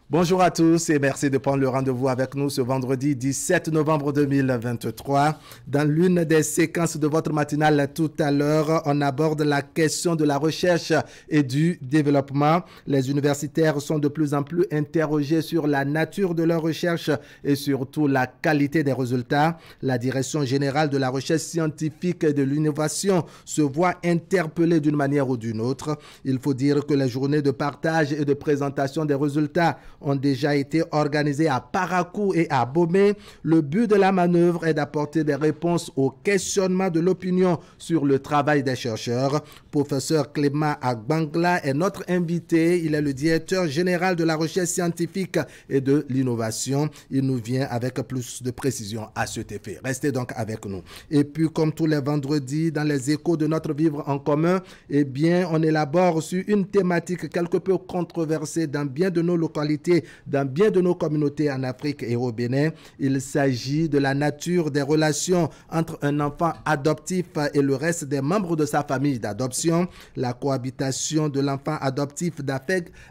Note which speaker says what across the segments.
Speaker 1: Bonjour à tous et merci de prendre le rendez-vous avec nous ce vendredi 17 novembre 2023. Dans l'une des séquences de votre matinale tout à l'heure, on aborde la question de la recherche et du développement. Les universitaires sont de plus en plus interrogés sur la nature de leur recherche et surtout la qualité des résultats. La Direction générale de la recherche scientifique et de l'innovation se voit interpellée d'une manière ou d'une autre. Il faut dire que les journées de partage et de présentation des résultats ont déjà été organisés à Parakou et à Bomé. Le but de la manœuvre est d'apporter des réponses aux questionnements de l'opinion sur le travail des chercheurs. Professeur Clément Agbangla est notre invité. Il est le directeur général de la recherche scientifique et de l'innovation. Il nous vient avec plus de précision à cet effet. Restez donc avec nous. Et puis, comme tous les vendredis, dans les échos de notre vivre en commun, eh bien, on élabore sur une thématique quelque peu controversée dans bien de nos localités, dans bien de nos communautés en Afrique et au Bénin. Il s'agit de la nature des relations entre un enfant adoptif et le reste des membres de sa famille d'adoption. La cohabitation de l'enfant adoptif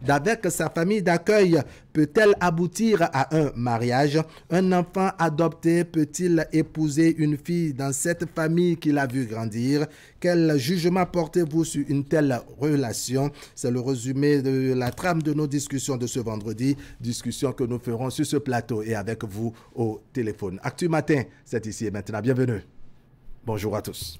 Speaker 1: avec sa famille d'accueil peut-elle aboutir à un mariage? Un enfant adopté peut-il épouser une fille dans cette famille qu'il a vu grandir? Quel jugement portez-vous sur une telle relation? C'est le résumé de la trame de nos discussions de ce vendredi, discussion que nous ferons sur ce plateau et avec vous au téléphone. Actu Matin, c'est ici et maintenant. Bienvenue. Bonjour à tous.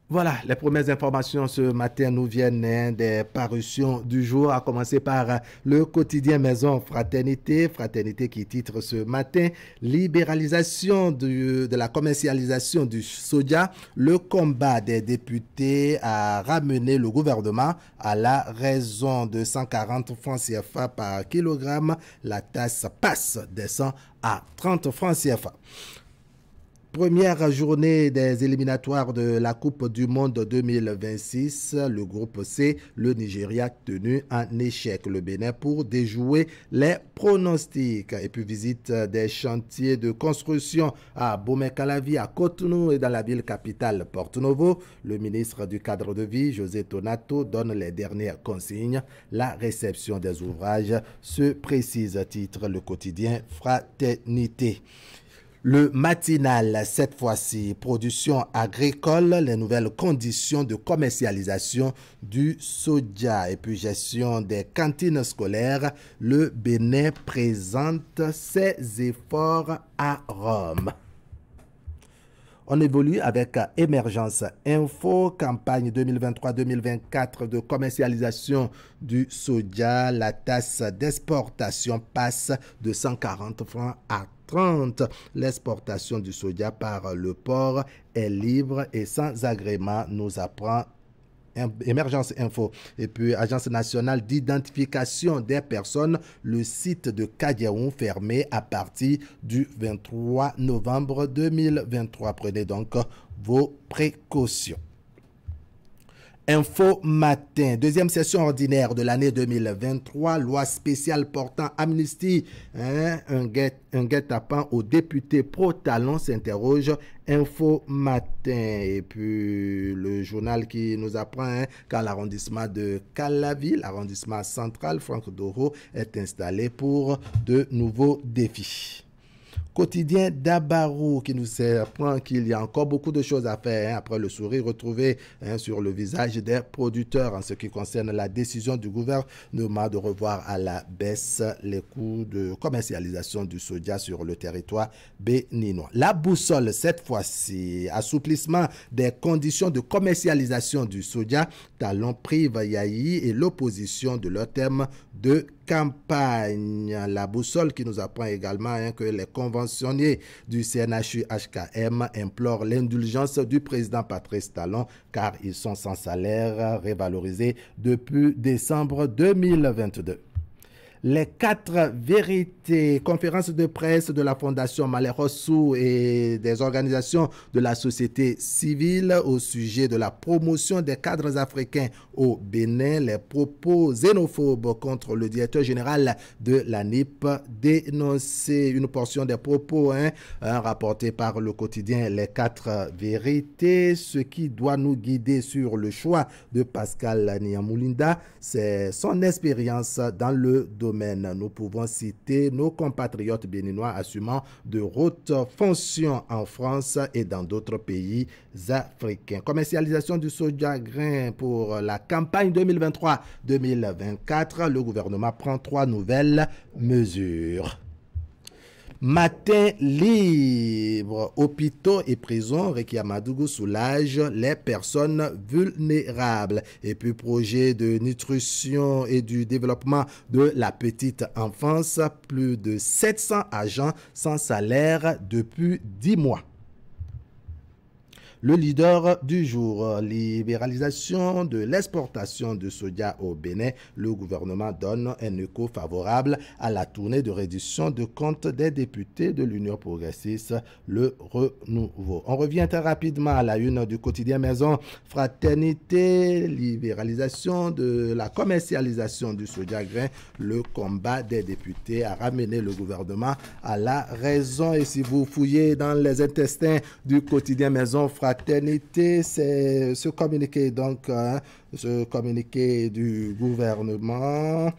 Speaker 1: Voilà, les premières informations ce matin nous viennent des parutions du jour, à commencer par le quotidien Maison Fraternité. Fraternité qui titre ce matin « Libéralisation de la commercialisation du soja. Le combat des députés a ramené le gouvernement à la raison de 140 francs CFA par kilogramme. La tasse passe des 100 à 30 francs CFA. » Première journée des éliminatoires de la Coupe du Monde 2026, le groupe C, le Nigeria tenu en échec, le Bénin pour déjouer les pronostics. Et puis visite des chantiers de construction à Bomé-Calavi, à Cotonou et dans la ville capitale Porto-Novo. Le ministre du cadre de vie, José Tonato, donne les dernières consignes. La réception des ouvrages se précise, titre le quotidien Fraternité. Le matinal, cette fois-ci, production agricole, les nouvelles conditions de commercialisation du soja et puis gestion des cantines scolaires. Le Bénin présente ses efforts à Rome. On évolue avec Émergence Info, campagne 2023-2024 de commercialisation du soja. La tasse d'exportation passe de 140 francs à 30. L'exportation du soja par le port est libre et sans agrément, nous apprend Émergence Info. Et puis, Agence nationale d'identification des personnes, le site de Kadiaoun fermé à partir du 23 novembre 2023. Prenez donc vos précautions. Info Matin, deuxième session ordinaire de l'année 2023, loi spéciale portant amnistie, un guet-apens aux députés pro-talon s'interroge. Info Matin, et puis le journal qui nous apprend qu'à l'arrondissement de Calavi, l'arrondissement central, Franck Doro est installé pour de nouveaux défis. Quotidien d'Abarou qui nous apprend qu'il y a encore beaucoup de choses à faire après le sourire retrouvé sur le visage des producteurs en ce qui concerne la décision du gouvernement de revoir à la baisse les coûts de commercialisation du soja sur le territoire béninois. La boussole cette fois-ci, assouplissement des conditions de commercialisation du soja, Talon prive Yahi et l'opposition de leur thème de campagne. La boussole qui nous apprend également que les conventionniers du CNHU-HKM implorent l'indulgence du président Patrice Talon car ils sont sans salaire révalorisé depuis décembre 2022. Les 4 vérités, conférence de presse de la Fondation Malherossou et des organisations de la société civile au sujet de la promotion des cadres africains au Bénin. Les propos xénophobes contre le directeur général de l'ANIP dénoncés. Une portion des propos rapportés par le quotidien Les 4 vérités. Ce qui doit nous guider sur le choix de Pascal Nyamoulinda, c'est son expérience dans le domaine. Nous pouvons citer nos compatriotes béninois assumant de hautes fonctions en France et dans d'autres pays africains. Commercialisation du soja grain pour la campagne 2023-2024. Le gouvernement prend 3 nouvelles mesures. Matin libre, hôpitaux et prisons, Rekia Madougou soulage les personnes vulnérables. Et puis projet de nutrition et du développement de la petite enfance, plus de 700 agents sans salaire depuis 10 mois. Le leader du jour, libéralisation de l'exportation de soja au Bénin. Le gouvernement donne un écho favorable à la tournée de réduction de compte des députés de l'Union progressiste, le Renouveau. On revient très rapidement à la une du quotidien Maison. Fraternité, libéralisation de la commercialisation du soja grain. Le combat des députés a ramené le gouvernement à la raison. Et si vous fouillez dans les intestins du quotidien Maison, Fraternité, c'est ce communiqué, donc, ce communiqué du gouvernement.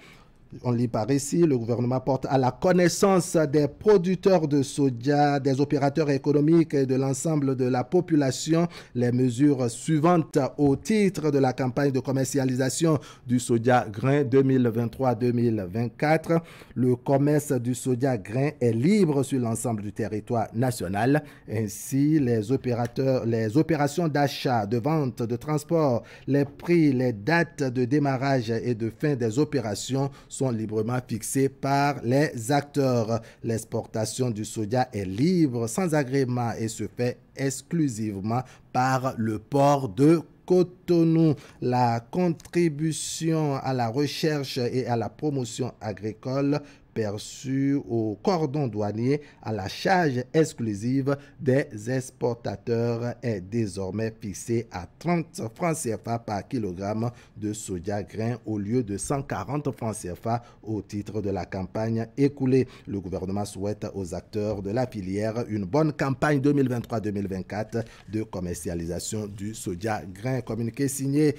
Speaker 1: On lit par ici, le gouvernement porte à la connaissance des producteurs de soja, des opérateurs économiques et de l'ensemble de la population les mesures suivantes au titre de la campagne de commercialisation du soja grain 2023-2024. Le commerce du soja grain est libre sur l'ensemble du territoire national. Ainsi, les opérations d'achat, de vente, de transport, les prix, les dates de démarrage et de fin des opérations sont librement fixés par les acteurs. L'exportation du soja est libre, sans agrément et se fait exclusivement par le port de Cotonou. La contribution à la recherche et à la promotion agricole perçue au cordon douanier à la charge exclusive des exportateurs est désormais fixée à 30 francs CFA par kilogramme de soja grain au lieu de 140 francs CFA au titre de la campagne écoulée. Le gouvernement souhaite aux acteurs de la filière une bonne campagne 2023-2024 de commercialisation du soja grain. Communiqué signé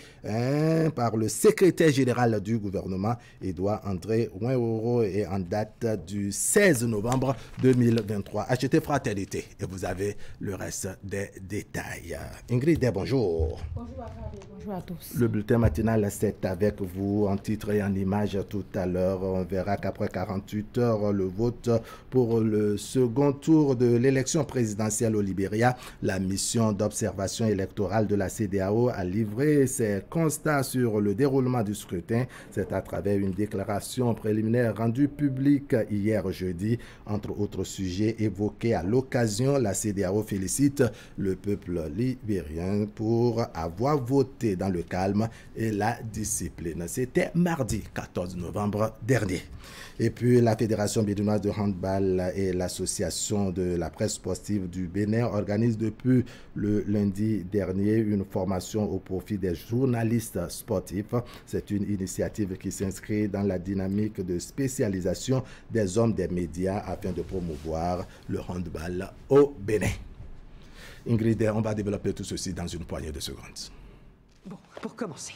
Speaker 1: par le secrétaire général du gouvernement, Edouard André Ouinoro, et en date du 16 novembre 2023. Achetez Fraternité et vous avez le reste des détails. Ingrid, bonjour.
Speaker 2: Bonjour à Fabien, bonjour à tous.
Speaker 1: Le bulletin matinal, c'est avec vous en titre et en image tout à l'heure. On verra qu'après 48 heures, le vote pour le second tour de l'élection présidentielle au Libéria, la mission d'observation électorale de la CEDEAO a livré ses constats sur le déroulement du scrutin. C'est à travers une déclaration préliminaire rendue publique hier jeudi. Entre autres sujets évoqués à l'occasion, la CEDEAO félicite le peuple libérien pour avoir voté dans le calme et la discipline. C'était mardi 14 novembre dernier. Et puis la Fédération béninoise de handball et l'Association de la presse sportive du Bénin organisent depuis le lundi dernier une formation au profit des journalistes sportifs. C'est une initiative qui s'inscrit dans la dynamique de spécialisation des hommes des médias afin de promouvoir le handball au Bénin. Ingrid, on va développer tout ceci dans une poignée de secondes.
Speaker 3: Bon, pour commencer.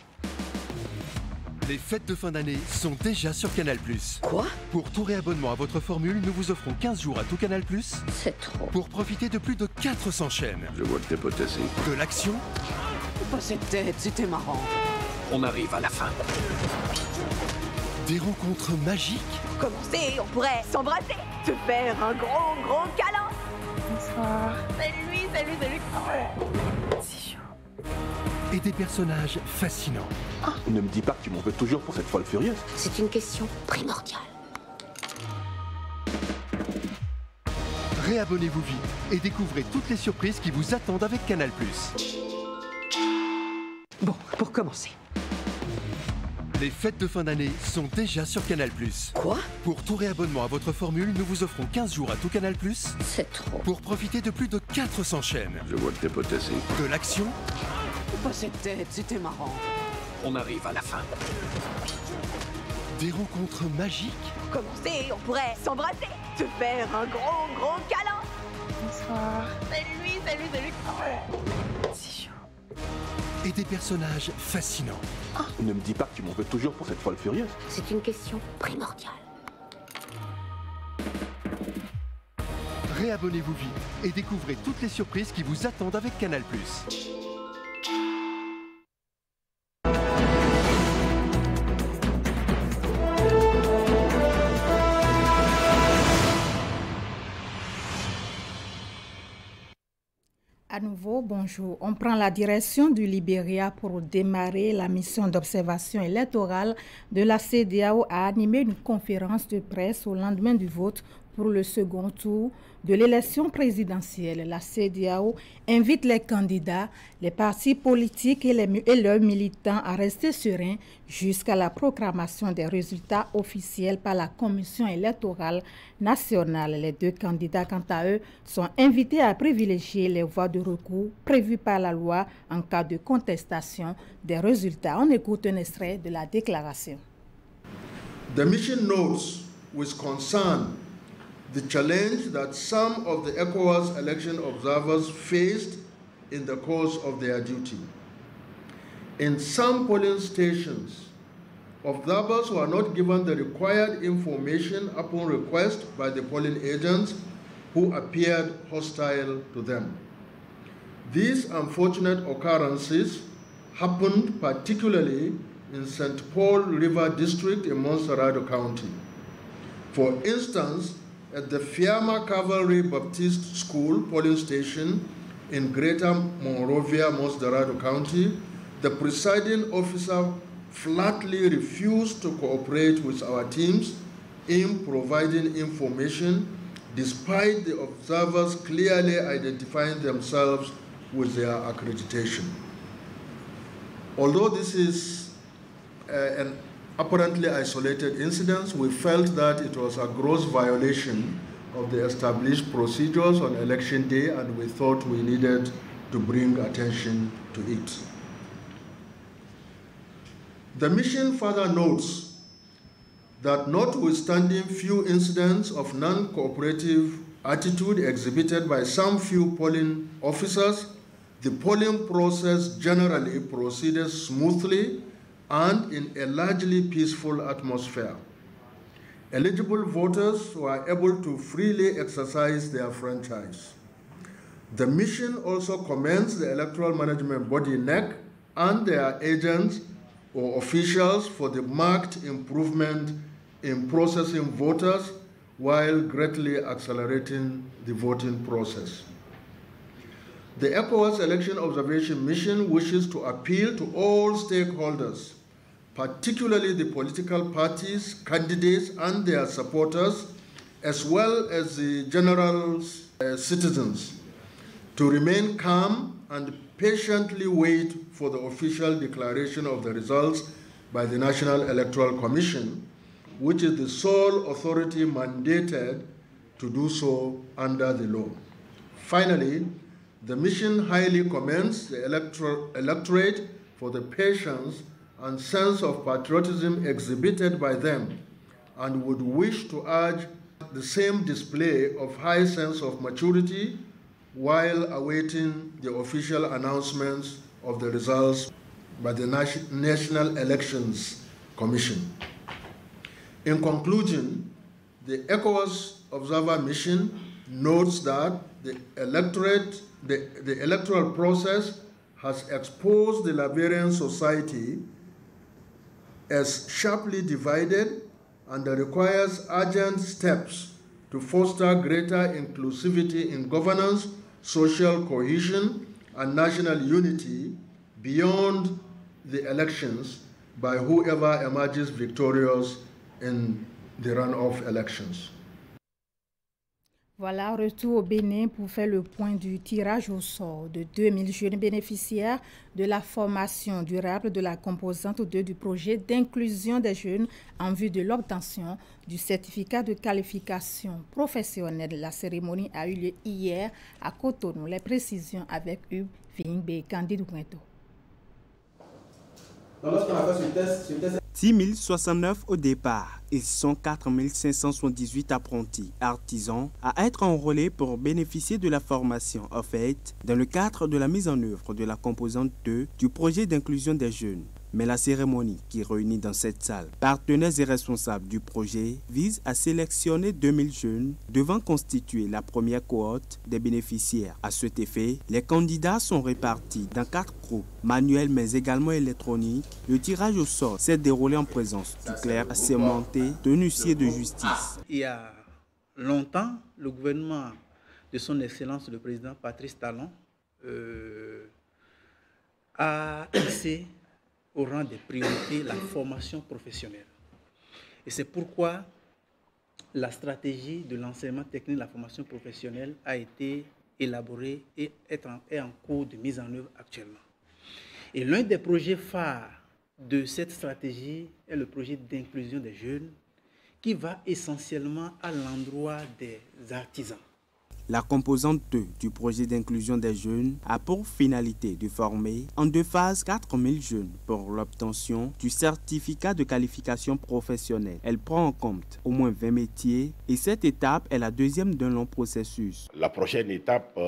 Speaker 4: Les fêtes de fin d'année sont déjà sur Canal+.
Speaker 3: Quoi?
Speaker 4: Pour tout réabonnement à votre formule, nous vous offrons 15 jours à tout Canal+.
Speaker 3: C'est trop.
Speaker 4: Pour profiter de plus de 400 chaînes.
Speaker 5: Je vois que t'es potassé.
Speaker 4: De l'action.
Speaker 3: Pas cette tête, c'était marrant.
Speaker 5: On arrive à la fin.
Speaker 4: Des rencontres magiques.
Speaker 6: Commencer, on pourrait s'embrasser, se faire un gros câlin.
Speaker 2: Bonsoir.
Speaker 6: Salut lui, salut. C'est chaud.
Speaker 4: Et des personnages fascinants.
Speaker 5: Ne me dis pas que tu m'en veux toujours pour cette folle furieuse.
Speaker 6: C'est une question primordiale.
Speaker 4: Réabonnez-vous vite et découvrez toutes les surprises qui vous attendent avec Canal+.
Speaker 3: Bon, pour commencer.
Speaker 4: Les fêtes de fin d'année sont déjà sur Canal+.
Speaker 3: Quoi?
Speaker 4: Pour tout réabonnement à votre formule, nous vous offrons 15 jours à tout Canal+,
Speaker 3: C'est trop.
Speaker 4: pour profiter de plus de 400 chaînes.
Speaker 5: Je vois que t'es potassé.
Speaker 4: De l'action,
Speaker 3: Pas cette tête, c'était marrant.
Speaker 5: On arrive à la fin.
Speaker 4: des rencontres magiques
Speaker 6: Commencer, on pourrait s'embrasser, se faire un gros, gros câlin.
Speaker 2: Bonsoir.
Speaker 6: Salut lui, salut, salut. C'est chaud.
Speaker 4: et des personnages fascinants.
Speaker 5: Ne me dis pas que tu m'en veux toujours pour cette folle furieuse.
Speaker 3: C'est une question primordiale.
Speaker 4: Réabonnez-vous vite et découvrez toutes les surprises qui vous attendent avec Canal+.
Speaker 2: À nouveau, bonjour. On prend la direction du Libéria pour démarrer la mission d'observation électorale de la CEDEAO a animé une conférence de presse au lendemain du vote pour le second tour de l'élection présidentielle. La CEDEAO invite les candidats, les partis politiques et leurs militants à rester sereins jusqu'à la proclamation des résultats officiels par la Commission électorale nationale. Les deux candidats, quant à eux, sont invités à privilégier les voies de recours prévues par la loi en cas de contestation des résultats. On écoute un extrait de la déclaration.
Speaker 7: The mission notes with concern the challenge that some of the ECOWAS election observers faced in the course of their duty. In some polling stations, observers were not given the required information upon request by the polling agents who appeared hostile to them. These unfortunate occurrences happened particularly in St. Paul River District in Montserrado County. For instance, at the Fiamma Cavalry Baptist School polling station in Greater Monrovia, Montserrado County, the presiding officer flatly refused to cooperate with our teams in providing information, despite the observers clearly identifying themselves with their accreditation. Although this is an apparently isolated incidents, we felt that it was a gross violation of the established procedures on election day, and we thought we needed to bring attention to it. The mission further notes that notwithstanding few incidents of non-cooperative attitude exhibited by some few polling officers, the polling process generally proceeded smoothly and in a largely peaceful atmosphere. Eligible voters were able to freely exercise their franchise. The mission also commends the Electoral Management Body NEC and their agents or officials for the marked improvement in processing voters while greatly accelerating the voting process. The ECOWAS Election Observation Mission wishes to appeal to all stakeholders, particularly the political parties, candidates, and their supporters, as well as the general citizens, to remain calm and patiently wait for the official declaration of the results by the National Electoral Commission, which is the sole authority mandated to do so under the law. Finally, the mission highly commends the electorate for the patience and sense of patriotism exhibited by them, and would wish to urge the same display of high sense of maturity while awaiting the official announcements of the results by the National Elections Commission. In conclusion, the ECOWAS Observer Mission notes that the electoral process has exposed the Liberian society as sharply divided and requires urgent steps to foster greater inclusivity in governance, social cohesion, and national unity beyond the elections by whoever emerges victorious in the runoff elections.
Speaker 2: Voilà, retour au Bénin pour faire le point du tirage au sort de 2000 jeunes bénéficiaires de la formation durable de la composante 2 du projet d'inclusion des jeunes en vue de l'obtention du certificat de qualification professionnelle. La cérémonie a eu lieu hier à Cotonou. Les précisions avec Hugues Vingbe et Candide Ouento.
Speaker 8: 10 069 au départ et 104 578 apprentis artisans à être enrôlés pour bénéficier de la formation offerte dans le cadre de la mise en œuvre de la composante 2 du projet d'inclusion des jeunes. Mais la cérémonie qui réunit dans cette salle partenaires et responsables du projet vise à sélectionner 2000 jeunes devant constituer la première cohorte des bénéficiaires. À cet effet, les candidats sont répartis dans 4 groupes manuels mais également électroniques. Le tirage au sort s'est déroulé en présence du clerc assermenté de huissier de justice.
Speaker 9: Il y a longtemps, le gouvernement de son Excellence le président Patrice Talon a laissé au rang des priorités la formation professionnelle. Et c'est pourquoi la stratégie de l'enseignement technique de la formation professionnelle a été élaborée et est en cours de mise en œuvre actuellement. Et l'un des projets phares de cette stratégie est le projet d'inclusion des jeunes qui va essentiellement à l'endroit des artisans.
Speaker 8: La composante 2 du projet d'inclusion des jeunes a pour finalité de former en 2 phases 4000 jeunes pour l'obtention du certificat de qualification professionnelle. Elle prend en compte au moins 20 métiers et cette étape est la deuxième d'un long processus.
Speaker 10: La prochaine étape,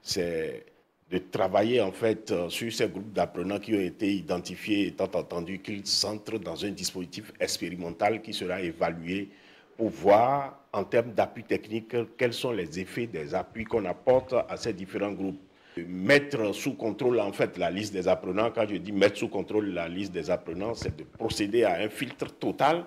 Speaker 10: c'est de travailler en fait sur ces groupes d'apprenants qui ont été identifiés, étant entendu qu'ils s'entrent dans un dispositif expérimental qui sera évalué pour voir en termes d'appui technique quels sont les effets des appuis qu'on apporte à ces différents groupes. Mettre sous contrôle en fait la liste des apprenants, quand je dis mettre sous contrôle la liste des apprenants, c'est de procéder à un filtre total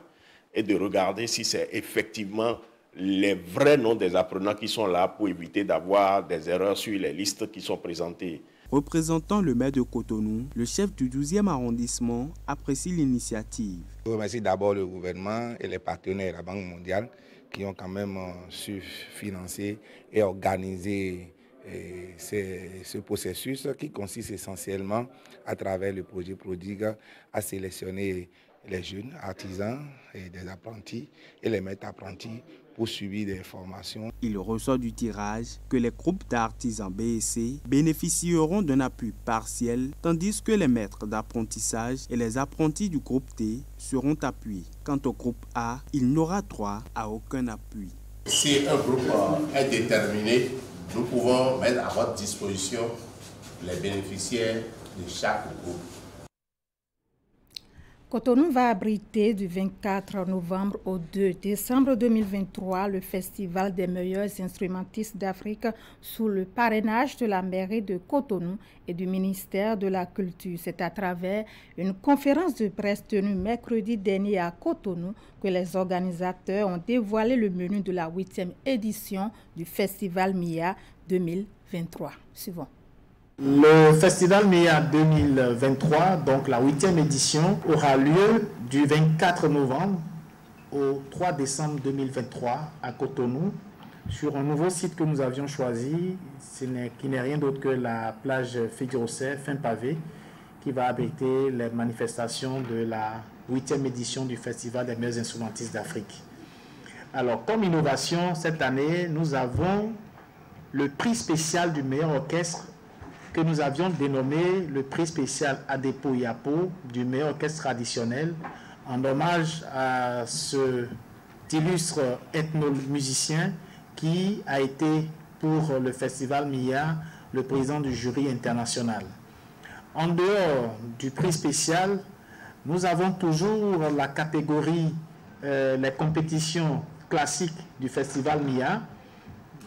Speaker 10: et de regarder si c'est effectivement les vrais noms des apprenants qui sont là pour éviter d'avoir des erreurs sur les listes qui sont présentées.
Speaker 8: Représentant le maire de Cotonou, le chef du 12e arrondissement apprécie l'initiative.
Speaker 11: Je remercie d'abord le gouvernement et les partenaires, la Banque mondiale, qui ont quand même su financer et organiser ce processus qui consiste essentiellement à travers le projet Prodigue à sélectionner les jeunes artisans et des apprentis et les maîtres apprentis pour suivre des formations.
Speaker 8: Il ressort du tirage que les groupes d'artisans B et C bénéficieront d'un appui partiel, tandis que les maîtres d'apprentissage et les apprentis du groupe T seront appuyés. Quant au groupe A, il n'aura droit à aucun appui.
Speaker 12: Si un groupe est déterminé, nous pouvons mettre à votre disposition les bénéficiaires de chaque groupe.
Speaker 2: Cotonou va abriter du 24 novembre au 2 décembre 2023 le Festival des meilleurs instrumentistes d'Afrique sous le parrainage de la mairie de Cotonou et du ministère de la Culture. C'est à travers une conférence de presse tenue mercredi dernier à Cotonou que les organisateurs ont dévoilé le menu de la 8e édition du Festival MIA 2023. Suivant.
Speaker 13: Le Festival MIA 2023, donc la 8e édition, aura lieu du 24 novembre au 3 décembre 2023 à Cotonou, sur un nouveau site que nous avions choisi, qui n'est rien d'autre que la plage Figuirosset, fin pavé, qui va abriter les manifestations de la 8e édition du Festival des meilleurs instrumentistes d'Afrique. Alors, comme innovation, cette année, nous avons le prix spécial du meilleur orchestre que nous avions dénommé le prix spécial Adepo Yapo du meilleur orchestre traditionnel, en hommage à cet illustre ethnomusicien qui a été pour le festival MIA le président du jury international. En dehors du prix spécial, nous avons toujours la catégorie, les compétitions classiques du festival MIA,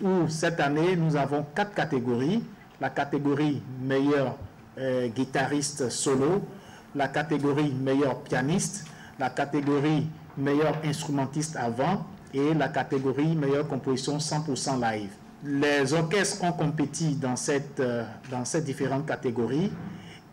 Speaker 13: où cette année nous avons 4 catégories. La catégorie meilleur guitariste solo, la catégorie meilleur pianiste, la catégorie meilleur instrumentiste avant et la catégorie meilleure composition 100% live. Les orchestres ont compéti dans ces différentes catégories.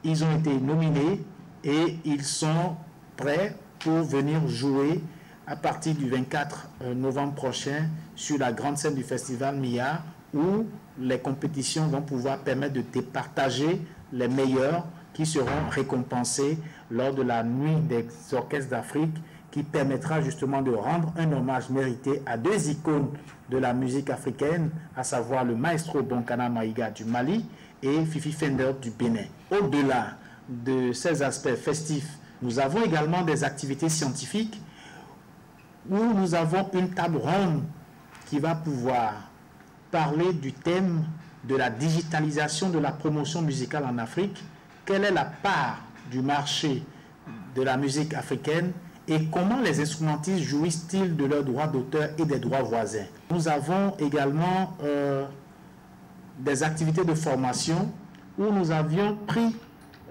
Speaker 13: Ils ont été nominés et ils sont prêts pour venir jouer à partir du 24 novembre prochain sur la grande scène du festival MIA, où les compétitions vont pouvoir permettre de départager les meilleurs qui seront récompensés lors de la nuit des orchestres d'Afrique, qui permettra justement de rendre un hommage mérité à deux icônes de la musique africaine, à savoir le maestro Bonkana Maïga du Mali et Fifi Fender du Bénin. Au-delà de ces aspects festifs, nous avons également des activités scientifiques où nous avons une table ronde qui va pouvoir parler du thème de la digitalisation de la promotion musicale en Afrique. Quelle est la part du marché de la musique africaine et comment les instrumentistes jouissent-ils de leurs droits d'auteur et des droits voisins. Nous avons également des activités de formation où nous avions pris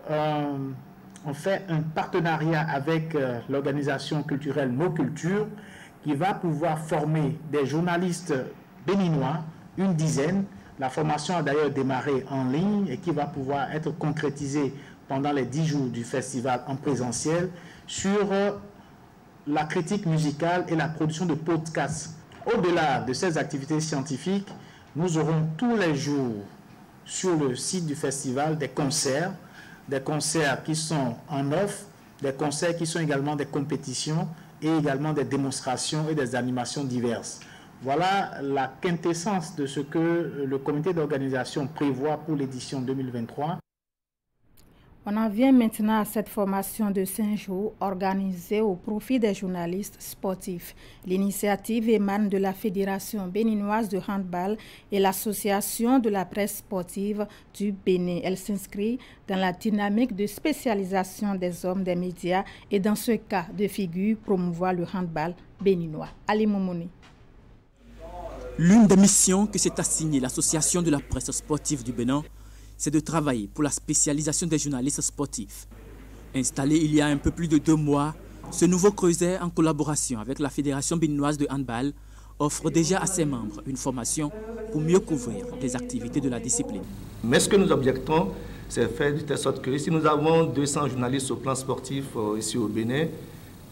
Speaker 13: on fait un partenariat avec l'organisation culturelle Nos Cultures qui va pouvoir former des journalistes béninois, une dizaine. La formation a d'ailleurs démarré en ligne et qui va pouvoir être concrétisée pendant les 10 jours du festival en présentiel sur la critique musicale et la production de podcasts. Au-delà de ces activités scientifiques, nous aurons tous les jours sur le site du festival des concerts qui sont en off, des concerts qui sont également des compétitions et également des démonstrations et des animations diverses. Voilà la quintessence de ce que le comité d'organisation prévoit pour l'édition 2023.
Speaker 2: On en vient maintenant à cette formation de 5 jours organisée au profit des journalistes sportifs. L'initiative émane de la Fédération béninoise de handball et l'Association de la presse sportive du Bénin. Elle s'inscrit dans la dynamique de spécialisation des hommes des médias et dans ce cas de figure promouvoir le handball béninois. Ali Moumouni.
Speaker 14: L'une des missions que s'est assignée l'Association de la presse sportive du Bénin, c'est de travailler pour la spécialisation des journalistes sportifs. Installé il y a un peu plus de 2 mois, ce nouveau creuset, en collaboration avec la Fédération béninoise de handball, offre déjà à ses membres une formation pour mieux couvrir les activités de la discipline.
Speaker 15: Mais ce que nous objectons, c'est faire de telle sorte que si nous avons 200 journalistes au plan sportif ici au Bénin,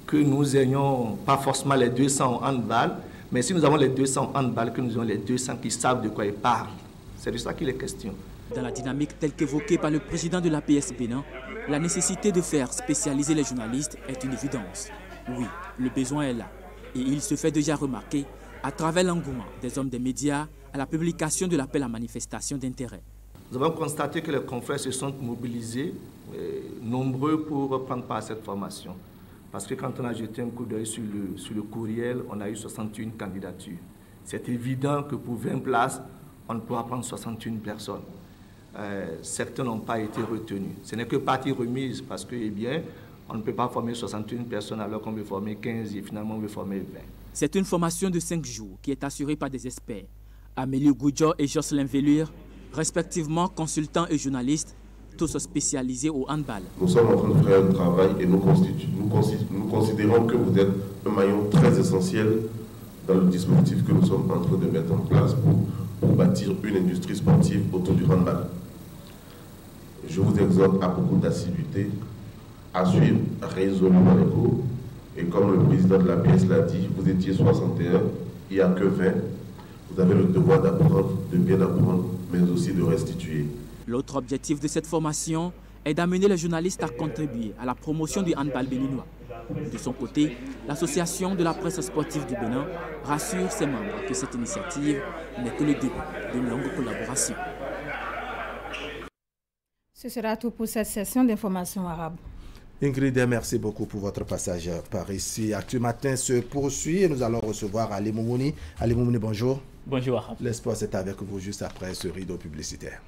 Speaker 15: que nous n'ayons pas forcément les 200 en handball, mais si nous avons les 200 en handball, que nous ayons les 200 qui savent de quoi ils parlent. C'est de ça qu'il est question.
Speaker 14: Dans la dynamique telle qu'évoquée par le président de l'APS Bénin, la nécessité de faire spécialiser les journalistes est une évidence. Oui, le besoin est là et il se fait déjà remarquer à travers l'engouement des hommes des médias à la publication de l'appel à manifestation d'intérêt.
Speaker 15: Nous avons constaté que les confrères se sont mobilisés, nombreux pour prendre part à cette formation. Parce que quand on a jeté un coup d'œil sur le courriel, on a eu 61 candidatures. C'est évident que pour 20 places, on ne pourra prendre 61 personnes. Certains n'ont pas été retenus. Ce n'est que partie remise parce que, on ne peut pas former 61 personnes alors qu'on veut former 15 et finalement on veut former 20.
Speaker 14: C'est une formation de 5 jours qui est assurée par des experts. Amélie Goudjo et Jocelyn Velure, respectivement consultants et journalistes, tous spécialisés au handball.
Speaker 16: Nous sommes en train de faire un travail et nous considérons que vous êtes un maillon très essentiel dans le dispositif que nous sommes en train de mettre en place pour bâtir une industrie sportive autour du handball. Je vous exhorte à beaucoup d'assiduité, à suivre résolument les cours. Et comme le président de la l'APS l'a dit, vous étiez 61, il n'y a que 20. Vous avez le devoir d'apprendre, de bien apprendre, mais aussi de restituer.
Speaker 14: L'autre objectif de cette formation est d'amener les journalistes à contribuer à la promotion du handball béninois. De son côté, l'Association de la presse sportive du Bénin rassure ses membres que cette initiative n'est que le début d'une longue collaboration.
Speaker 2: Ce sera tout pour cette session d'information arabe.
Speaker 1: Ingrid, merci beaucoup pour votre passage par ici. Actu Matin se poursuit et nous allons recevoir Ali Moumouni. Ali Moumouni, bonjour.
Speaker 17: Bonjour Arabe.
Speaker 1: L'espoir c'est avec vous juste après ce rideau publicitaire.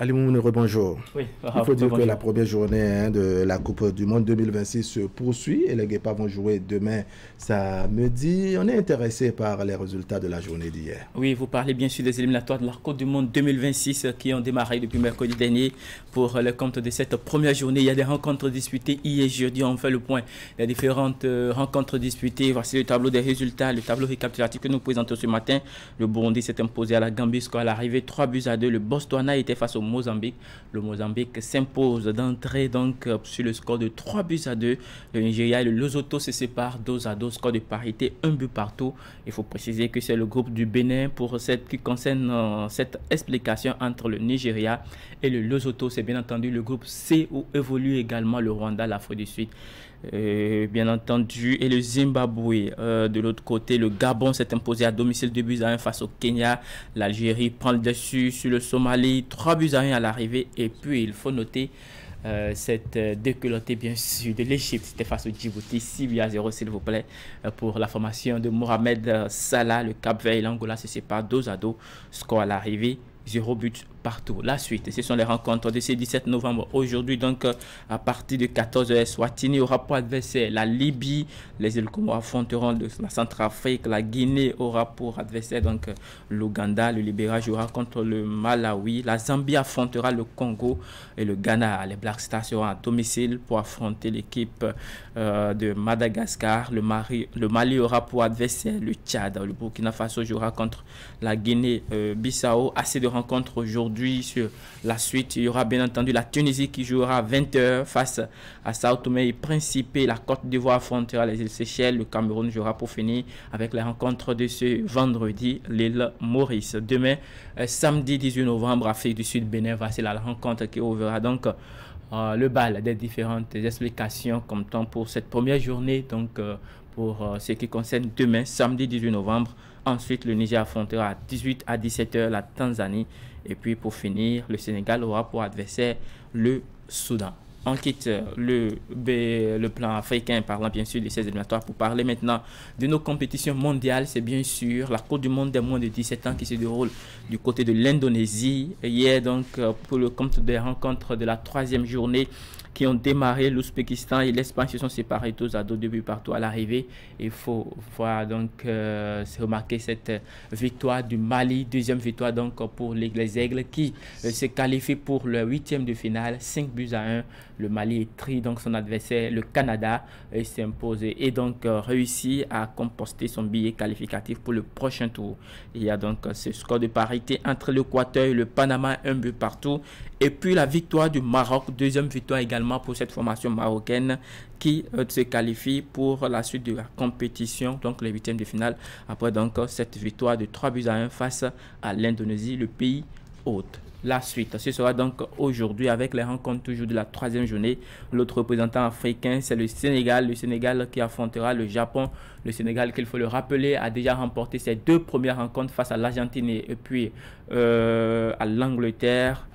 Speaker 1: Ali Moumoune, bonjour.
Speaker 17: Oui,
Speaker 1: il faut dire que la première journée de la Coupe du Monde 2026 se poursuit et les Guépards vont jouer demain samedi. On est intéressé par les résultats de la journée d'hier.
Speaker 17: Oui, vous parlez bien sûr des éliminatoires de la Coupe du Monde 2026 qui ont démarré depuis mercredi dernier. Pour le compte de cette première journée, il y a des rencontres disputées hier et jeudi. On fait le point des différentes rencontres disputées. Voici le tableau des résultats, le tableau récapitulatif que nous présentons ce matin. Le Burundi s'est imposé à la Gambie, score à l'arrivée 3-2. Le Botswana était face au Mozambique. Le Mozambique s'impose d'entrée donc sur le score de 3-2. Le Nigeria et le Lesotho se séparent 2-2, score de parité, 1 but partout. Il faut préciser que c'est le groupe du Bénin pour ce qui concerne cette explication entre le Nigeria et le Lesotho. C'est bien entendu le groupe C où évolue également le Rwanda, l'Afrique du Sud. Bien entendu, et le Zimbabwe de l'autre côté. Le Gabon s'est imposé à domicile 2-1 face au Kenya. L'Algérie prend le dessus sur le Somalie, 3-1 à l'arrivée. Et puis il faut noter cette déculottée bien sûr de l'Égypte, c'était face au Djibouti, 6-0 s'il vous plaît, pour la formation de Mohamed Salah. Le Cap-Vert et l'Angola se séparent 2-2, score à l'arrivée 0 but partout. La suite, ce sont les rencontres de ce 17 novembre. Aujourd'hui, donc, à partir de 14h, Swatini aura pour adversaire la Libye. Les îles Comores affronteront la Centrafrique. La Guinée aura pour adversaire donc l'Ouganda. Le Libéria jouera contre le Malawi. La Zambie affrontera le Congo et le Ghana. Les Black Stars seront à domicile pour affronter l'équipe de Madagascar. Le Mali aura pour adversaire le Tchad. Le Burkina Faso jouera contre la Guinée-Bissau. Assez de rencontres aujourd'hui. Sur la suite, il y aura bien entendu la Tunisie qui jouera à 20h face à Sao Tomé et Principe. La Côte d'Ivoire affrontera les îles Seychelles. Le Cameroun jouera pour finir avec les rencontres de ce vendredi, l'île Maurice. Demain, samedi 18 novembre, Afrique du Sud, Bénin, voici la rencontre qui ouvrira donc le bal des différentes explications comme temps pour cette première journée. Donc, pour ce qui concerne demain, samedi 18 novembre. Ensuite, le Niger affrontera à 18 à 17h la Tanzanie. Et puis, pour finir, le Sénégal aura pour adversaire le Soudan. On quitte le plan africain, parlant bien sûr de ces éliminatoires, pour parler maintenant de nos compétitions mondiales. C'est bien sûr la Coupe du Monde des moins de 17 ans qui se déroule du côté de l'Indonésie. Hier, donc, pour le compte des rencontres de la 3e journée, qui ont démarré, l'Ouzbékistan et l'Espagne se sont séparés 2-2, 2 buts partout à l'arrivée. Il faut voir donc se remarquer cette victoire du Mali, deuxième victoire donc pour les Aigles qui se qualifient pour le 8e de finale, 5-1. Le Mali étrie donc son adversaire, le Canada, et s'est imposé et donc réussi à composter son billet qualificatif pour le prochain tour. Il y a donc ce score de parité entre l'Équateur et le Panama, 1 but partout. Et puis la victoire du Maroc, deuxième victoire également pour cette formation marocaine qui se qualifie pour la suite de la compétition, donc les 8e de finale. Après donc cette victoire de 3-1 face à l'Indonésie, le pays hôte. La suite, ce sera donc aujourd'hui avec les rencontres toujours de la 3e journée. L'autre représentant africain, c'est le Sénégal qui affrontera le Japon. Le Sénégal, qu'il faut le rappeler, a déjà remporté ses 2 premières rencontres face à l'Argentine et puis à l'Angleterre.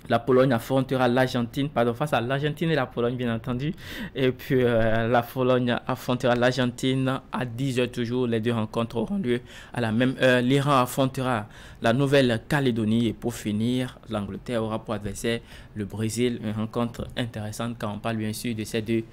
Speaker 17: La Pologne affrontera l'Argentine, face à l'Argentine et la Pologne, bien entendu. Et puis, la Pologne affrontera l'Argentine à 10h toujours. Les 2 rencontres auront lieu à la même heure. L'Iran affrontera la Nouvelle-Calédonie. Et pour finir, l'Angleterre aura pour adversaire le Brésil. Une rencontre intéressante quand on parle bien sûr de ces 2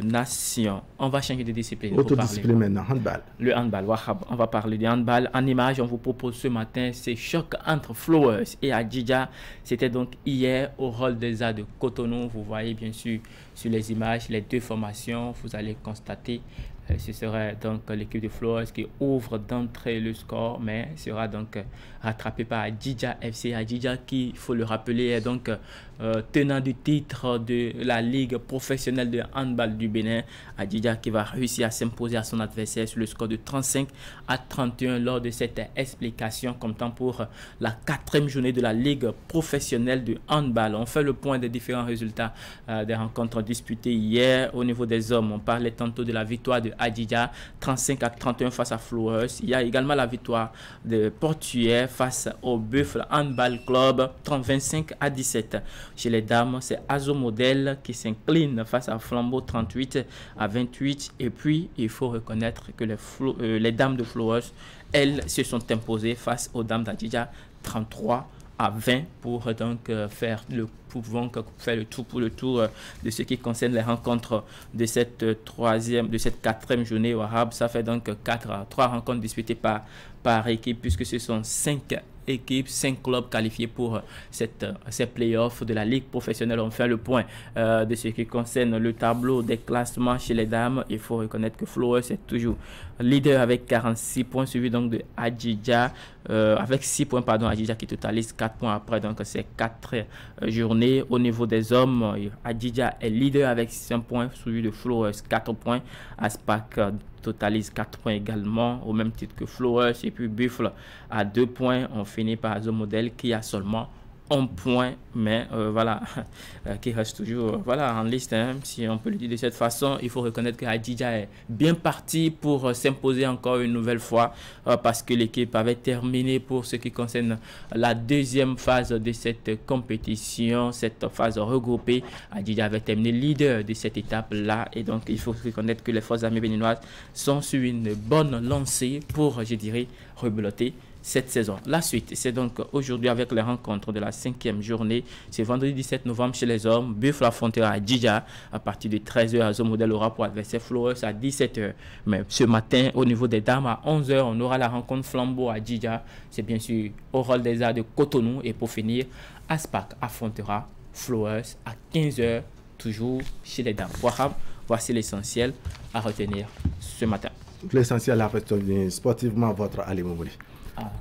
Speaker 17: nations. On va changer de discipline.
Speaker 1: Autre discipline maintenant, handball.
Speaker 17: Le handball, Wahab. On va parler du handball. En image, on vous propose ce matin ces chocs entre Flowers et Adjidja. C'était donc hier au Hall des Arts de Cotonou. Vous voyez bien sûr sur les images les 2 formations. Vous allez constater ce serait donc l'équipe de Flowers qui ouvre d'entrée le score, mais sera donc rattrapé par Adjidja FC. Adjidja qui, il faut le rappeler, est donc tenant du titre de la Ligue professionnelle de handball du Bénin. Adjidja qui va réussir à s'imposer à son adversaire sur le score de 35 à 31 lors de cette explication comme temps pour la 4e journée de la Ligue professionnelle de handball. On fait le point des différents résultats des rencontres disputées hier. Au niveau des hommes, on parlait tantôt de la victoire de Adjidja 35 à 31 face à Flowers. Il y a également la victoire de Portuaire face au Buffle Handball Club 25 à 17. Chez les dames, c'est Azo Model qui s'incline face à Flambeau 38 à 28. Et puis, il faut reconnaître que les dames de Flowers, elles, se sont imposées face aux dames d'Adjidja 33 à 20 pour donc faire le tour pour le tour de ce qui concerne les rencontres de cette quatrième journée au Wahab. Ça fait donc 3 rencontres disputées par équipe, puisque ce sont 5 équipes, 5 clubs qualifiés pour ces playoffs de la Ligue professionnelle. On fait le point de ce qui concerne le tableau des classements chez les dames. Il faut reconnaître que Flowers est toujours leader avec 46 points, suivi donc de Adjidja avec 6 points, Adjidja qui totalise 4 points après donc ces 4 journées. Au niveau des hommes, Adjidja est leader avec 5 points, suivi de Flowers 4 points. Aspac totalise 4 points également, au même titre que Flowers, et puis Buffle à 2 points. On finit par The Model qui a seulement 1 point, mais qui reste toujours en liste, hein, si on peut le dire de cette façon. Il faut reconnaître que Adjidja est bien parti pour s'imposer encore une nouvelle fois, parce que l'équipe avait terminé pour ce qui concerne la deuxième phase de cette compétition, cette phase regroupée. Adjidja avait terminé leader de cette étape-là, et donc il faut reconnaître que les forces armées béninoises sont sur une bonne lancée pour, je dirais, rebeloter cette saison. La suite, c'est donc aujourd'hui avec les rencontres de la 5e journée. C'est vendredi 17 novembre chez les hommes. Buffle affrontera Adjidja à partir de 13h. The Model aura pour adversaire Flowers à 17h. Mais ce matin, au niveau des dames, à 11h, on aura la rencontre Flambeau Adjidja. C'est bien sûr au rôle des arts de Cotonou. Et pour finir, Aspac affrontera Flowers à 15h, toujours chez les dames. Voici l'essentiel à retenir ce matin.
Speaker 1: L'essentiel à retenir sportivement, votre Ali Moumouli.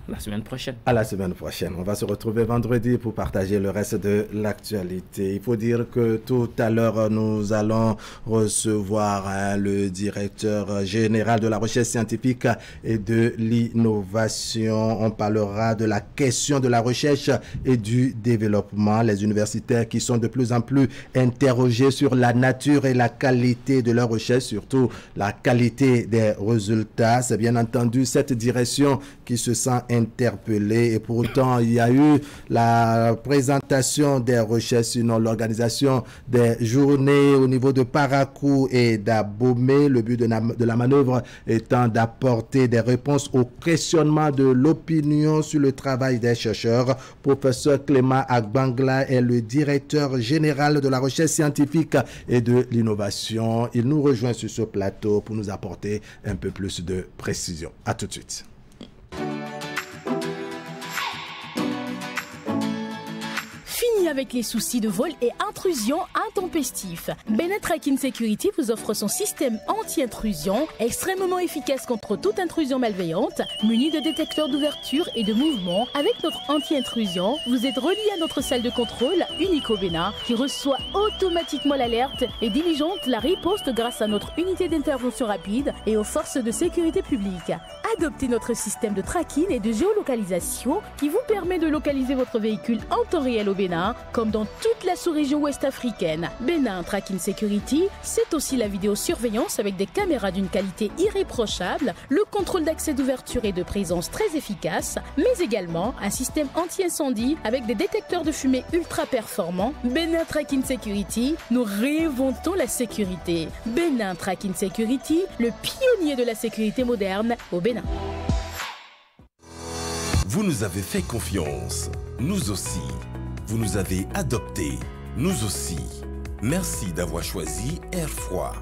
Speaker 17: La semaine prochaine.
Speaker 1: À la semaine prochaine. On va se retrouver vendredi pour partager le reste de l'actualité. Il faut dire que tout à l'heure, nous allons recevoir le directeur général de la recherche scientifique et de l'innovation. On parlera de la question de la recherche et du développement. Les universitaires qui sont de plus en plus interrogés sur la nature et la qualité de leur recherche, surtout la qualité des résultats. C'est bien entendu cette direction qui se sent interpellé, et pourtant il y a eu la présentation des recherches, sinon l'organisation des journées au niveau de Parakou et d'Abomey. Le but de la manœuvre étant d'apporter des réponses aux questionnements de l'opinion sur le travail des chercheurs. Professeur Clément Agbangla est le directeur général de la recherche scientifique et de l'innovation. Il nous rejoint sur ce plateau pour nous apporter un peu plus de précision. À tout de suite.
Speaker 18: Avec les soucis de vol et intrusion intempestifs. Bennett Tracking Security vous offre son système anti-intrusion, extrêmement efficace contre toute intrusion malveillante, muni de détecteurs d'ouverture et de mouvement. Avec notre anti-intrusion, vous êtes relié à notre salle de contrôle unique au Bénin, qui reçoit automatiquement l'alerte et diligente la riposte grâce à notre unité d'intervention rapide et aux forces de sécurité publique. Adoptez notre système de tracking et de géolocalisation qui vous permet de localiser votre véhicule en temps réel au Bénin, comme dans toute la sous-région ouest africaine. Bénin Tracking Security, c'est aussi la vidéosurveillance avec des caméras d'une qualité irréprochable, le contrôle d'accès d'ouverture et de présence très efficace, mais également un système anti-incendie avec des détecteurs de fumée ultra performants. Bénin Tracking Security, nous réinventons la sécurité. Bénin Tracking Security, le pionnier de la sécurité moderne au Bénin.
Speaker 19: Vous nous avez fait confiance, nous aussi. Vous nous avez adoptés, nous aussi. Merci d'avoir choisi Air Froid.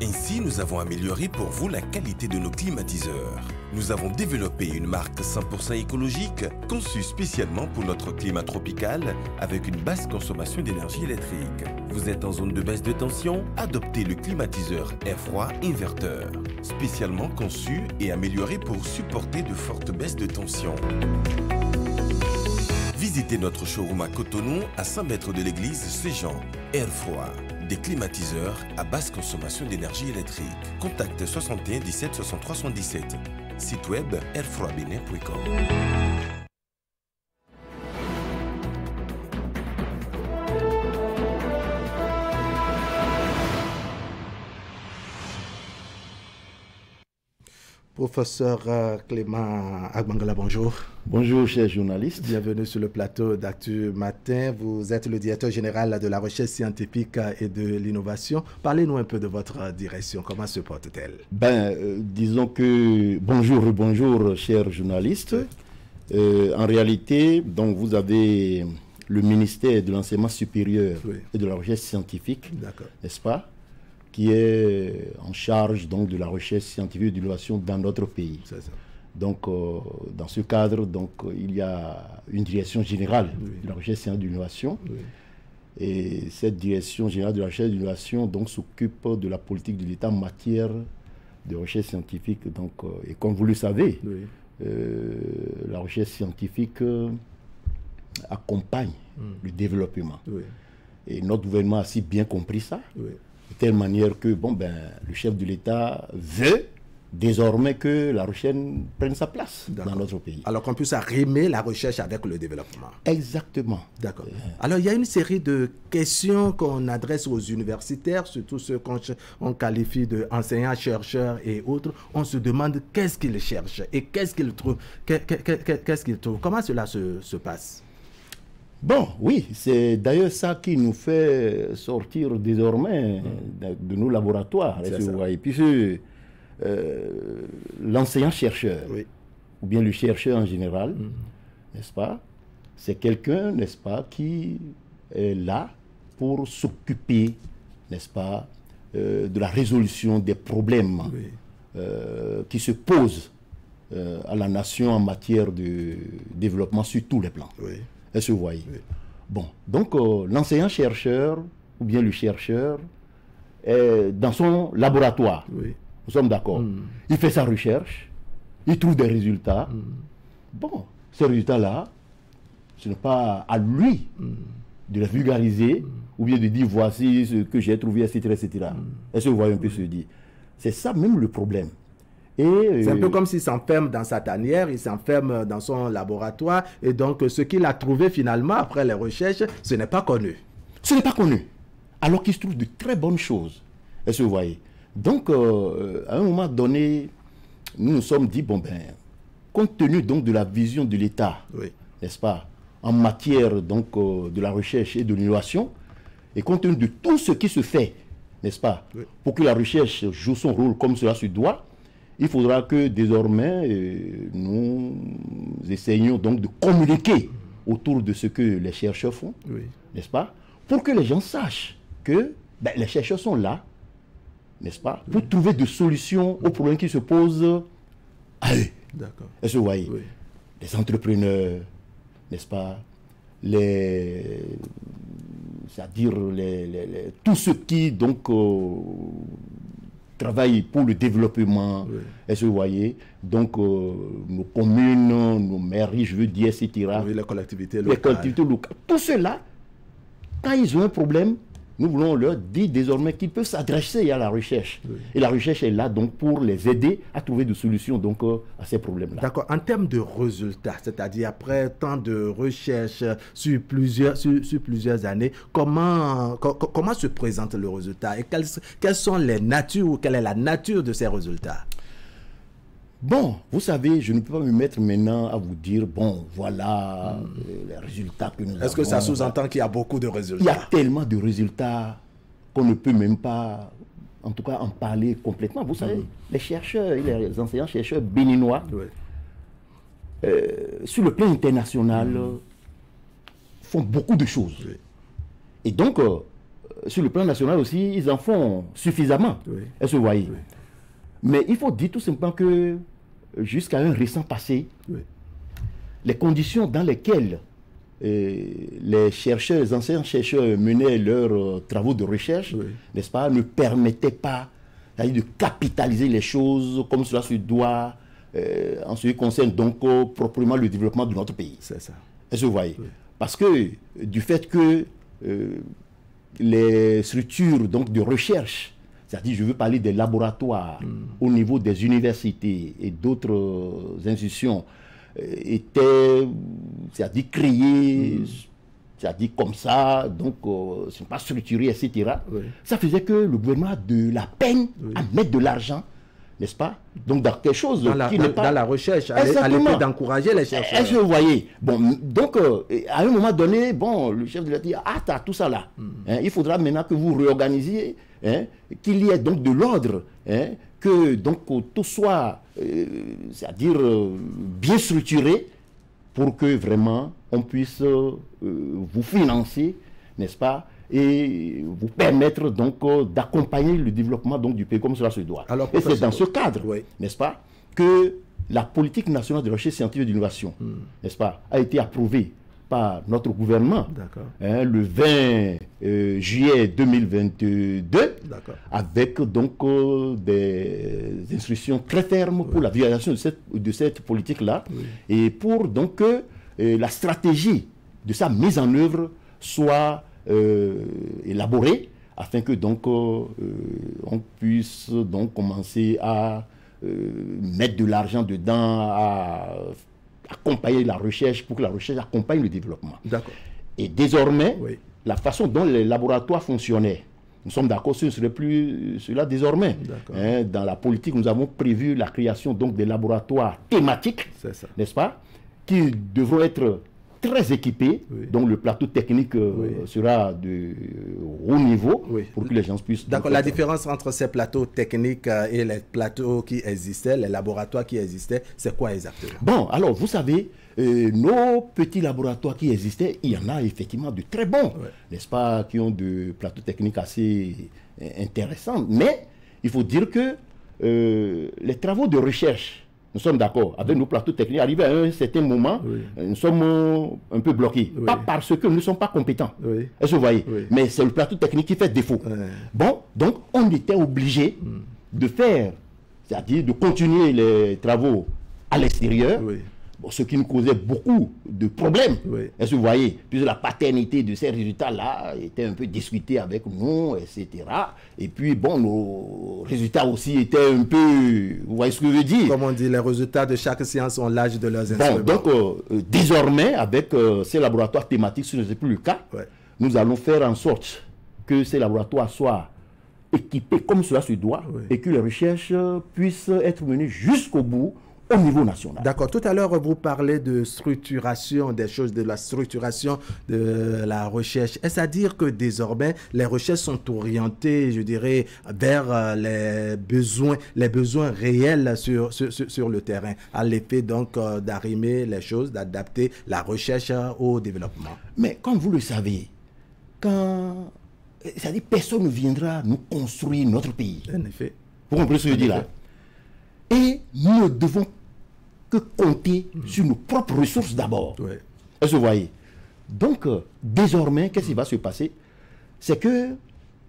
Speaker 19: Ainsi, nous avons amélioré pour vous la qualité de nos climatiseurs. Nous avons développé une marque 100% écologique, conçue spécialement pour notre climat tropical, avec une basse consommation d'énergie électrique. Vous êtes en zone de baisse de tension? Adoptez le climatiseur Air Froid Inverteur, spécialement conçu et amélioré pour supporter de fortes baisses de tension. Visitez notre showroom à Cotonou, à 100 mètres de l'église Saint-Jean. Air Froid, des climatiseurs à basse consommation d'énergie électrique. Contacte 61 17 63 77. Site web airfroidbenin.com.
Speaker 1: Professeur Clément Agbangla, bonjour.
Speaker 20: Bonjour, chers journalistes.
Speaker 1: Bienvenue sur le plateau d'Actu Matin. Vous êtes le directeur général de la recherche scientifique et de l'innovation. Parlez-nous un peu de votre direction. Comment se porte-t-elle?
Speaker 20: Disons que bonjour, chers journalistes. En réalité, donc, vous avez le ministère de l'enseignement supérieur et de la recherche scientifique, n'est-ce pas, qui est en charge donc, de la recherche scientifique et de l'innovation dans notre pays. Donc, dans ce cadre, donc, il y a une direction générale de la recherche scientifique et de l'innovation. Et cette direction générale de la recherche et de l'innovation s'occupe de la politique de l'État en matière de recherche scientifique. Donc, et comme vous le savez, la recherche scientifique accompagne le développement. Et notre gouvernement a si bien compris ça, de telle manière que le chef de l'État veut désormais que la recherche prenne sa place dans notre pays.
Speaker 1: Alors qu'on puisse arrimer la recherche avec le développement.
Speaker 20: Exactement.
Speaker 1: D'accord. Alors il y a une série de questions qu'on adresse aux universitaires, surtout ceux qu'on qualifie d'enseignants, chercheurs et autres. On se demande qu'est-ce qu'ils cherchent et qu'est-ce qu'ils trouvent. Qu'est-ce qu'ils trouvent. Comment cela se passe?
Speaker 20: Bon, oui, c'est d'ailleurs ça qui nous fait sortir désormais de nos laboratoires. Et puis l'enseignant-chercheur, ou bien le chercheur en général, n'est-ce pas, c'est quelqu'un, n'est-ce pas, qui est là pour s'occuper, n'est-ce pas, de la résolution des problèmes qui se posent à la nation en matière de développement sur tous les plans. Est-ce que vous voyez? Bon, donc l'enseignant chercheur ou bien le chercheur est dans son laboratoire. Nous sommes d'accord. Il fait sa recherche, il trouve des résultats. Bon, ces résultats-là, ce n'est pas à lui de les vulgariser ou bien de dire voici ce que j'ai trouvé, etc. etc. Est-ce que vous voyez un peu ce que je dis? C'est ça même le problème.
Speaker 1: C'est un peu comme s'il s'enferme dans sa tanière, il s'enferme dans son laboratoire, et donc ce qu'il a trouvé finalement après les recherches, ce n'est pas connu.
Speaker 20: Ce n'est pas connu, alors qu'il se trouve de très bonnes choses. Est-ce que vous voyez? Donc, à un moment donné, nous nous sommes dit, compte tenu donc de la vision de l'État, n'est-ce pas, en matière donc de la recherche et de l'innovation, et compte tenu de tout ce qui se fait, n'est-ce pas, pour que la recherche joue son rôle comme cela se doit, il faudra que désormais nous essayions donc de communiquer autour de ce que les chercheurs font, n'est-ce pas, pour que les gens sachent que les chercheurs sont là, n'est-ce pas, pour trouver des solutions aux problèmes qui se posent à eux. Est-ce que vous voyez? Les entrepreneurs, n'est-ce pas, c'est-à-dire tous ceux qui donc travaillent pour le développement, est-ce que vous voyez, donc nos communes, nos mairies, je veux dire, etc.
Speaker 1: Les collectivités locales.
Speaker 20: Tout cela, quand ils ont un problème, nous voulons leur dire désormais qu'ils peuvent s'adresser à la recherche. Et la recherche est là donc pour les aider à trouver des solutions donc, à ces problèmes-là.
Speaker 1: D'accord. En termes de résultats, c'est-à-dire après tant de recherches sur plusieurs années, comment se présente le résultat et quelles sont les natures ou quelle est la nature de ces résultats?
Speaker 20: Bon, vous savez, je ne peux pas me mettre maintenant à vous dire, bon, voilà les résultats que nous avons.
Speaker 1: Est-ce que ça sous-entend qu'il y a beaucoup de résultats?
Speaker 20: Il y a tellement de résultats qu'on ne peut même pas, en tout cas, en parler complètement. Vous savez, les chercheurs, les enseignants-chercheurs béninois, sur le plan international, font beaucoup de choses. Et donc, sur le plan national aussi, ils en font suffisamment. Est-ce que vous voyez? Mais il faut dire tout simplement que jusqu'à un récent passé, les conditions dans lesquelles les chercheurs, les enseignants-chercheurs menaient leurs travaux de recherche, n'est-ce pas, ne permettaient pas de capitaliser les choses comme cela se doit en ce qui concerne donc proprement le développement de notre pays.
Speaker 1: C'est ça.
Speaker 20: Est-ce que vous voyez? Parce que du fait que les structures donc, de recherche, c'est-à-dire, je veux parler des laboratoires au niveau des universités et d'autres institutions, étaient, c'est-à-dire, créés, c'est-à-dire comme ça, donc, ce n'est pas structuré, etc. Ça faisait que le gouvernement a de la peine à mettre de l'argent, n'est-ce pas? Donc, dans quelque chose
Speaker 1: qui n'est pas... Dans la recherche, à l'effet d'encourager les chercheurs.
Speaker 20: Est-ce que vous voyez? Bon, donc, à un moment donné, bon, le chef de l'État dit, ah, t'as tout ça là. Il faudra maintenant que vous réorganisiez, qu'il y ait donc de l'ordre, que donc tout soit, c'est-à-dire bien structuré, pour que vraiment on puisse vous financer, n'est-ce pas, et vous permettre donc d'accompagner le développement donc, du pays comme cela se doit. Alors, et c'est dans ce cadre, n'est-ce pas, que la politique nationale de recherche scientifique et d'innovation, n'est-ce pas, a été approuvée par notre gouvernement le 20 juillet 2022 avec donc des instructions très fermes pour la violation de cette politique-là et pour donc que la stratégie de sa mise en œuvre soit élaborée afin que donc on puisse donc commencer à mettre de l'argent dedans, à accompagner la recherche pour que la recherche accompagne le développement. Et désormais, la façon dont les laboratoires fonctionnaient, nous sommes d'accord, ce ne serait plus cela désormais. Dans la politique, nous avons prévu la création donc des laboratoires thématiques, n'est-ce pas, qui devront être très équipés, donc le plateau technique sera de haut niveau pour que les gens puissent...
Speaker 1: D'accord, la différence entre ces plateaux techniques et les plateaux qui existaient, les laboratoires qui existaient, c'est quoi exactement?
Speaker 20: Bon, alors vous savez, nos petits laboratoires qui existaient, il y en a effectivement de très bons, n'est-ce pas, qui ont de plateaux techniques assez intéressants, mais il faut dire que les travaux de recherche, nous sommes d'accord, avec nos plateaux techniques, arrivés à un certain moment, nous sommes un peu bloqués. Pas parce que nous ne sommes pas compétents. Est-ce que vous voyez? Mais c'est le plateau technique qui fait défaut. Bon, donc on était obligé de faire, c'est-à-dire de continuer les travaux à l'extérieur, ce qui nous causait beaucoup de problèmes. Est-ce que vous voyez? Puisque la paternité de ces résultats-là était un peu discutée avec nous, etc. Et puis, bon, nos résultats aussi étaient un peu... Vous voyez ce que je veux dire?
Speaker 1: Comme on dit, les résultats de chaque science ont l'âge de leurs instruments.
Speaker 20: Bon, donc, désormais, avec ces laboratoires thématiques, ce n'est plus le cas, nous allons faire en sorte que ces laboratoires soient équipés comme cela se doit et que les recherches puissent être menées jusqu'au bout, au niveau national.
Speaker 1: D'accord. Tout à l'heure, vous parlez de structuration des choses, de la structuration de la recherche. Est-ce à dire que désormais, les recherches sont orientées, je dirais, vers les besoins réels sur le terrain, à l'effet donc d'arrimer les choses, d'adapter la recherche au développement?
Speaker 20: Mais comme vous le savez, c'est-à-dire personne ne viendra nous construire notre pays.
Speaker 1: En effet.
Speaker 20: Vous comprenez ce que je dis là? Et nous ne devons que compter sur nos propres ressources d'abord. Est-ce que vous voyez? Donc, désormais, qu'est-ce qui va se passer? C'est que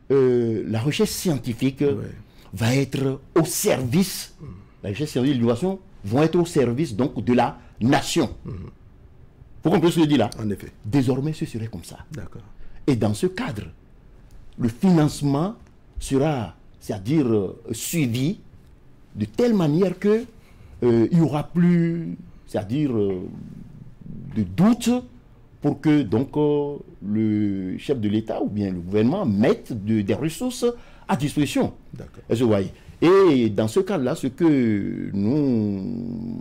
Speaker 20: la recherche scientifique va être au service, la recherche scientifique et l'innovation vont être au service donc de la nation. Vous comprenez ce que je dis là?
Speaker 1: En effet.
Speaker 20: Désormais, ce serait comme ça.
Speaker 1: D'accord.
Speaker 20: Et dans ce cadre, le financement sera, c'est-à-dire suivi de telle manière que il n'y aura plus, c'est-à-dire de doute pour que donc le chef de l'État ou bien le gouvernement mette des ressources à disposition. Est-ce que vous voyez? Et dans ce cas-là, ce que nous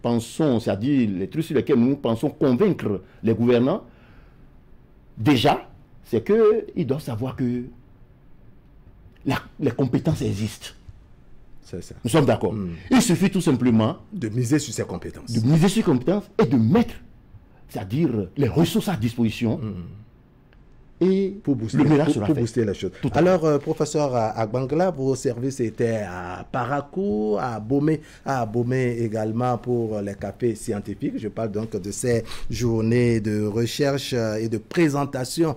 Speaker 20: pensons, c'est-à-dire les trucs sur lesquels nous pensons convaincre les gouvernants, déjà, c'est qu'ils doivent savoir que les compétences existent.
Speaker 1: Ça.
Speaker 20: Nous sommes d'accord. Il suffit tout simplement
Speaker 1: de miser sur ces compétences.
Speaker 20: De miser sur ces compétences et de mettre, c'est-à-dire les ressources à disposition. Et
Speaker 1: pour booster les choses. Alors, professeur Agbangla, vos services étaient à Parakou, à Abomey également pour les cafés scientifiques. Je parle donc de ces journées de recherche et de présentation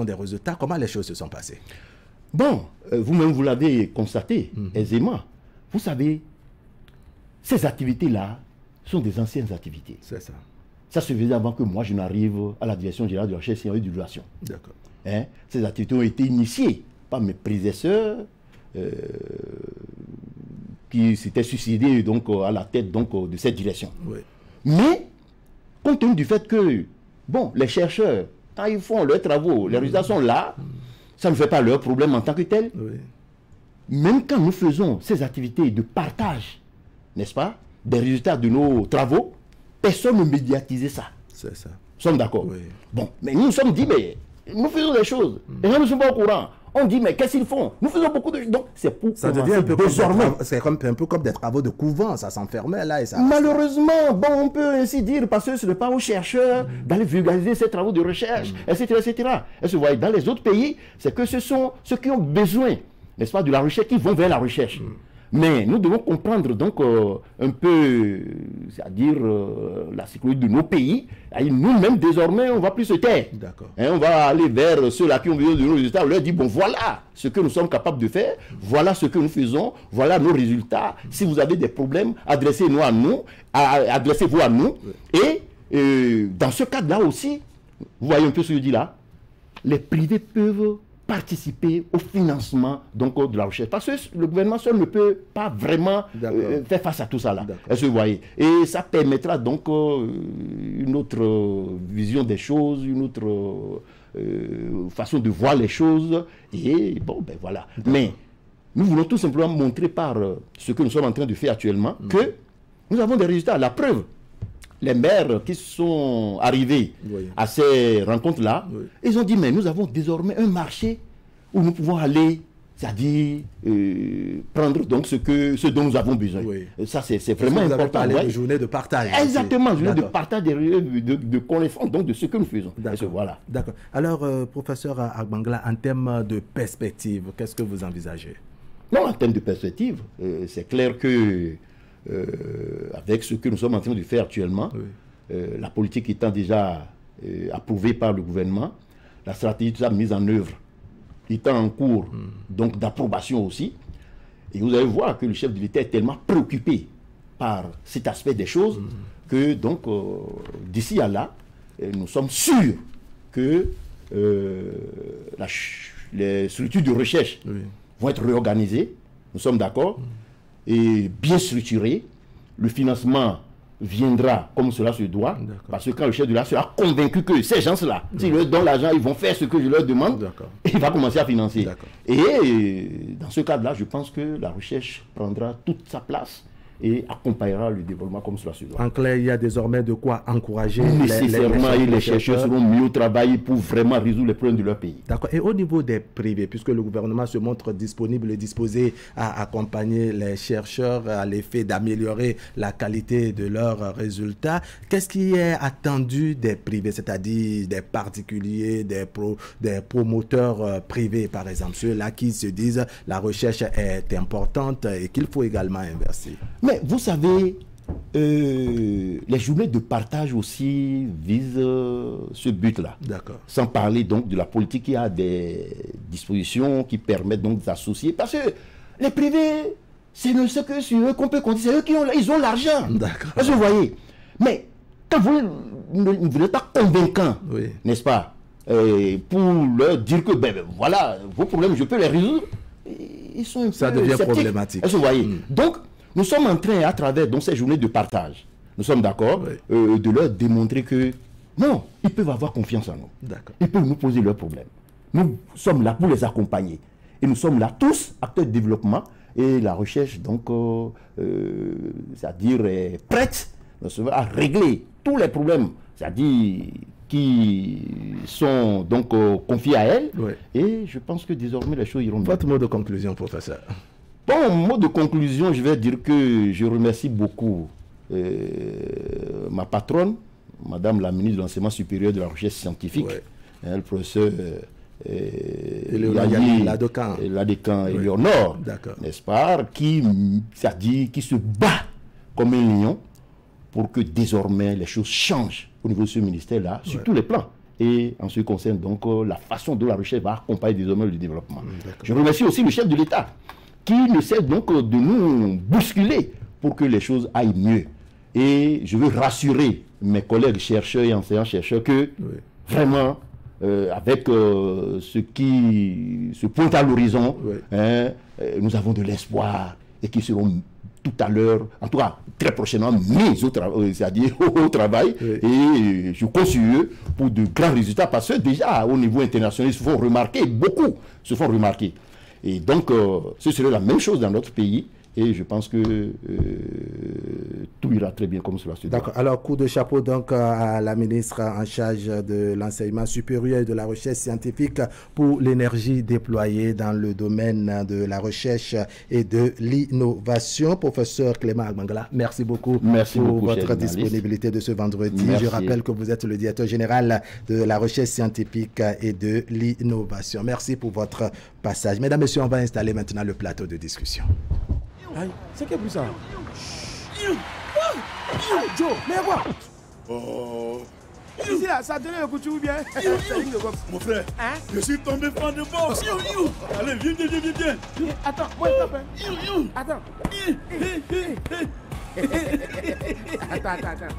Speaker 1: des résultats. Comment les choses se sont passées?
Speaker 20: Bon, vous-même, vous l'avez constaté aisément. Vous savez, ces activités-là sont des anciennes activités.
Speaker 1: C'est ça.
Speaker 20: Ça se faisait avant que moi, je n'arrive à la direction générale de la recherche et de l'innovation.
Speaker 1: D'accord.
Speaker 20: Ces activités ont été initiées par mes prédécesseurs qui s'étaient suicidés donc, à la tête donc, de cette direction. Mais, compte tenu du fait que, bon, les chercheurs, quand ils font leurs travaux, les résultats sont là, ça ne fait pas leur problème en tant que tel. Même quand nous faisons ces activités de partage, n'est-ce pas, des résultats de nos travaux, personne ne médiatisait ça.
Speaker 1: C'est ça.
Speaker 20: Nous sommes d'accord. Bon, mais nous nous sommes dit, mais nous faisons des choses. Les gens ne sont pas au courant. On dit, mais qu'est-ce qu'ils font? Nous faisons beaucoup de choses. Donc, c'est pour
Speaker 1: ça devient un peu
Speaker 20: désormais.
Speaker 1: C'est un peu comme des travaux de couvent, ça s'enfermait là et ça.
Speaker 20: Malheureusement, bon, on peut ainsi dire, parce que ce n'est pas aux chercheurs d'aller vulgariser ces travaux de recherche, etc., etc. Et vous voyez, dans les autres pays, c'est que ce sont ceux qui ont besoin, n'est-ce pas, de la recherche, qui vont vers la recherche. Mais nous devons comprendre donc un peu, c'est-à-dire la sécurité de nos pays. Nous-mêmes, désormais, on ne va plus se taire. On va aller vers ceux-là qui ont besoin de nos résultats. On leur dit, bon, voilà ce que nous sommes capables de faire, voilà ce que nous faisons, voilà nos résultats. Si vous avez des problèmes, adressez-vous à nous. Et dans ce cadre-là aussi, vous voyez un peu ce que je dis là, les privés peuvent participer au financement donc, de la recherche. Parce que le gouvernement seul ne peut pas vraiment faire face à tout ça là. Est-ce que vous voyez? Et ça permettra donc une autre vision des choses, une autre façon de voir les choses. Et bon, ben voilà. Mais nous voulons tout simplement montrer par ce que nous sommes en train de faire actuellement que nous avons des résultats. La preuve, les maires qui sont arrivés à ces rencontres-là, ils ont dit, mais nous avons désormais un marché où nous pouvons aller, c'est-à-dire prendre donc ce dont nous avons besoin. Ça, c'est vraiment important.
Speaker 1: Vous avez parlé de journée de partage.
Speaker 20: Exactement, journée de partage de connaissances, donc de ce que nous faisons. Voilà.
Speaker 1: D'accord. Alors, professeur Agbangla, en termes de perspective, qu'est-ce que vous envisagez?
Speaker 20: Non, en termes de perspective, c'est clair que avec ce que nous sommes en train de faire actuellement, la politique étant déjà approuvée par le gouvernement, la stratégie de mise en œuvre étant en cours donc d'approbation aussi, et vous allez voir que le chef de l'État est tellement préoccupé par cet aspect des choses que donc d'ici à là, nous sommes sûrs que les structures de recherche vont être réorganisées, nous sommes d'accord, et bien structurées. Le financement viendra comme cela se doit, parce que quand le chef de l'État sera convaincu que ces gens-là, s'ils leur donnent l'argent, ils vont faire ce que je leur demande, et il va commencer à financer. Et dans ce cadre-là, je pense que la recherche prendra toute sa place et accompagnera le développement comme cela se doit.
Speaker 1: En clair, il y a désormais de quoi encourager
Speaker 20: nécessairement les chercheurs seront mieux travailler pour vraiment résoudre les problèmes de leur pays.
Speaker 1: D'accord. Et au niveau des privés, puisque le gouvernement se montre disponible et disposé à accompagner les chercheurs à l'effet d'améliorer la qualité de leurs résultats, qu'est-ce qui est attendu des privés, c'est-à-dire des particuliers, des promoteurs privés, par exemple, ceux-là qui se disent la recherche est importante et qu'il faut également investir?
Speaker 20: Mais vous savez, les journées de partage aussi visent ce but-là.
Speaker 1: D'accord.
Speaker 20: Sans parler donc de la politique, il y a des dispositions qui permettent donc d'associer. Parce que les privés, c'est ce que sur eux qu'on peut compter. C'est eux qui ont l'argent.
Speaker 1: D'accord.
Speaker 20: Parce que vous voyez. Mais quand vous n'êtes pas convaincant, n'est-ce pas, pour leur dire que voilà, vos problèmes, je peux les résoudre, ils sont un peu
Speaker 1: ça devient
Speaker 20: sceptiques.
Speaker 1: Problématique.
Speaker 20: Vous voyez. Donc, nous sommes en train, à travers donc, ces journées de partage, nous sommes d'accord, de leur démontrer que non, ils peuvent avoir confiance en nous. Ils peuvent nous poser leurs problèmes. Nous sommes là pour les accompagner. Et nous sommes là tous, acteurs de développement, et la recherche, donc, c'est-à-dire est prête à régler tous les problèmes, c'est-à-dire qui sont donc confiés à elle. Et je pense que désormais les choses iront bien.
Speaker 1: Votre mot de conclusion, professeur?
Speaker 20: Bon, mot de conclusion, je vais dire que je remercie beaucoup ma patronne, Madame la ministre de l'Enseignement supérieur de la Recherche scientifique, le professeur Ladecan Eleonore, n'est-ce pas, qui se bat comme un lion pour que désormais les choses changent au niveau de ce ministère-là, sur tous les plans. Et en ce qui concerne donc la façon dont la recherche va accompagner désormais le développement. Je remercie aussi le chef de l'État, qui ne cesse donc de nous bousculer pour que les choses aillent mieux. Et je veux rassurer mes collègues chercheurs et enseignants-chercheurs que vraiment, avec ce qui se pointe à l'horizon, nous avons de l'espoir et qui seront tout à l'heure, en tout cas très prochainement, mis au travail. Et je compte sur eux pour de grands résultats parce que déjà au niveau international, ils se font remarquer, beaucoup se font remarquer. Et donc, ce serait la même chose dans notre pays. Et je pense que tout ira très bien comme cela se doit.
Speaker 1: D'accord. Alors, coup de chapeau donc à la ministre en charge de l'enseignement supérieur et de la recherche scientifique pour l'énergie déployée dans le domaine de la recherche et de l'innovation. Professeur Clément Agbangala, merci beaucoup pour votre disponibilité de ce vendredi.
Speaker 20: Merci.
Speaker 1: Je rappelle que vous êtes le directeur général de la recherche scientifique et de l'innovation. Merci pour votre passage. Mesdames, Messieurs, on va installer maintenant le plateau de discussion.
Speaker 21: Aïe, c'est qui plus ça? Joe, mais quoi?
Speaker 22: Oh.
Speaker 21: Ici là, ça a donné le coup de ou bien?
Speaker 22: Mon frère,
Speaker 21: hein?
Speaker 22: Je suis tombé fan de boxe. Allez, viens.
Speaker 21: Attends, moi je t'appelle. Attends. Attends.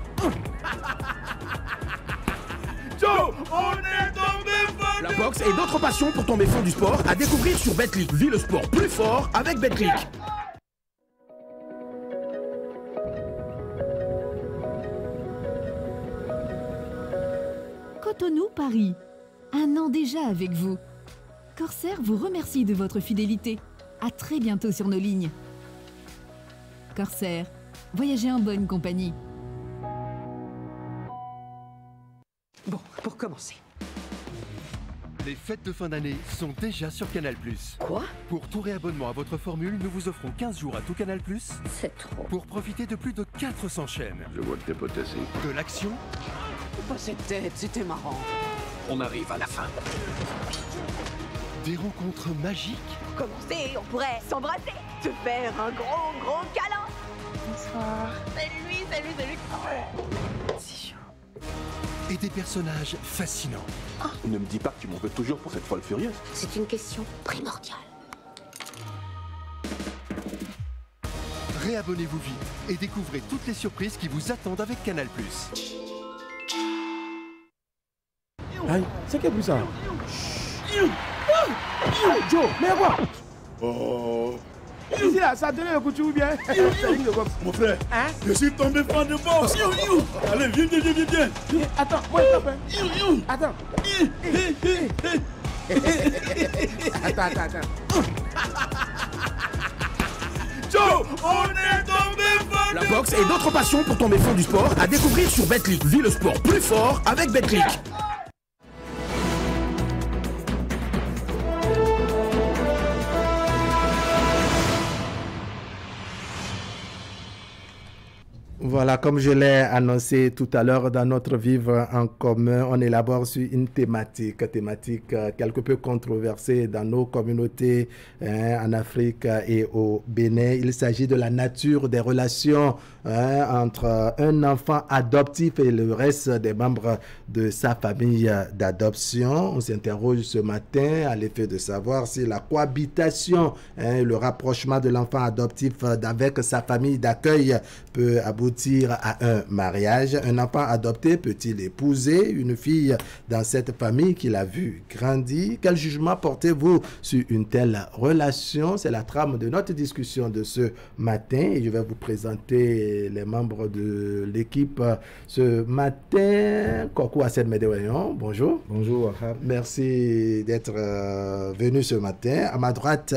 Speaker 22: Joe, on est tombé fan de
Speaker 21: La boxe et d'autres passions pour tomber fond du sport à découvrir sur Betclic. Vis le sport plus fort avec Betclic.
Speaker 23: Cotonou, Paris. Un an déjà avec vous. Corsair vous remercie de votre fidélité. À très bientôt sur nos lignes. Corsair, voyagez en bonne compagnie.
Speaker 3: Bon, pour commencer.
Speaker 4: Les fêtes de fin d'année sont déjà sur Canal+.
Speaker 3: Quoi?
Speaker 4: Pour tout réabonnement à votre formule, nous vous offrons 15 jours à tout Canal+.
Speaker 3: C'est trop.
Speaker 4: Pour profiter de plus de 400 chaînes.
Speaker 5: Je vois que t'es potassé.
Speaker 4: De l'action.
Speaker 3: Pas cette tête, c'était marrant.
Speaker 5: On arrive à la fin.
Speaker 4: Des rencontres magiques.
Speaker 6: Pour commencer, on pourrait s'embrasser, se faire un gros câlin.
Speaker 3: Bonsoir.
Speaker 6: Salut.
Speaker 3: C'est chaud.
Speaker 4: Et des personnages fascinants.
Speaker 5: Ne me dis pas que tu m'en veux toujours pour cette folle furieuse.
Speaker 3: C'est une question primordiale.
Speaker 4: Réabonnez-vous vite et découvrez toutes les surprises qui vous attendent avec Canal+.
Speaker 21: Aïe, c'est qui plus ça? Joe, mais quoi?
Speaker 22: Oh.
Speaker 21: Ici là, ça a donné le coup de ou bien?
Speaker 22: Mon frère,
Speaker 21: hein? Je
Speaker 22: suis tombé fan de boxe. Allez, viens.
Speaker 21: Attends, moi je t'appelle. Attends.
Speaker 22: Joe, on est tombé fan
Speaker 21: La boxe et d'autres passions pour tomber fond du sport à découvrir sur Betclic. Vis le sport plus fort avec Betclic.
Speaker 1: Voilà, comme je l'ai annoncé tout à l'heure dans notre Vivre en commun, on élabore sur une thématique quelque peu controversée dans nos communautés en Afrique et au Bénin. Il s'agit de la nature des relations entre un enfant adoptif et le reste des membres de sa famille d'adoption. On s'interroge ce matin à l'effet de savoir si la cohabitation, le rapprochement de l'enfant adoptif avec sa famille d'accueil peut aboutir à un mariage. Un enfant adopté peut-il épouser une fille dans cette famille qu'il a vue grandir? Quel jugement portez-vous sur une telle relation? C'est la trame de notre discussion de ce matin et je vais vous présenter les membres de l'équipe ce matin. Kokou Assed Medewayon, bonjour.
Speaker 24: Bonjour.
Speaker 1: Merci d'être venu ce matin. À ma droite,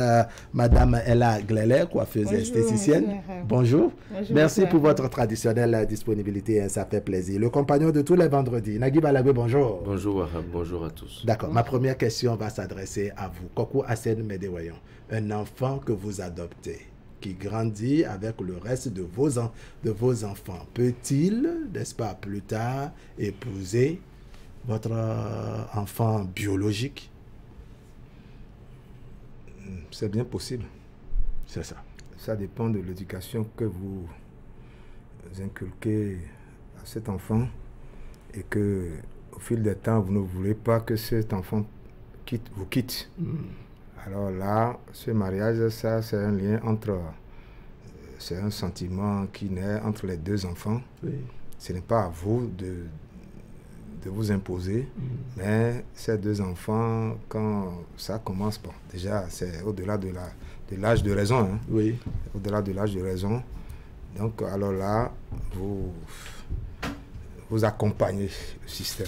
Speaker 1: Madame Ella Glele, coiffeuse et esthéticienne. Bonjour. Merci pour votre traditionnelle disponibilité, ça fait plaisir. Le compagnon de tous les vendredis, Nagui Balagwe, bonjour.
Speaker 24: Bonjour Wahab, bonjour à tous.
Speaker 1: D'accord, ma première question va s'adresser à vous. Kokou Assed Medewayon, un enfant que vous adoptez, qui grandit avec le reste de vos enfants, peut-il, n'est-ce pas, plus tard, épouser votre enfant biologique?
Speaker 24: C'est bien possible.
Speaker 1: C'est ça.
Speaker 24: Ça dépend de l'éducation que vous inculquez à cet enfant et que au fil des temps, vous ne voulez pas que cet enfant vous quitte. Alors là, ce mariage, ça, c'est un lien entre... C'est un sentiment qui naît entre les deux enfants.
Speaker 1: Oui.
Speaker 24: Ce n'est pas à vous de vous imposer, mais ces deux enfants, quand ça commence, bon, déjà, c'est au-delà de l'âge de raison. Hein.
Speaker 1: Oui.
Speaker 24: Au-delà de l'âge de raison. Donc, alors là, vous accompagnez le système.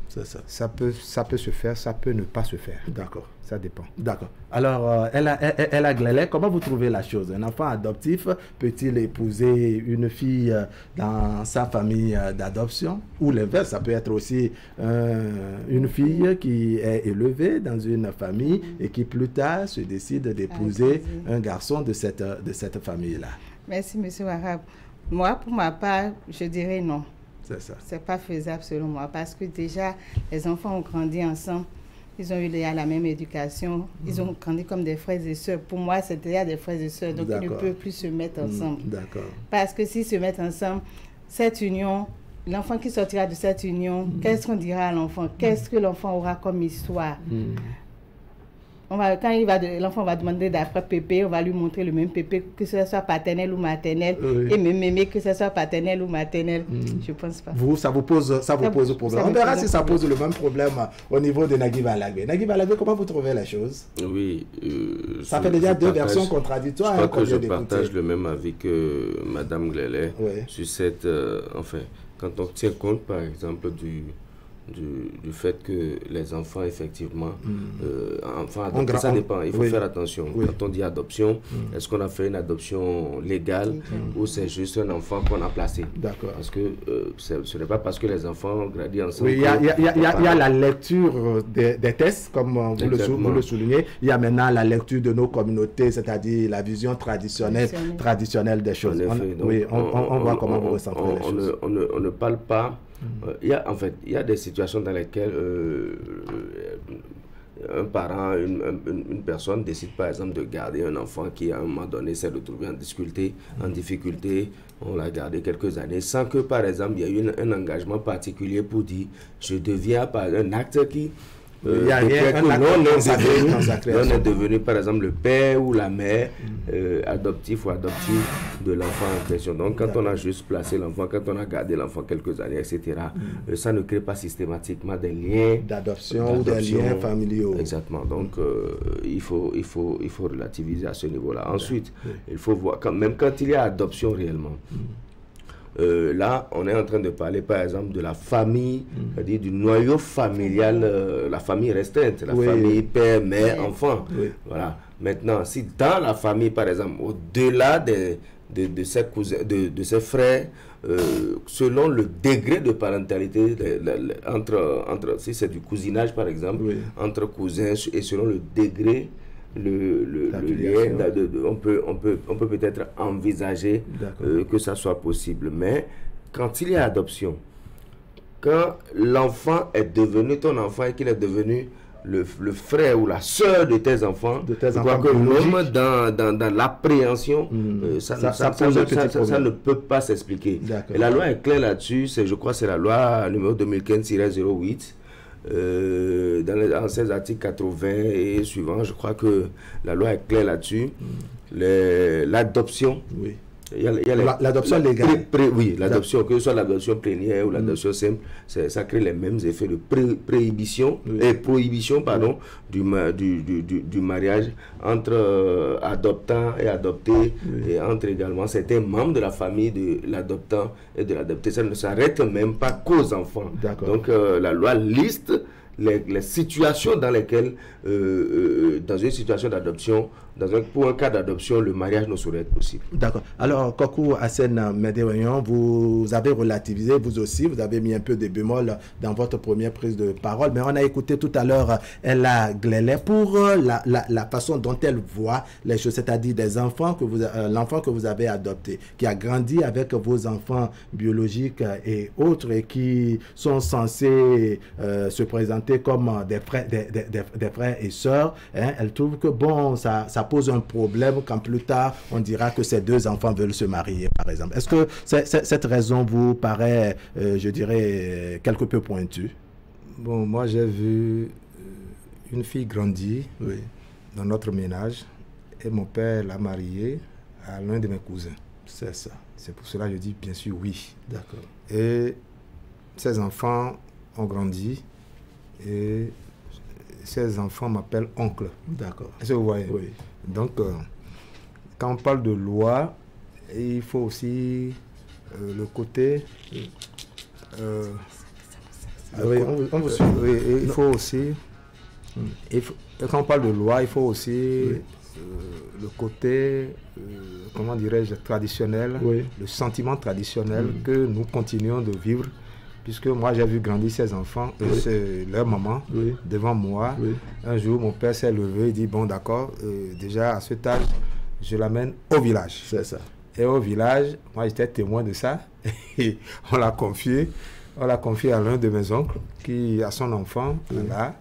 Speaker 1: C'est ça.
Speaker 24: Ça peut se faire, ça peut ne pas se faire.
Speaker 1: D'accord.
Speaker 24: Ça dépend.
Speaker 1: D'accord. Alors, Ella Glele, comment vous trouvez la chose? Un enfant adoptif peut-il épouser une fille dans sa famille d'adoption? Ou l'inverse, ça peut être aussi une fille qui est élevée dans une famille et qui plus tard se décide d'épouser un garçon de cette famille-là.
Speaker 2: Merci, M. Wahab. Moi, pour ma part, je dirais non.
Speaker 1: C'est ça.
Speaker 2: C'est pas faisable selon moi parce que déjà, les enfants ont grandi ensemble. Ils ont eu la même éducation. Ils ont grandi comme des frères et sœurs. Pour moi, c'est déjà des frères et sœurs. Donc, ils ne peuvent plus se mettre ensemble.
Speaker 1: D'accord.
Speaker 2: Parce que s'ils se mettent ensemble, cette union, l'enfant qui sortira de cette union, qu'est-ce qu'on dira à l'enfant? Qu'est-ce que l'enfant aura comme histoire? Quand l'enfant va demander d'après pépé, on va lui montrer le même pépé, que ce soit paternel ou maternel, et même mémé, que ce soit paternel ou maternel. Je pense pas.
Speaker 1: Ça vous pose problème. On verra si ça pose le même problème au niveau de Nagui Balagbe. Nagui Balagbe, comment vous trouvez la chose?
Speaker 7: Oui.
Speaker 1: Ça fait déjà deux versions contradictoires.
Speaker 7: Je crois que je partage le même avis que Mme Glele sur cette... enfin, quand on tient compte, par exemple, du fait que les enfants, effectivement, enfants adoptés, ça dépend, il faut faire attention. Quand on dit adoption, est-ce qu'on a fait une adoption légale ou c'est juste un enfant qu'on a placé?
Speaker 1: D'accord.
Speaker 7: Parce que ce n'est pas parce que les enfants ont grandi ensemble.
Speaker 1: Oui, il y a la lecture des tests, comme vous le soulignez. Il y a maintenant la lecture de nos communautés, c'est-à-dire la vision traditionnelle des choses. On voit comment vous ressentez les choses.
Speaker 7: On ne parle pas. Il y a des situations dans lesquelles un parent, une personne décide par exemple de garder un enfant qui à un moment donné s'est retrouvé en difficulté, on l'a gardé quelques années sans que par exemple il y ait eu un engagement particulier pour dire je deviens par un acte qui
Speaker 1: il y a
Speaker 7: est devenu par exemple le père ou la mère adoptif ou adoptive de l'enfant en question. Donc quand on a juste placé l'enfant, quand on a gardé l'enfant quelques années, etc., ça ne crée pas systématiquement des liens
Speaker 1: d'adoption ou des liens familiaux.
Speaker 7: Exactement. Donc il faut relativiser à ce niveau-là. Ensuite, il faut voir, même quand il y a adoption réellement, là, on est en train de parler, par exemple, de la famille, c'est-à-dire du noyau familial, la famille restreinte, la famille père, mère, enfant. Voilà. Maintenant, si dans la famille, par exemple, au-delà de ses cousins, de ses frères, selon le degré de parentalité, si c'est du cousinage, par exemple, entre cousins, et selon le degré, le lien, on peut peut-être envisager que ça soit possible. Mais quand il y a adoption, quand l'enfant est devenu ton enfant et qu'il est devenu le frère ou la sœur de tes enfants, je crois que même dans l'appréhension, ça ne peut pas s'expliquer. Et la loi est claire là-dessus, je crois que c'est la loi numéro 2015-08. Dans ces articles 80 et suivants, je crois que la loi est claire là-dessus. L'adoption,
Speaker 1: l'adoption légale.
Speaker 7: L'adoption, que ce soit l'adoption plénière ou l'adoption simple, ça crée les mêmes effets de prohibition du mariage entre adoptant et adopté, et entre également certains membres de la famille de l'adoptant et de l'adopté. Ça ne s'arrête même pas qu'aux enfants. Donc la loi liste les situations dans lesquelles, dans une situation d'adoption, pour un cas d'adoption, le mariage ne saurait être possible.
Speaker 1: D'accord. Alors, Kokou Hassen Medewayon, vous avez relativisé, vous aussi, vous avez mis un peu de bémol dans votre première prise de parole, mais on a écouté tout à l'heure Ella Glele pour la façon dont elle voit les choses, c'est-à-dire des enfants l'enfant que vous avez adopté, qui a grandi avec vos enfants biologiques et autres, et qui sont censés se présenter comme des frères et sœurs. Elle trouve que bon, ça pose un problème quand plus tard on dira que ces deux enfants veulent se marier, par exemple. Est-ce que cette raison vous paraît, je dirais, quelque peu pointue?
Speaker 24: Bon, moi j'ai vu une fille grandir dans notre ménage et mon père l'a mariée à l'un de mes cousins.
Speaker 1: C'est ça.
Speaker 24: C'est pour cela que je dis bien sûr oui.
Speaker 1: D'accord.
Speaker 24: Et ces enfants ont grandi et ces enfants m'appellent oncle.
Speaker 1: D'accord.
Speaker 24: Est-ce que vous voyez?
Speaker 1: Oui.
Speaker 24: Donc, quand on parle de loi, il faut aussi le côté Oui, on vous suit. Oui, il faut aussi, quand on parle de loi, il faut aussi le côté, comment dirais-je, traditionnel, le sentiment traditionnel que nous continuons de vivre. Puisque moi, j'ai vu grandir ces enfants, leur maman, devant moi. Un jour, mon père s'est levé et dit, bon, d'accord, déjà à cet âge, je l'amène au village.
Speaker 1: C'est ça.
Speaker 24: Et au village, moi, j'étais témoin de ça. Et on l'a confié à l'un de mes oncles qui a son enfant là,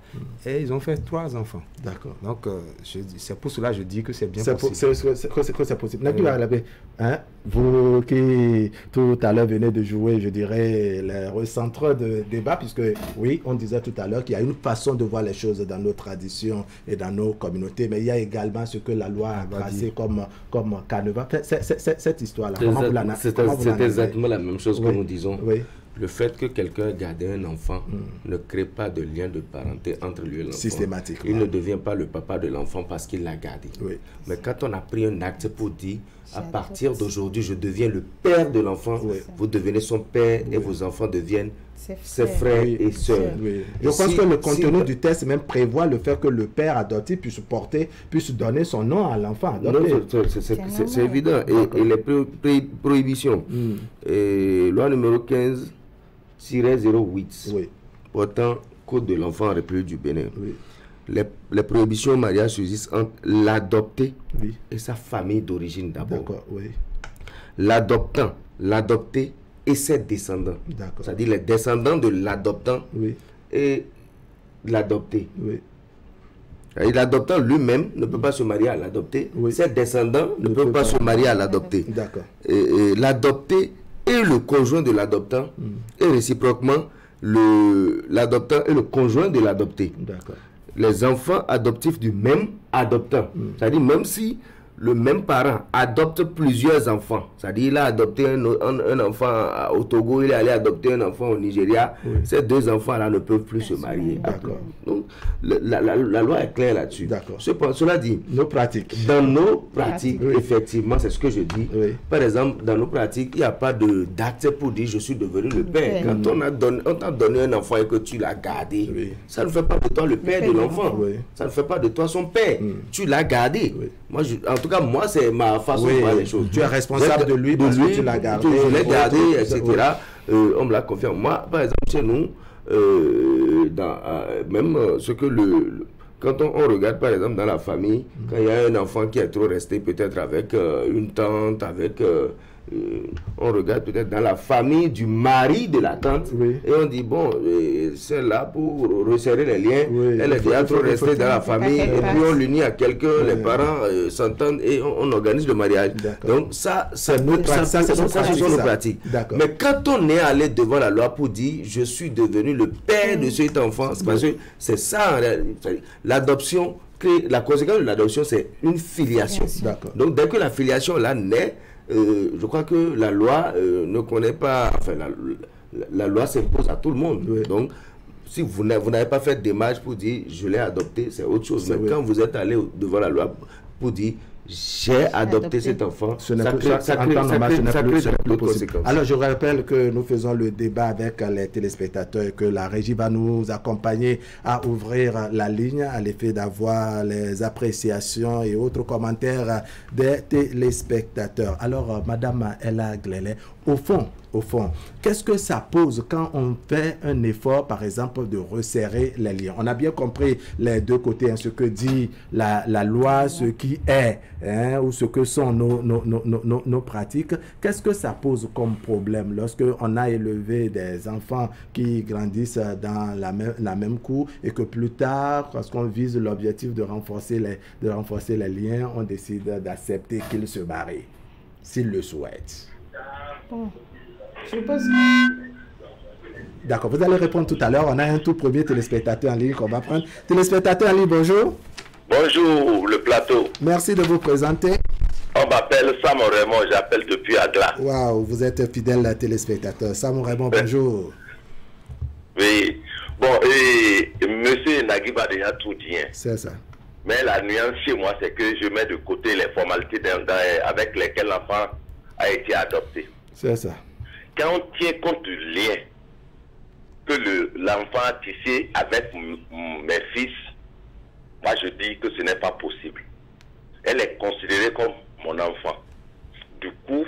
Speaker 24: et ils ont fait 3 enfants.
Speaker 1: D'accord.
Speaker 24: Donc, c'est pour cela que je dis que c'est bien
Speaker 1: possible. C'est possible.
Speaker 24: Hein?
Speaker 1: Vous qui tout à l'heure venez de jouer, je dirais, le recentreur de débat, puisque oui, on disait tout à l'heure qu'il y a une façon de voir les choses dans nos traditions et dans nos communautés, mais il y a également ce que la loi a tracé comme canevas. Cette histoire-là,
Speaker 7: c'est exactement la même chose que nous disons.
Speaker 1: Oui.
Speaker 7: Le fait que quelqu'un garde un enfant ne crée pas de lien de parenté entre lui et l'enfant.
Speaker 1: Systématiquement.
Speaker 7: Il ne devient pas le papa de l'enfant parce qu'il l'a gardé.
Speaker 1: Oui.
Speaker 7: Mais quand on a pris un acte pour dire, à partir d'aujourd'hui, je deviens le père de l'enfant, vous devenez son père et vos enfants deviennent ses frères et sœurs.
Speaker 1: Oui. Je pense que le contenu du texte même prévoit le fait que le père adoptif puisse donner son nom à l'enfant.
Speaker 7: C'est évident. Et les prohibitions. Loi numéro 15, 08, portant Code de l'enfant en République du Bénin. Les prohibitions au mariage subsistent entre l'adopté et sa famille d'origine d'abord. L'adoptant, l'adopté et ses descendants. C'est-à-dire les descendants de l'adoptant et l'adopté. L'adoptant lui-même ne peut pas se marier à l'adopté. Ses descendants ne peuvent pas se marier à l'adopté. L'adopté et le conjoint de l'adoptant, et réciproquement, l'adoptant et le conjoint de l'adopté. Les enfants adoptifs du même adoptant. C'est-à-dire, même si le même parent adopte plusieurs enfants, c'est-à-dire il a adopté un enfant au Togo, il est allé adopter un enfant au Nigeria, ces 2 enfants-là ne peuvent plus se marier. Donc, la loi est claire là-dessus. Cela dit, dans nos pratiques, effectivement, c'est ce que je dis. Par exemple, dans nos pratiques, il n'y a pas d'acte pour dire je suis devenu le père. Quand on t'a donné un enfant et que tu l'as gardé, ça ne fait pas de toi le père de l'enfant. Ça ne fait pas de toi son père. Tu l'as gardé. Moi, en tout cas, moi, c'est ma façon de voir les choses.
Speaker 1: Tu es responsable de lui parce que tu l'as gardé.
Speaker 7: Je l'ai gardé, etc. On me l'a confié. Moi, par exemple, chez nous, même ce que quand on regarde, par exemple, dans la famille, quand il y a un enfant qui est trop resté peut-être avec une tante, avec... on regarde peut-être dans la famille du mari de la tante et on dit bon, celle-là pour resserrer les liens, elle est déjà trop restée dans la famille et puis on l'unit à quelqu'un, les parents s'entendent et on organise le mariage. Donc ça ce sont nos pratiques. Mais quand on est allé devant la loi pour dire je suis devenu le père de cet enfant, c'est parce que c'est ça en réalité. L'adoption, la conséquence de l'adoption, c'est une filiation. Donc dès que la filiation là naît, je crois que la loi ne connaît pas, enfin la loi s'impose à tout le monde. Donc si vous n'avez pas fait de démarche pour dire je l'ai adopté, c'est autre chose. Mais quand vous êtes allé devant la loi pour dire j'ai adopté cet enfant, ça crée de conséquences.
Speaker 1: Alors je rappelle que nous faisons le débat avec les téléspectateurs et que la régie va nous accompagner à ouvrir la ligne à l'effet d'avoir les appréciations et autres commentaires des téléspectateurs. Alors Madame Ella Glélé, au fond, qu'est-ce que ça pose quand on fait un effort, par exemple, de resserrer les liens? On a bien compris les deux côtés, ce que dit la loi, ce qui est, ou ce que sont nos pratiques. Qu'est-ce que ça pose comme problème lorsqu'on a élevé des enfants qui grandissent dans la même cour et que plus tard, parce qu'on vise l'objectif de renforcer les liens, on décide d'accepter qu'ils se marient, s'ils le souhaitent?
Speaker 2: Bon, je pense...
Speaker 1: D'accord, vous allez répondre tout à l'heure. On a un tout premier téléspectateur en ligne qu'on va prendre. Téléspectateur en ligne, bonjour.
Speaker 8: Bonjour, le plateau.
Speaker 1: Merci de vous présenter.
Speaker 8: On m'appelle Sam Raymond, j'appelle depuis Agla.
Speaker 1: Waouh, vous êtes fidèle téléspectateur. Sam Raymond, bonjour.
Speaker 8: Oui, bon, et monsieur Naguib a déjà tout dit.
Speaker 1: C'est ça.
Speaker 8: Mais la nuance chez moi, c'est que je mets de côté les formalités avec lesquelles l'enfant a été adopté.
Speaker 1: C'est ça.
Speaker 8: Quand on tient compte du lien que l'enfant a tissé avec mes fils, moi je dis que ce n'est pas possible. Elle est considérée comme mon enfant. Du coup,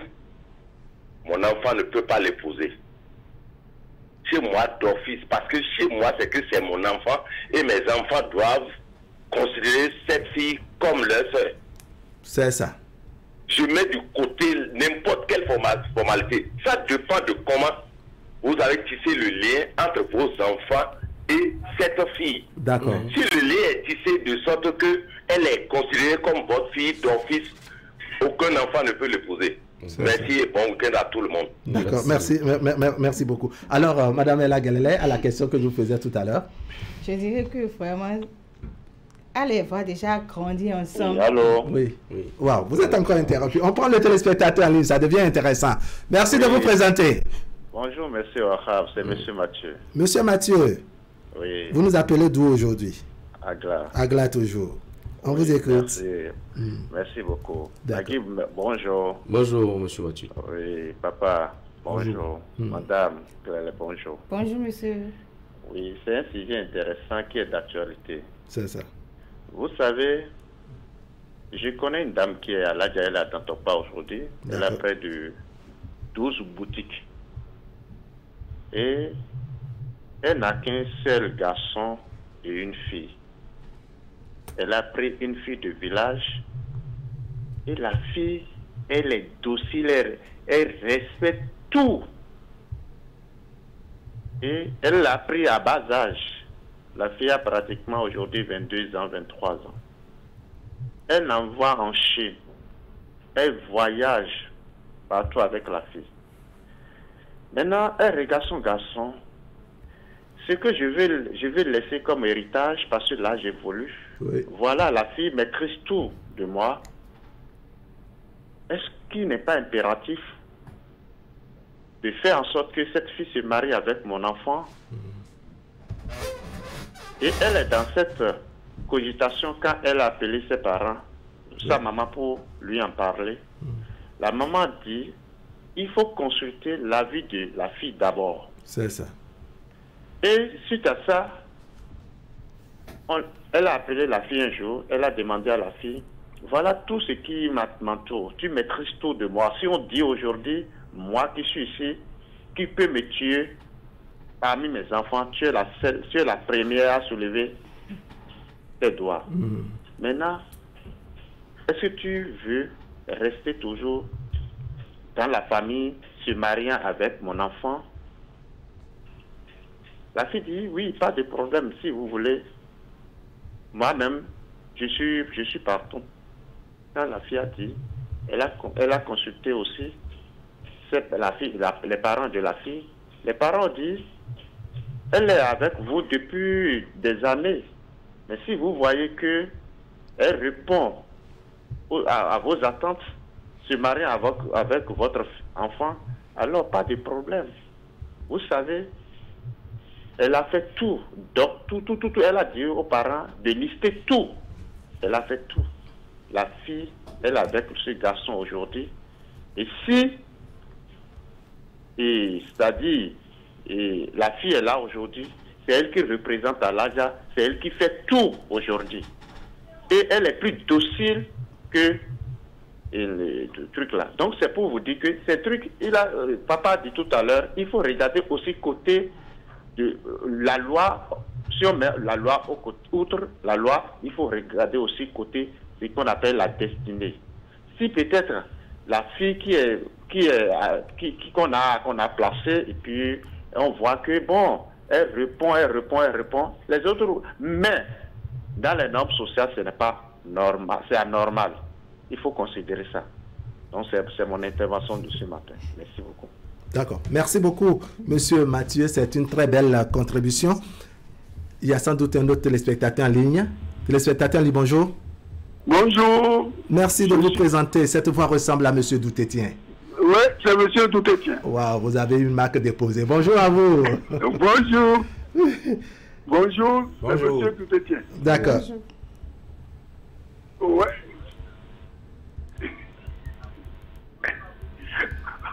Speaker 8: mon enfant ne peut pas l'épouser. Chez moi, d'office, parce que chez moi, c'est que c'est mon enfant et mes enfants doivent considérer cette fille comme leur soeur.
Speaker 1: C'est ça.
Speaker 8: Je mets du côté n'importe quelle formalité. Ça dépend de comment vous avez tissé le lien entre vos enfants et cette fille.
Speaker 1: D'accord.
Speaker 8: Si le lien est tissé de sorte que elle est considérée comme votre fille d'office, aucun enfant ne peut l'épouser. Merci et bon week-end à tout le monde.
Speaker 1: D'accord, merci beaucoup. Alors, Madame Ella Galilei, à la question que je vous faisais tout à l'heure.
Speaker 2: Je dirais que vraiment, allez voir déjà grandir ensemble.
Speaker 8: Oui, allô?
Speaker 1: Oui. Wow, vous êtes encore interrompu. On prend le téléspectateur en ligne, ça devient intéressant. Merci de vous présenter.
Speaker 9: Bonjour, monsieur Wahab, c'est monsieur Mathieu.
Speaker 1: Monsieur Mathieu,
Speaker 9: oui.
Speaker 1: Vous nous appelez d'où aujourd'hui?
Speaker 9: Agla.
Speaker 1: Agla toujours. On vous écoute.
Speaker 9: Merci, merci beaucoup. Nagib, bonjour.
Speaker 7: Bonjour, monsieur Mathieu.
Speaker 9: Oui, papa, bonjour. Madame, bonjour.
Speaker 2: Bonjour, monsieur.
Speaker 9: Oui, c'est un sujet intéressant qui est d'actualité.
Speaker 1: C'est ça.
Speaker 9: Vous savez, je connais une dame qui est à l'Adjaïla dans Topa aujourd'hui. Elle a près de 12 boutiques. Et elle n'a qu'un seul garçon et une fille. Elle a pris une fille de village et la fille, elle est docile, elle respecte tout. Et elle l'a pris à bas âge. La fille a pratiquement aujourd'hui 22 ans, 23 ans. Elle l'envoie en Chine. Elle voyage partout avec la fille. Maintenant, elle regarde son garçon. Ce que je vais laisser comme héritage, parce que là, j'évolue. Oui. Voilà, la fille maîtrise tout de moi. Est-ce qu'il n'est pas impératif de faire en sorte que cette fille se marie avec mon enfant? Et elle est dans cette cogitation quand elle a appelé ses parents, sa maman, pour lui en parler. La maman dit, il faut consulter l'avis de la fille d'abord.
Speaker 1: C'est ça.
Speaker 9: Et suite à ça, elle a appelé la fille un jour, elle a demandé à la fille, voilà tout ce qui m'entoure, tu maîtrises tout de moi. Si on dit aujourd'hui, moi qui suis ici, qui peut me tuer parmi mes enfants, tu es la première à soulever tes doigts. Maintenant, est-ce que tu veux rester toujours dans la famille, se mariant avec mon enfant? La fille dit, oui, pas de problème, si vous voulez. Moi-même, je suis partout. Quand la fille a dit, elle a consulté aussi les parents de la fille. Les parents disent, elle est avec vous depuis des années. Mais si vous voyez que elle répond à vos attentes, se marier avec votre enfant, alors pas de problème. Vous savez, elle a fait tout. Donc, tout. Elle a dit aux parents de lister tout. Elle a fait tout. La fille, elle est avec ce garçon aujourd'hui. Et si, c'est-à-dire, la fille est là aujourd'hui, c'est elle qui représente à l'Aja, c'est elle qui fait tout aujourd'hui. Et elle est plus docile que le truc là. Donc, c'est pour vous dire que ces trucs, papa a dit tout à l'heure, il faut regarder aussi côté de la loi. Si on met la loi outre la loi, il faut regarder aussi côté ce qu'on appelle la destinée. Si peut-être la fille qu'on a placée et puis on voit que bon, elle répond, les autres, mais dans les normes sociales, ce n'est pas normal, c'est anormal. Il faut considérer ça. Donc c'est mon intervention de ce matin. Merci beaucoup.
Speaker 1: D'accord. Merci beaucoup, monsieur Mathieu. C'est une très belle contribution. Il y a sans doute un autre téléspectateur en ligne. Téléspectateur en ligne, bonjour.
Speaker 10: Bonjour.
Speaker 1: Merci de vous présenter. Cette voix ressemble à monsieur Doutetien.
Speaker 10: Oui, c'est monsieur Doutetien.
Speaker 1: Waouh, vous avez une marque déposée. Bonjour à vous.
Speaker 10: Bonjour. Bonjour, c'est monsieur Doutetien.
Speaker 1: D'accord.
Speaker 10: Ouais.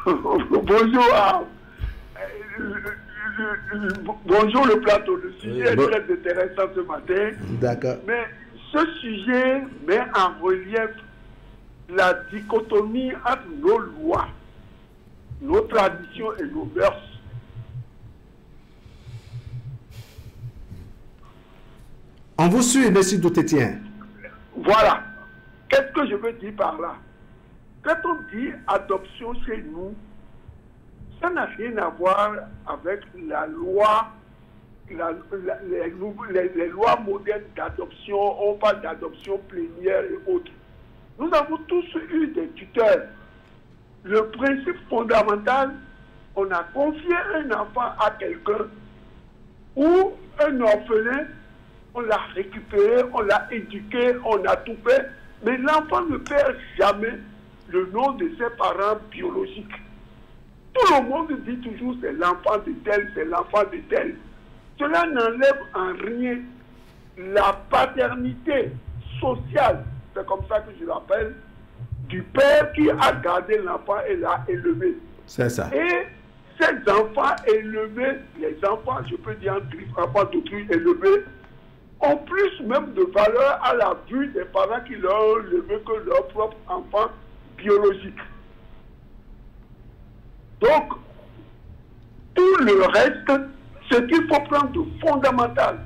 Speaker 10: Bonjour. bonjour le plateau. Le sujet est très intéressant ce matin.
Speaker 1: D'accord.
Speaker 10: Mais ce sujet met en relief la dichotomie entre nos lois, nos traditions et nos mœurs.
Speaker 1: On vous suit, M. Doutetien.
Speaker 10: Voilà. Qu'est-ce que je veux dire par là? Quand on dit adoption chez nous, ça n'a rien à voir avec la loi, les lois modernes d'adoption. On parle d'adoption plénière et autres. Nous avons tous eu des tuteurs. Le principe fondamental, on a confié un enfant à quelqu'un ou un orphelin, on l'a récupéré, on l'a éduqué, on a tout fait, mais l'enfant ne perd jamais le nom de ses parents biologiques. Tout le monde dit toujours c'est l'enfant de tel, c'est l'enfant de tel. Cela n'enlève en rien la paternité sociale, c'est comme ça que je l'appelle, du père qui a gardé l'enfant et l'a élevé.
Speaker 1: C'est ça.
Speaker 10: Et ces enfants élevés, les enfants, je peux dire enfants d'autrui élevés, ont plus même de valeur à la vue des parents qui leur ont élevé que leur propre enfant biologique. Donc, tout le reste, ce qu'il faut prendre de fondamental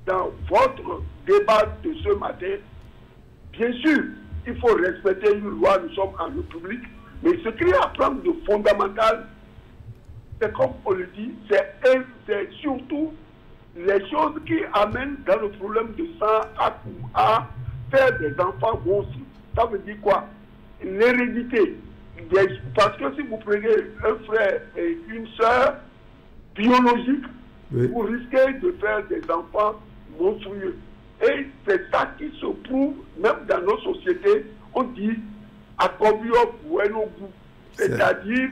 Speaker 10: dans votre débat de ce matin, bien sûr, il faut respecter une loi, nous sommes en République, mais ce qu'il y a à prendre de fondamental, c'est comme on le dit, c'est surtout les choses qui amènent dans le problème de sang à faire des enfants monstres. Ça veut dire quoi? L'hérédité. Parce que si vous prenez un frère et une sœur biologiques, vous risquez de faire des enfants monstrueux. Et c'est ça qui se prouve, même dans nos sociétés, on dit à Akobio Bueno Goût. C'est-à-dire,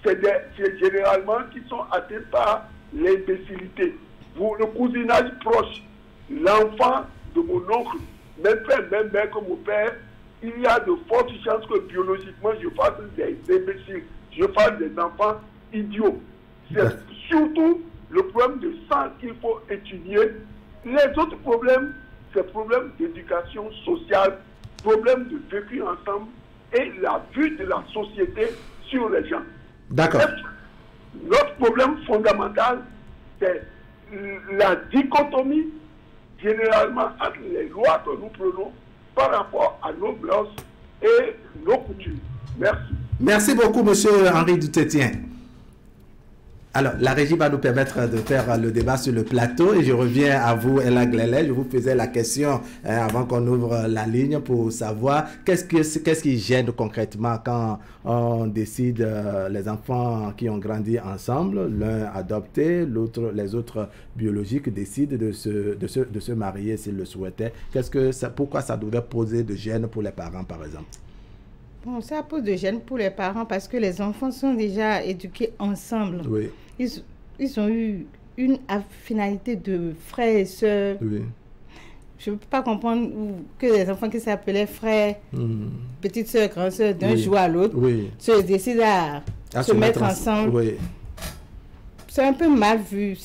Speaker 10: c'est généralement qui sont atteints par l'imbécilité. Le cousinage proche, l'enfant de mon oncle, même père, même mère que mon père, il y a de fortes chances que biologiquement je fasse des imbéciles, je fasse des enfants idiots. C'est surtout le problème de sang qu'il faut étudier. Les autres problèmes, c'est problème d'éducation sociale, problème de vécu ensemble et la vue de la société sur les gens.
Speaker 1: D'accord.
Speaker 10: Notre problème fondamental, c'est la dichotomie généralement entre les lois que nous prenons par rapport à nos mœurs et nos coutumes. Merci.
Speaker 1: Merci beaucoup, monsieur Henri Doutetien. Alors, la régie va nous permettre de faire le débat sur le plateau et je reviens à vous, Ella Glele. Je vous faisais la question avant qu'on ouvre la ligne pour savoir qu'est-ce qui gêne concrètement quand on décide, les enfants qui ont grandi ensemble, l'un adopté, les autres biologiques décident de se marier s'ils le souhaitaient. Pourquoi ça devrait poser de gêne pour les parents, par exemple?
Speaker 2: Bon, ça pose de gêne pour les parents parce que les enfants sont déjà éduqués ensemble.
Speaker 1: Oui.
Speaker 2: Ils ont eu une finalité de frères et sœurs.
Speaker 1: Oui.
Speaker 2: Je ne peux pas comprendre que les enfants qui s'appelaient frères, petites sœurs, grandes sœurs, d'un jour à l'autre, se décident à se mettre ensemble.
Speaker 1: Oui.
Speaker 2: C'est un peu mal vu.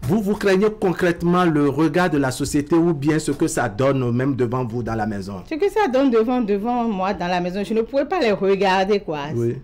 Speaker 1: Vous craignez concrètement le regard de la société ou bien ce que ça donne même devant vous dans la maison?
Speaker 2: Ce que ça donne devant moi dans la maison, je ne pourrais pas les regarder, quoi.
Speaker 1: Oui.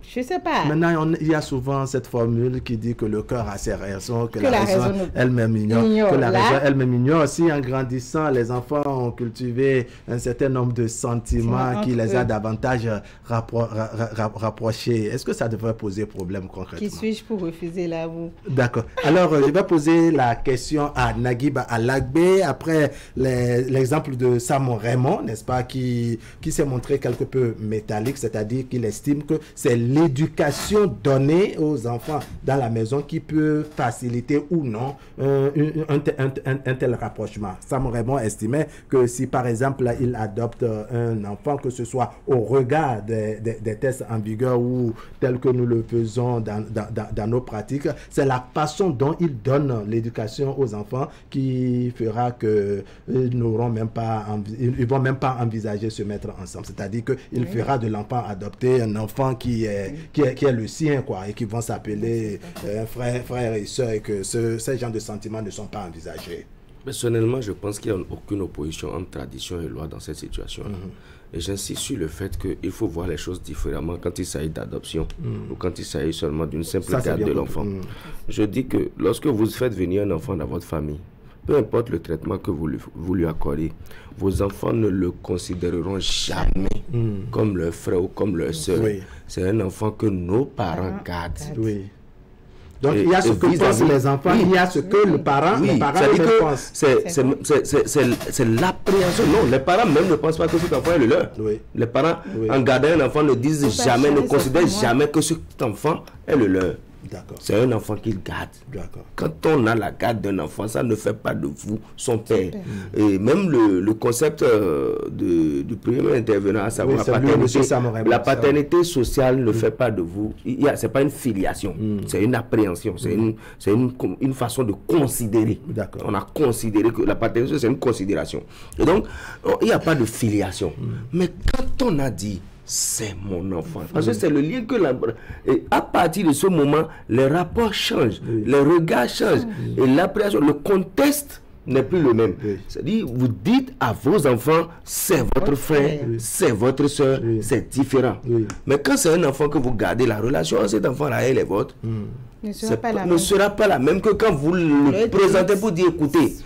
Speaker 2: Je sais pas.
Speaker 1: Maintenant, il y a souvent cette formule qui dit que le cœur a ses raisons, que la raison elle-même ignore. Que la raison elle-même ignore. Si en grandissant, les enfants ont cultivé un certain nombre de sentiments qui les a davantage rapprochés, est-ce que ça devrait poser problème concrètement?
Speaker 2: Qui suis-je pour refuser l'amour?
Speaker 1: D'accord. Alors, je vais poser la question à Naguib Alagbe après l'exemple de Samo Raymond, n'est-ce pas, qui s'est montré quelque peu métallique, c'est-à-dire qu'il estime que c'est l'éducation donnée aux enfants dans la maison qui peut faciliter ou non un tel rapprochement. Sam Raymond estimait que si par exemple il adopte un enfant, que ce soit au regard des tests en vigueur ou tel que nous le faisons dans nos pratiques, c'est la façon dont il donne l'éducation aux enfants qui fera que ils vont même pas envisager se mettre ensemble. C'est-à-dire qu'il fera de l'enfant adopté un enfant qui est est le sien, quoi, et qui vont s'appeler frère et soeur, et que ces genres de sentiments ne sont pas envisagés.
Speaker 7: Personnellement, je pense qu'il n'y a aucune opposition entre tradition et loi dans cette situation. Et j'insiste sur le fait qu'il faut voir les choses différemment quand il s'agit d'adoption ou quand il s'agit seulement d'une simple garde de l'enfant. Je dis que lorsque vous faites venir un enfant dans votre famille, peu importe le traitement que vous lui accordez, vos enfants ne le considéreront jamais comme leur frère ou comme leur soeur. C'est un enfant que nos parents gardent.
Speaker 1: Donc, il y a ce que pensent les enfants, il y a ce que les parents pensent.
Speaker 7: C'est l'appréhension. Non, les parents même ne pensent pas que cet enfant est le leur. Les parents, en gardant un enfant, ne disent jamais, ne considèrent jamais que cet enfant est le leur. C'est un enfant qu'ils gardent. Quand on a la garde d'un enfant, ça ne fait pas de vous son père. Et même le concept du premier intervenant, à savoir la paternité sociale ne fait pas de vous. C'est pas une filiation, c'est une appréhension, c'est une façon de considérer. On a considéré que la paternité, c'est une considération. Et donc, il n'y a pas de filiation. Mais quand on a dit c'est mon enfant, parce que c'est le lien que et à partir de ce moment, les rapports changent, les regards changent, et l'appréhension, le contexte n'est plus le même. C'est-à-dire, vous dites à vos enfants, c'est votre frère, c'est votre soeur, c'est différent. Mais quand c'est un enfant que vous gardez, la relation entre cet enfant-là, elle est votre, ne sera pas la même que quand vous le présentez pour dire, écoutez,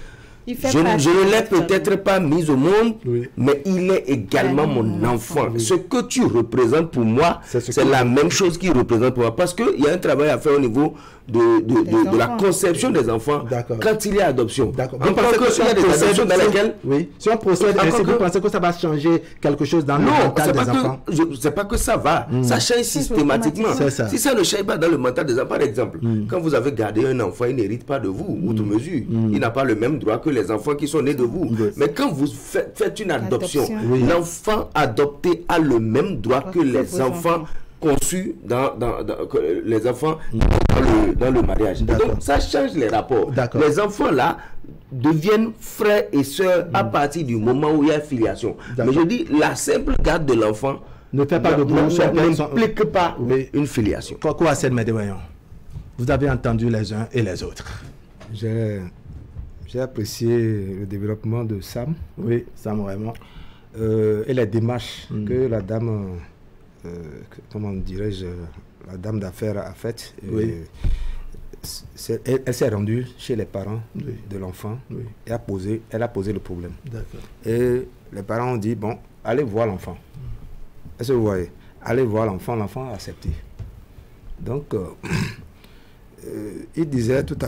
Speaker 7: je ne l'ai peut-être pas mis au monde, mais il est également mon enfant. Ce que tu représentes pour moi, c'est la même chose qu'il représente pour moi. Parce qu'il y a un travail à faire au niveau de la conception des enfants quand il y a adoption.
Speaker 1: Vous pensez qu'il y a des adoptions dans lesquelles, si on procède ainsi, vous pensez que ça va changer quelque chose dans le mental des enfants?
Speaker 7: Non, c'est pas que ça va. Ça change systématiquement. Si ça ne change pas dans le mental des enfants, par exemple, quand vous avez gardé un enfant, il n'hérite pas de vous, outre mesure. Il n'a pas le même droit que les enfants qui sont nés de vous. Mais quand vous faites une adoption, l'enfant adopté a le même droit que les enfants conçus les enfants dans le mariage. Donc ça change les rapports. Les enfants là deviennent frères et sœurs à partir du moment où il y a filiation. Mais je dis, la simple garde de l'enfant
Speaker 1: ne fait pas de
Speaker 7: n'implique pas une filiation.
Speaker 1: Quoi, vous avez entendu les uns et les autres.
Speaker 24: J'ai apprécié le développement de Sam.
Speaker 1: Oui, Sam vraiment.
Speaker 24: Et les démarches que la dame, comment dirais-je, la dame d'affaires a faites. Elle s'est rendue chez les parents de l'enfant et elle a posé le problème. Et les parents ont dit, bon, allez voir l'enfant. Est-ce que vous voyez? Allez voir l'enfant, l'enfant a accepté. Donc,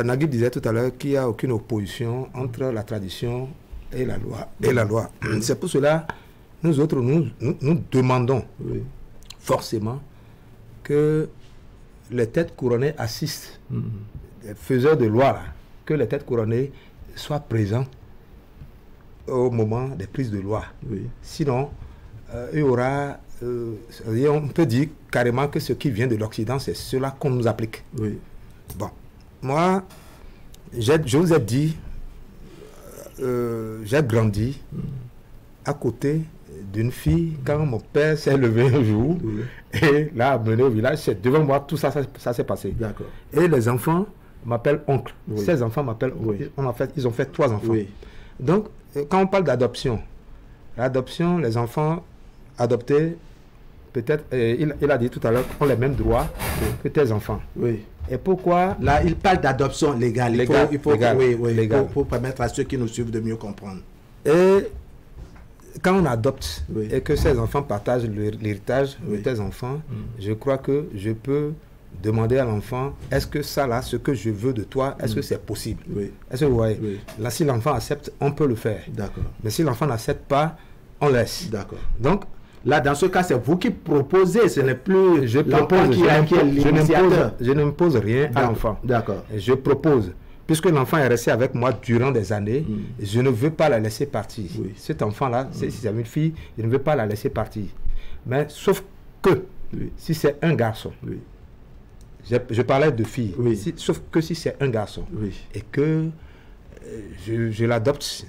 Speaker 24: Naguib disait tout à l'heure qu'il n'y a aucune opposition entre la tradition et la loi. C'est pour cela, nous autres, nous demandons forcément que les têtes couronnées assistent, les faiseurs de loi, là, que les têtes couronnées soient présents au moment des prises de loi. Sinon, il y aura, on peut dire carrément que ce qui vient de l'Occident, c'est cela qu'on nous applique. Bon, moi, je vous ai dit, j'ai grandi à côté d'une fille quand mon père s'est levé un jour et l'a amené au village. C'est devant moi, tout ça s'est passé. Et les enfants m'appellent oncle. Ces enfants m'appellent oncle. Ils ont fait 3 enfants. Donc, quand on parle d'adoption, l'adoption, les enfants adoptés, peut-être, il a dit tout à l'heure, ont les mêmes droits que tes enfants. Et pourquoi?
Speaker 1: Là, il parle d'adoption légale. Il faut permettre à ceux qui nous suivent de mieux comprendre.
Speaker 24: Et quand on adopte et que ces enfants partagent l'héritage de tes enfants, je crois que je peux demander à l'enfant, est-ce que ça là, ce que je veux de toi, est-ce que c'est possible? Est-ce que vous voyez? Là, si l'enfant accepte, on peut le faire. Mais si l'enfant n'accepte pas, on laisse.
Speaker 1: Donc, là, dans ce cas, c'est vous qui proposez, ce n'est plus l'enfant qui est l'initiateur.
Speaker 24: Je ne me pose rien à l'enfant. Je propose. Puisque l'enfant est resté avec moi durant des années, je ne veux pas la laisser partir. Cet enfant-là, si c'est une fille, je ne veux pas la laisser partir. Mais sauf que, si c'est un garçon, je parlais de fille, sauf que si c'est un garçon, et que je l'adopte,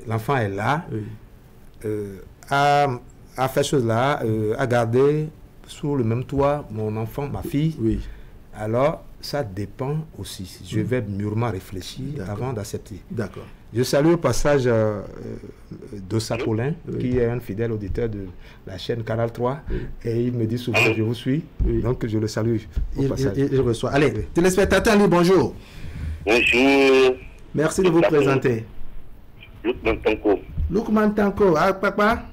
Speaker 24: l'enfant est là, a fait chose là, a gardé sous le même toit, mon enfant, ma fille.
Speaker 1: Oui.
Speaker 24: Alors, ça dépend aussi. Je vais mûrement réfléchir avant d'accepter.
Speaker 1: D'accord.
Speaker 24: Je salue au passage Dossa Paulin, qui est un fidèle auditeur de la chaîne Canal 3. Et il me dit souvent que je vous suis. Donc, je le salue au passage.
Speaker 1: Il reçoit. Allez, téléspectateur, bonjour.
Speaker 8: Bonjour.
Speaker 1: Merci de vous présenter.
Speaker 8: Lukman Tanko.
Speaker 1: Lukman Tanko. Ah, papa?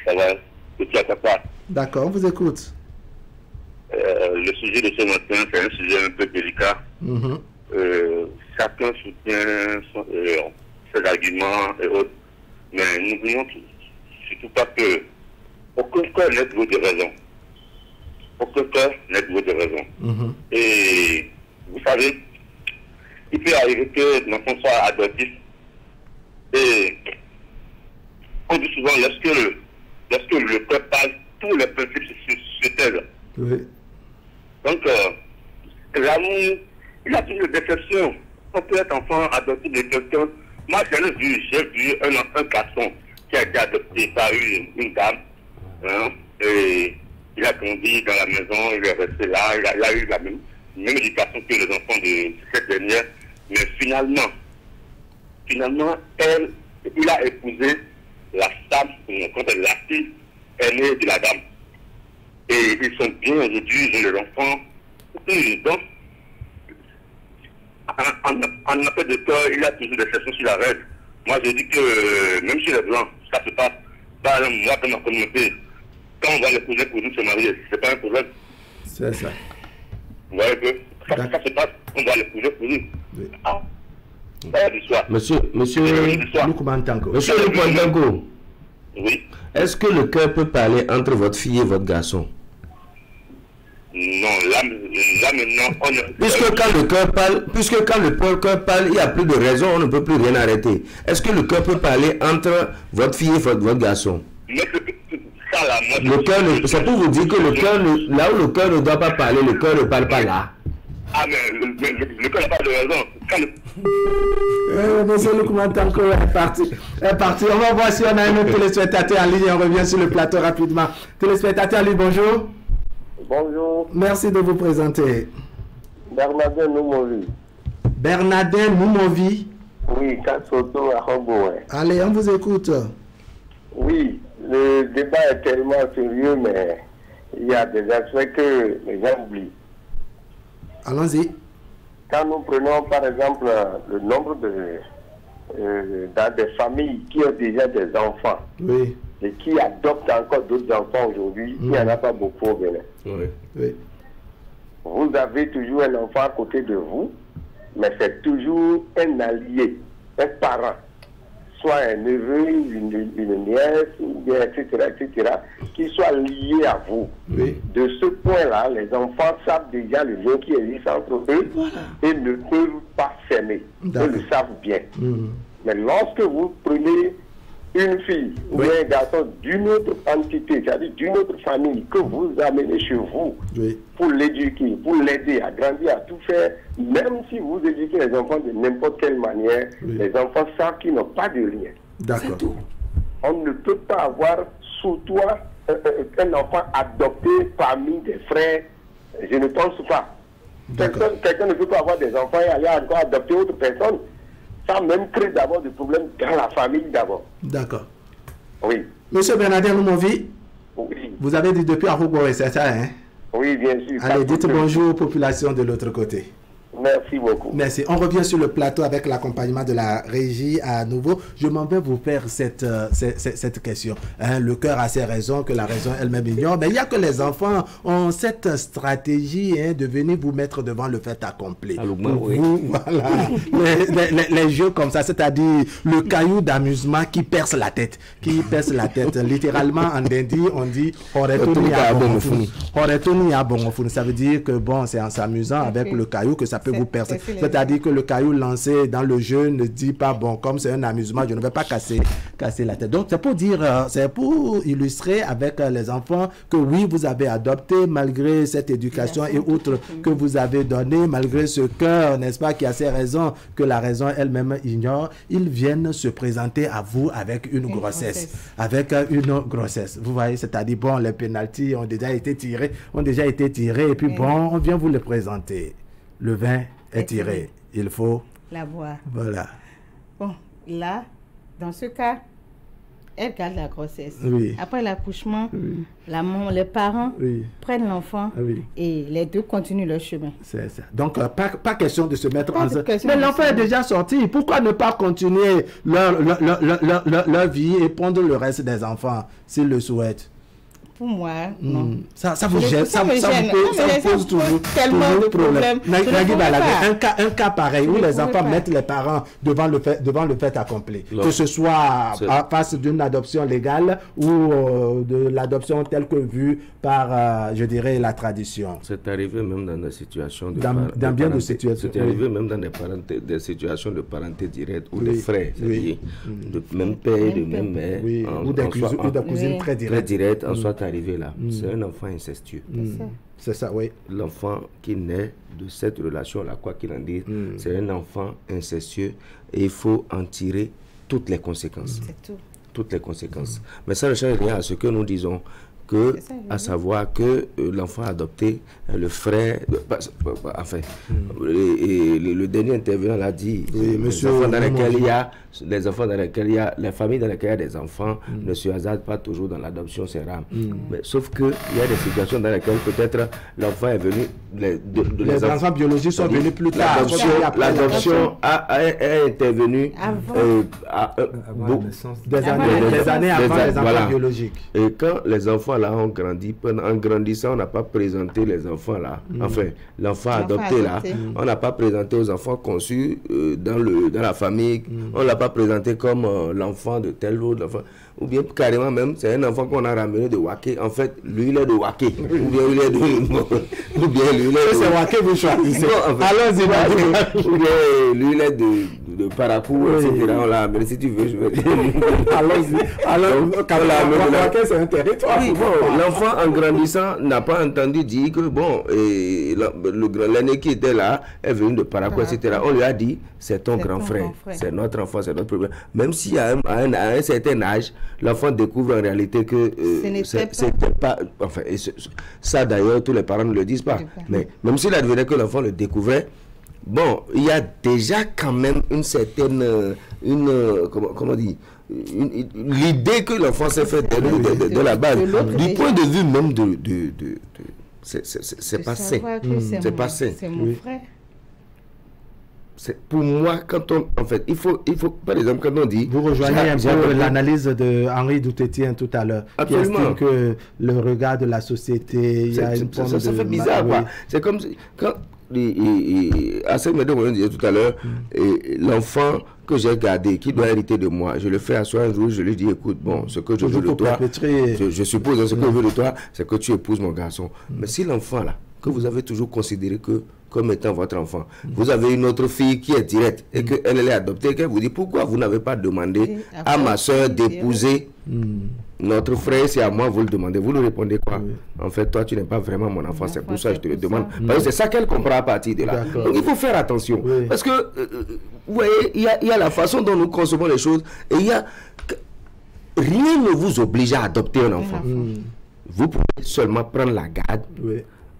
Speaker 8: Ça va. Petit à papa.
Speaker 1: D'accord, on vous écoute.
Speaker 8: Le sujet de ce matin, c'est un sujet un peu délicat. Chacun soutient ses arguments et autres. Mais n'oublions surtout pas que aucun cœur n'est doué de raison. Aucun cœur n'est doué de raison. Et vous savez, il peut arriver que l'enfant soit adoptif. Et on dit souvent, lorsque le cœur parle, tous les principes se taisent.
Speaker 1: Oui.
Speaker 8: Donc, l'amour, il a toujours des déceptions. On peut être enfant adopté de quelqu'un. Moi, j'ai vu un garçon qui a été adopté par une dame. Hein, et il a grandi dans la maison, il est resté là, il a eu la même éducation que les enfants de cette dernière. Mais finalement, il a épousé la femme, la fille aînée de la dame. Et ils sont bien aujourd'hui, les enfants. Donc, en appel de cœur, il y a toujours des exceptions sur la règle. Moi, je dis que même chez les blancs, ça se passe. Par exemple, moi, dans ma communauté, quand on va l'épouser pour nous se marier, c'est pas un problème.
Speaker 1: C'est ça.
Speaker 8: Vous voyez que ça se passe, on va l'épouser pour nous.
Speaker 1: Oui.
Speaker 8: Ah. Ça du soir.
Speaker 7: Monsieur
Speaker 1: Lukman Tanko.
Speaker 7: Monsieur Lukman Tanko.
Speaker 8: Oui.
Speaker 7: Est-ce que le cœur peut parler entre votre fille et votre garçon?
Speaker 8: Non, là maintenant, on
Speaker 7: puisque quand le cœur parle, il n'y a plus de raison, on ne peut plus rien arrêter. Est-ce que le cœur peut parler entre votre fille et votre garçon? Le cœur, c'est pour vous dire que le cœur, là où le cœur ne doit pas parler, le cœur ne parle pas là.
Speaker 8: Ah, mais le cœur n'a pas de raison.
Speaker 1: Monsieur Lukman Tanko est parti. On va voir si on a un autre téléspectateur en ligne. On revient sur le plateau rapidement. Téléspectateur en ligne, bonjour.
Speaker 11: Bonjour.
Speaker 1: Merci de vous présenter.
Speaker 11: Bernardin Noumovi.
Speaker 1: Bernardin Noumovi.
Speaker 11: Oui, Kassoto à Hongoué.
Speaker 1: Allez, on vous écoute.
Speaker 11: Oui, le débat est tellement sérieux, mais il y a des aspects que les gens oublient.
Speaker 1: Allons-y.
Speaker 11: Quand nous prenons par exemple le nombre des familles qui ont déjà des enfants,
Speaker 1: oui,
Speaker 11: et qui adoptent encore d'autres enfants aujourd'hui, il n'y en a pas beaucoup au Bénin.
Speaker 7: Oui.
Speaker 1: Oui.
Speaker 11: Vous avez toujours un enfant à côté de vous, mais c'est toujours un allié, un parent, soit un neveu, une nièce, ou bien, etc., qui soit lié à vous.
Speaker 1: Oui.
Speaker 11: De ce point-là, les enfants savent déjà le lien qui existe entre eux et ne peuvent pas s'aimer. Ils le savent bien. Mais lorsque vous prenez une fille ou un garçon d'une autre entité, c'est-à-dire d'une autre famille, que vous amenez chez vous pour l'éduquer, pour l'aider à grandir, à tout faire, même si vous éduquez les enfants de n'importe quelle manière, les enfants savent qu'ils n'ont pas de lien.
Speaker 1: D'accord.
Speaker 11: On ne peut pas avoir sous toi un enfant adopté parmi des frères. Je ne pense pas. Quelqu'un ne peut pas avoir des enfants et aller encore adopter autre personne. Ça même crée d'abord des problèmes dans la famille d'abord.
Speaker 1: D'accord.
Speaker 11: Oui.
Speaker 1: Monsieur Bernardin Noumovi, vous avez dit depuis Arougoué, c'est ça, hein?
Speaker 11: Oui, bien sûr.
Speaker 1: Allez, dites bonjour aux populations de l'autre côté.
Speaker 11: Merci beaucoup.
Speaker 1: Merci. On revient sur le plateau avec l'accompagnement de la régie à nouveau. Je m'en vais vous faire cette question. Hein, le cœur a ses raisons que la raison elle-même ignore. Mais il n'y a que les enfants ont cette stratégie de venir vous mettre devant le fait accompli. Voilà. les jeux comme ça, c'est-à-dire le caillou d'amusement qui perce la tête. Littéralement, en dindi, on dit ça veut dire que bon, c'est en s'amusant avec le caillou que ça peut vous percez. C'est-à-dire que le caillou lancé dans le jeu ne dit pas, bon, comme c'est un amusement, je ne vais pas casser la tête. Donc, c'est pour dire, c'est pour illustrer avec les enfants que oui, vous avez adopté, malgré cette éducation et autres que vous avez donné, malgré ce cœur, n'est-ce pas, qui a ses raisons, que la raison elle-même ignore, ils viennent se présenter à vous avec une grossesse. Avec une grossesse. Vous voyez, c'est-à-dire, bon, les pénaltys ont déjà été tirés, et puis bon, on vient vous le présenter. Le vin est tiré. Il faut
Speaker 2: la boire.
Speaker 1: Voilà.
Speaker 2: Bon, là, dans ce cas, elle garde la grossesse.
Speaker 1: Oui.
Speaker 2: Après l'accouchement, les parents prennent l'enfant et les deux continuent leur chemin.
Speaker 1: C'est ça. Donc, pas question de se mettre ensemble. Mais l'enfant est déjà sorti. Pourquoi ne pas continuer leur vie et prendre le reste des enfants s'ils le souhaitent?
Speaker 2: Pour moi, non.
Speaker 1: Ça vous gêne, ça vous pose toujours
Speaker 2: tellement de problèmes.
Speaker 1: Un cas pareil où les enfants mettent les parents devant le fait accompli. Que ce soit à face d'une adoption légale ou de l'adoption telle que vue par, je dirais, la tradition.
Speaker 7: C'est arrivé même dans des situations de
Speaker 1: dans bien de situations.
Speaker 7: C'est arrivé même dans des situations de parenté directe ou de frères, de même père, de même mère,
Speaker 1: ou des cousines très
Speaker 7: directes, en soit arrivé là. C'est un enfant incestueux.
Speaker 1: C'est ça, oui.
Speaker 7: L'enfant qui naît de cette relation-là, quoi qu'il en dise, c'est un enfant incestueux et il faut en tirer toutes les conséquences. C'est tout. Toutes les conséquences. Mais ça ne change rien à ce que nous disons, que, à savoir que l'enfant adopté, le frère, enfin, le dernier intervenant l'a dit, les enfants dans lesquels il y a les familles dans lesquelles il y a des enfants ne se hasardent pas toujours dans l'adoption, c'est rare. Mais sauf qu'il y a des situations dans lesquelles peut-être l'enfant est venu,
Speaker 1: les enfants biologiques sont venus plus tard.
Speaker 7: L'adoption a intervenu
Speaker 1: des années avant les enfants biologiques.
Speaker 7: Et quand les enfants là ont grandi, en grandissant, on n'a pas présenté les enfants là, enfin, l'enfant adopté là, on n'a pas présenté aux enfants conçus dans la famille, on ne l'a pas présenté comme l'enfant de tel autre enfant. Ou bien carrément même, c'est un enfant qu'on a ramené de Waké. En fait, lui, il est de Waké. Ou bien il est de... Ou bien lui, il est de...
Speaker 1: C'est Waké, vous choisissez.
Speaker 7: Allons-y. Ou bien lui, il est de Paracou, etc. On l'a amené, si tu veux, je vais dire.
Speaker 1: Allons-y. Alors, Waké, c'est un territoire.
Speaker 7: Oui, bon, l'enfant, en grandissant, n'a pas entendu dire que, bon, l'aîné qui était là est venu de Paracou, etc. On lui a dit, c'est ton grand frère. C'est notre enfant, c'est notre problème. Même si à un certain âge, l'enfant découvre en réalité que c'était pas... Enfin, ça d'ailleurs, tous les parents ne le disent pas. Mais même s'il advenait que l'enfant le découvrait, bon, il y a déjà quand même une certaine... comment dire, l'idée que l'enfant s'est fait de la base. Du point de vue même c'est pas sain. C'est pas sain.
Speaker 2: C'est mon frère.
Speaker 7: Pour moi, quand on... En fait, il faut par exemple, quand on dit...
Speaker 1: Vous rejoignez un peu l'analyse de Henri Doutétien tout à l'heure.
Speaker 7: Absolument.
Speaker 1: Qui estime que le regard de la société, il y a une forme
Speaker 7: ça fait bizarre, quoi. C'est comme quand... Assez me disait tout à l'heure, l'enfant que j'ai gardé, qui doit hériter de moi, je le fais asseoir un jour, je lui dis, écoute, bon, ce que je veux de toi, je suppose, ce que je veux de toi, c'est que tu épouses mon garçon. Mais si l'enfant là, que vous avez toujours considéré comme étant votre enfant, vous avez une autre fille qui est directe et qu'elle est adoptée, qu'elle vous dit, pourquoi vous n'avez pas demandé à ma soeur d'épouser notre frère, c'est à moi, vous le demandez, vous lui répondez quoi? En fait, toi, tu n'es pas vraiment mon enfant, c'est pour ça que je te le demande. Parce que c'est ça qu'elle comprend à partir de là. Donc, il faut faire attention. Parce que, vous voyez, il y a la façon dont nous concevons les choses et il y a... Rien ne vous oblige à adopter un enfant. Vous pouvez seulement prendre la garde.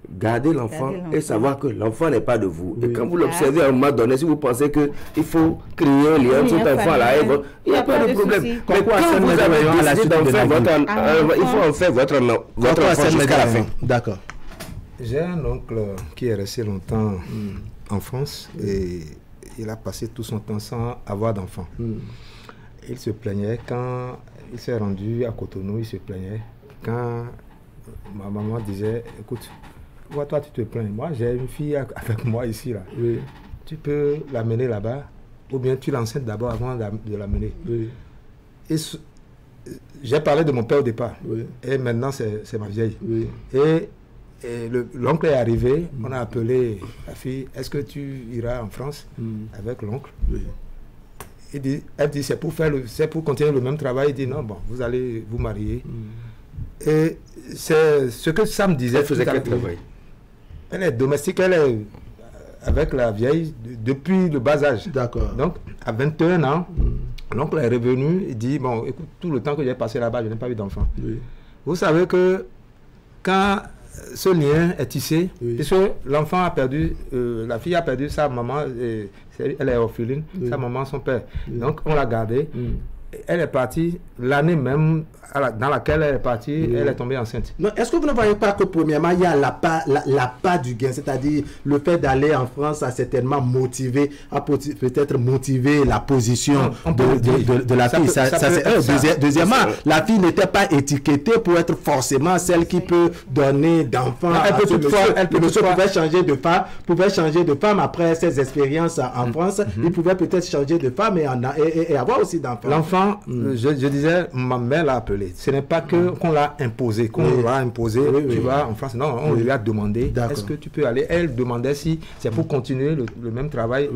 Speaker 7: Garder l'enfant et savoir que l'enfant n'est pas de vous. Et quand vous l'observez à un moment donné, si vous pensez qu'il faut créer un lien entre cet enfant-là, il n'y a pas de problème. Mais quand vous avez décidé d'en faire il faut en faire votre enfant jusqu'à la fin.
Speaker 1: D'accord.
Speaker 24: J'ai un oncle qui est resté longtemps en France et il a passé tout son temps sans avoir d'enfant. Il se plaignait quand il s'est rendu à Cotonou, il se plaignait quand ma maman disait, écoute, toi tu te plains, moi j'ai une fille avec moi ici là. Tu peux l'amener là-bas ou bien tu l'enceintes d'abord avant de l'amener. Et j'ai parlé de mon père au départ et maintenant c'est ma vieille. Et l'oncle est arrivé, on a appelé la fille, est-ce que tu iras en France avec l'oncle? Elle dit, c'est pour continuer le même travail. Il dit, non, bon, vous allez vous marier. Et c'est ce que Sam disait.
Speaker 7: Elle faisait quel travail?
Speaker 24: Elle est domestique, elle est avec la vieille depuis le bas âge.
Speaker 1: D'accord.
Speaker 24: Donc, à 21 ans, l'oncle est revenu et dit, bon, écoute, tout le temps que j'ai passé là-bas, je n'ai pas eu d'enfant. Vous savez que quand ce lien est tissé, puisque l'enfant a perdu, la fille a perdu sa maman, elle est orpheline, sa maman, son père. Donc, on l'a gardée. Elle est partie l'année même dans laquelle elle est partie, elle est tombée enceinte.
Speaker 1: Est-ce que vous ne voyez pas que premièrement, il y a la part du gain, c'est-à-dire le fait d'aller en France a certainement motivé, peut-être motivé la position de la fille. Deuxièmement, la fille n'était pas étiquetée pour être forcément celle qui peut donner d'enfants. Le monsieur pouvait changer de femme après ses expériences en France. Il pouvait peut-être changer de femme et avoir aussi d'enfants.
Speaker 24: L'enfant, je disais, ma mère l'a appelé. Ce n'est pas qu'on l'a imposé, tu vas en France. Non, on lui a demandé, est-ce que tu peux aller? Elle demandait si c'est pour continuer le même travail.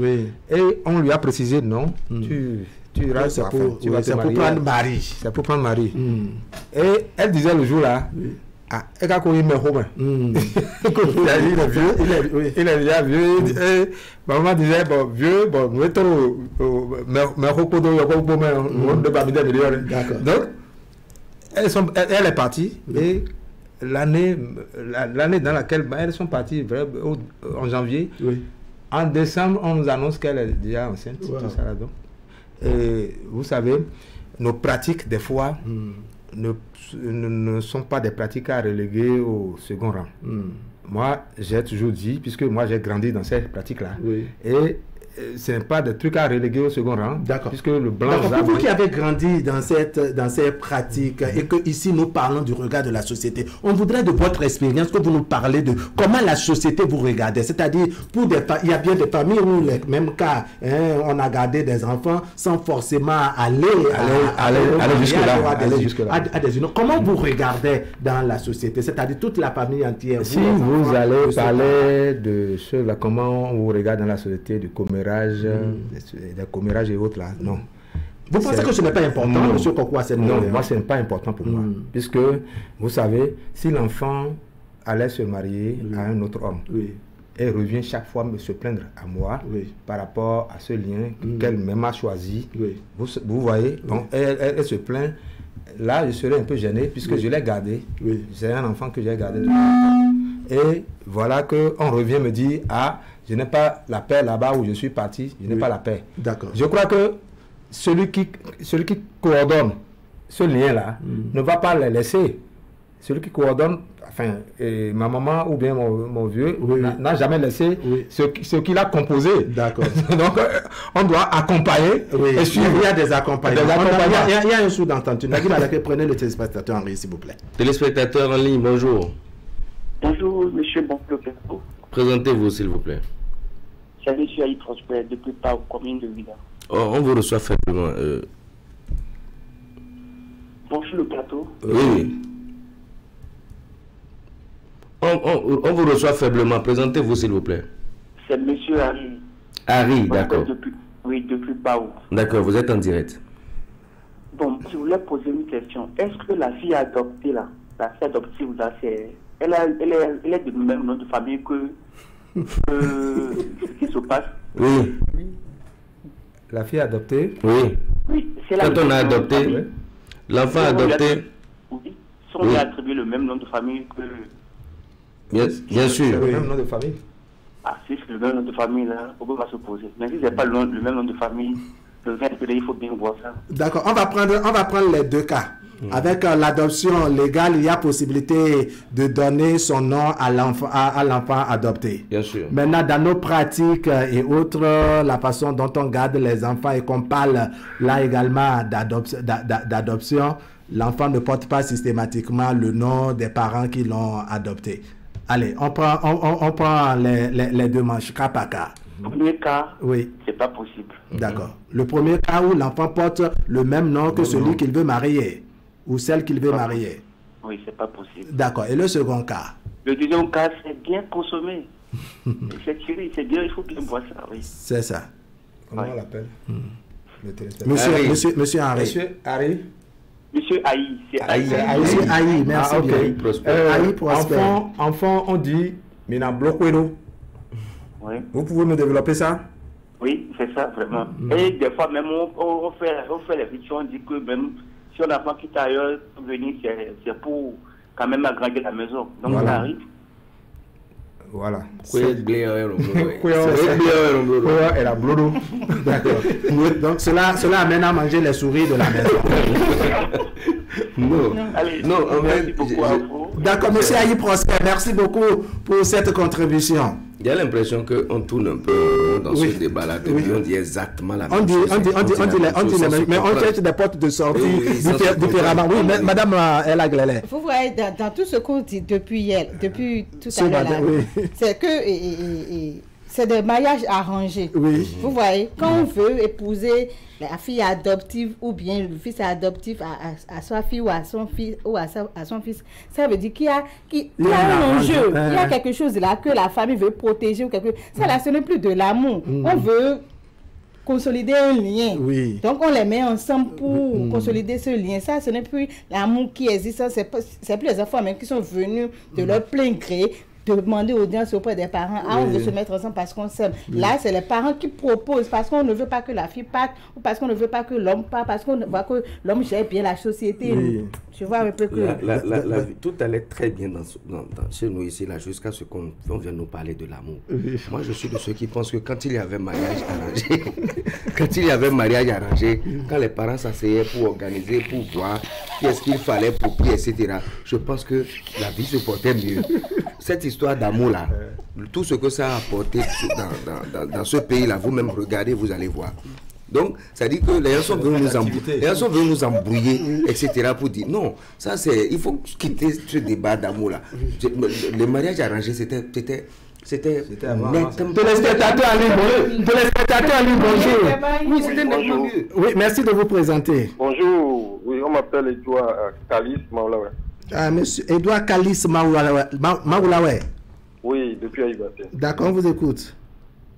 Speaker 24: Et on lui a précisé, non, tu iras, c'est pour prendre mari. C'est pour prendre mari. Et elle disait le jour là, il est vieux. Il est déjà vieux. Et maman disait, bon, vieux, bon, nous étions donc, elle est partie et l'année dans laquelle elles sont parties en janvier, en décembre, on nous annonce qu'elle est déjà enceinte. Tout ça là, donc. Et vous savez, nos pratiques, des fois, ne sont pas des pratiques à reléguer au second rang. Moi, j'ai toujours dit, puisque moi j'ai grandi dans ces pratiques-là, et ce n'est pas des trucs à reléguer au second rang.
Speaker 1: D'accord.
Speaker 24: Puisque le blanc.
Speaker 1: Pour vous qui avez grandi dans ces pratiques et que ici nous parlons du regard de la société, on voudrait de votre expérience que vous nous parlez de comment la société vous regardait. C'est-à-dire, il y a bien des familles où, les mêmes cas, on a gardé des enfants sans forcément aller jusque-là. Comment vous regardez dans la société? C'est-à-dire toute la famille entière.
Speaker 24: Si vous allez parler de ceux-là, comment on vous regarde dans la société, du commérage, des commérages et autres là, non.
Speaker 1: Vous pensez que ce n'est pas important, M. Kokwa?
Speaker 24: Non, moi ce n'est pas important pour moi. Puisque, vous savez, si l'enfant allait se marier à un autre homme, et revient chaque fois me se plaindre à moi par rapport à ce lien qu'elle-même a choisi, vous voyez, donc elle se plaint, là je serais un peu gêné puisque je l'ai gardé. C'est un enfant que j'ai gardé. Et voilà qu'on revient me dire, je n'ai pas la paix là-bas où je suis parti, je n'ai pas la paix.
Speaker 1: D'accord.
Speaker 24: Je crois que celui qui coordonne ce lien-là ne va pas le laisser. Celui qui coordonne, enfin, ma maman ou bien mon vieux n'a jamais laissé ce qu'il a composé.
Speaker 1: D'accord.
Speaker 24: Donc, on doit accompagner et suivre.
Speaker 1: Il y a des accompagnements. Il y a un sous-entendu. Prenez le téléspectateur en ligne, s'il vous plaît.
Speaker 7: Téléspectateur en ligne, bonjour.
Speaker 12: Bonjour, monsieur Bonplo-Plateau.
Speaker 7: Présentez-vous, s'il vous plaît.
Speaker 12: C'est monsieur Aïe Prosper, depuis Pau, commune de Vida.
Speaker 7: Oh, on vous reçoit faiblement.
Speaker 12: Bonjour le plateau.
Speaker 7: Oui. On vous reçoit faiblement. Présentez-vous, s'il vous plaît.
Speaker 12: C'est monsieur Harry.
Speaker 7: Harry, d'accord.
Speaker 12: Oui, depuis Pau.
Speaker 7: D'accord, vous êtes en direct.
Speaker 12: Bon, je voulais poser une question. Est-ce que la fille adoptée, là, la fille adoptive, là, elle est du même nom de famille que ce qui se passe?
Speaker 7: Oui.
Speaker 24: La fille adoptée?
Speaker 7: Oui.
Speaker 12: Oui, c'est la.
Speaker 7: Quand on a adopté, l'enfant adopté.
Speaker 12: Oui, si on lui a attribué le même nom de famille que.
Speaker 7: Bien sûr.
Speaker 24: Le même nom de famille.
Speaker 12: Ah, si c'est le même nom de famille, là, on va se poser. Mais si c'est pas le même nom de famille, il faut bien voir ça.
Speaker 1: D'accord, on va prendre les deux cas. Avec l'adoption légale, il y a possibilité de donner son nom à l'enfant adopté.
Speaker 7: Bien sûr.
Speaker 1: Maintenant, dans nos pratiques et autres, la façon dont on garde les enfants et qu'on parle là également d'adoption, l'enfant ne porte pas systématiquement le nom des parents qui l'ont adopté. Allez, on prend les deux manches, cas par cas.
Speaker 12: Le premier cas,
Speaker 1: oui,
Speaker 12: c'est pas possible.
Speaker 1: D'accord. Le premier cas où l'enfant porte le même nom que celui qu'il veut marier ou celle qu'il veut marier.
Speaker 12: Oui, c'est pas possible.
Speaker 1: D'accord. Et le second cas?
Speaker 12: Le deuxième cas, c'est bien consommé. C'est chéri, c'est bien, il faut bien boire ça, oui.
Speaker 1: C'est ça.
Speaker 24: Comment on l'appelle
Speaker 1: Monsieur Henri.
Speaker 24: Monsieur Harry.
Speaker 12: Monsieur Aïe, c'est Aïe.
Speaker 1: Monsieur Aïe, merci bien. Aïe Prosper.
Speaker 24: Enfant, on dit, Mina Bloquero.
Speaker 12: Oui.
Speaker 24: Vous pouvez me développer ça?
Speaker 12: Oui, c'est ça, vraiment. Et des fois, même, on fait les rituels, on dit que même si on a pas quitté ailleurs, venir, c'est pour quand même agrandir la maison. Donc,
Speaker 24: voilà.
Speaker 12: Ça arrive.
Speaker 24: Voilà.
Speaker 1: Et la blodo. D'accord. Donc cela amène à manger les souris de la maison.
Speaker 12: Non,
Speaker 1: d'accord, monsieur Aïe Prosper, merci beaucoup pour cette contribution.
Speaker 7: Il y a l'impression qu'on tourne un peu dans ce débat-là. On dit exactement la même chose.
Speaker 1: On dit mais on cherche des portes de sortie différemment. Oui, madame Ella Glélé.
Speaker 2: Vous voyez, dans tout ce qu'on dit depuis tout à l'heure, c'est que c'est des mariages arrangés.
Speaker 1: Oui.
Speaker 2: Vous voyez, quand on veut épouser la fille adoptive ou bien le fils adoptif à sa fille ou à son fils ou à son fils, ça veut dire qu'il y a un enjeu, il y a quelque chose là que la famille veut protéger ou quelque chose. Ça là, ce n'est plus de l'amour. On veut consolider un lien.
Speaker 1: Oui.
Speaker 2: Donc on les met ensemble pour consolider ce lien. Ça, ce n'est plus l'amour qui existe. C'est plus les enfants même qui sont venus de leur plein gré demander audience auprès des parents. Ah, on veut se mettre ensemble parce qu'on s'aime. Là, c'est les parents qui proposent parce qu'on ne veut pas que la fille parte ou parce qu'on ne veut pas que l'homme parte, parce qu'on voit que l'homme gère bien la société. Tu vois un peu que...
Speaker 7: Tout allait très bien chez nous ici, là, jusqu'à ce qu'on vienne nous parler de l'amour. Moi, je suis de ceux qui pensent que quand il y avait mariage arrangé, quand les parents s'asseyaient pour organiser, pour voir qu'est-ce qu'il fallait pour qui, etc., je pense que la vie se portait mieux. Cette histoire d'amour-là, tout ce que ça a apporté dans ce pays-là, vous-même regardez, vous allez voir. Donc, ça dit que les gens sont venus nous embrouiller, etc. pour dire non, ça c'est, il faut quitter ce débat d'amour-là. Le mariage arrangé, c'était
Speaker 1: téléspectateurs en ligne, bonjour. Oui, c'était nettement mieux. Oui, merci de vous présenter.
Speaker 13: Bonjour, oui, on m'appelle Edouard Kalis Maoulawe.
Speaker 1: Ah, monsieur Edouard Kalis Maoulawe.
Speaker 13: Oui, depuis Aïbaté.
Speaker 1: D'accord, on vous écoute.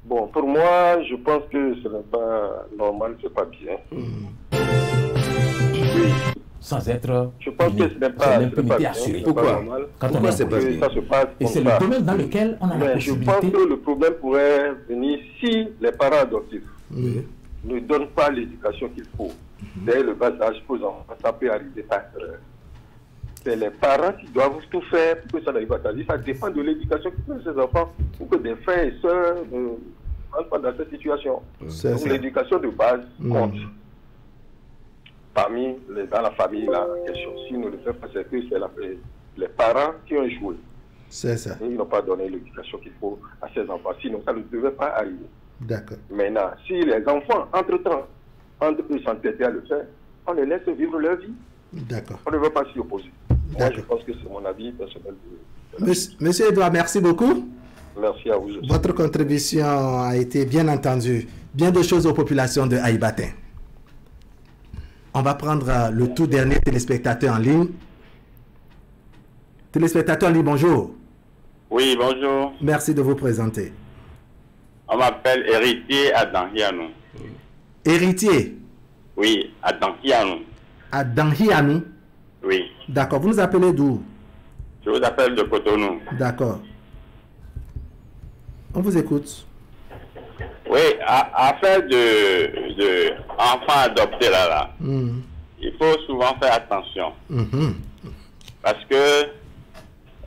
Speaker 13: Bon, pour moi, je pense que ce n'est pas normal, c'est pas bien. Oui.
Speaker 21: Sans être.
Speaker 13: Je pense que ce n'est pas bien.
Speaker 21: Pourquoi?
Speaker 13: Pourquoi c'est pas bien? Ça se passe
Speaker 21: et c'est le domaine dans lequel on a la possibilité.
Speaker 13: Je pense que le problème pourrait venir si les parents adoptifs ne donnent pas l'éducation qu'il faut. Dès le bas âge aux enfants, ça peut arriver par erreur. C'est les parents qui doivent tout faire pour que ça n'arrive pas. Ça dépend de l'éducation qu'ils font ces enfants pour que des frères et sœurs ne rentrent pas dans cette situation. Donc l'éducation de base compte. Dans la famille, la question, si nous le faisons pas, c'est que c'est les parents qui ont joué.
Speaker 1: C'est ça.
Speaker 13: Et ils n'ont pas donné l'éducation qu'il faut à ces enfants. Sinon, ça ne devait pas arriver.
Speaker 1: D'accord.
Speaker 13: Maintenant, si les enfants, entre-temps, s'entêter à le faire, on les laisse vivre leur vie.
Speaker 1: D'accord.
Speaker 13: On ne veut pas s'y opposer. Moi, je pense que c'est mon avis personnel.
Speaker 1: Monsieur Edouard, merci beaucoup.
Speaker 13: Merci à vous.
Speaker 1: Votre contribution a été bien entendue. Bien de choses aux populations de Aïbatin. On va prendre le tout dernier téléspectateur en ligne. Téléspectateur en ligne, bonjour.
Speaker 14: Oui, bonjour.
Speaker 1: Merci de vous présenter.
Speaker 14: On m'appelle Héritier Adanhianou.
Speaker 1: Héritier?
Speaker 14: Oui, Adanhianou.
Speaker 1: Adanhianou?
Speaker 14: Oui.
Speaker 1: D'accord. Vous nous appelez d'où?
Speaker 14: Je vous appelle de Cotonou.
Speaker 1: D'accord. On vous écoute.
Speaker 14: Oui, affaire de enfants adoptés là, il faut souvent faire attention. Parce que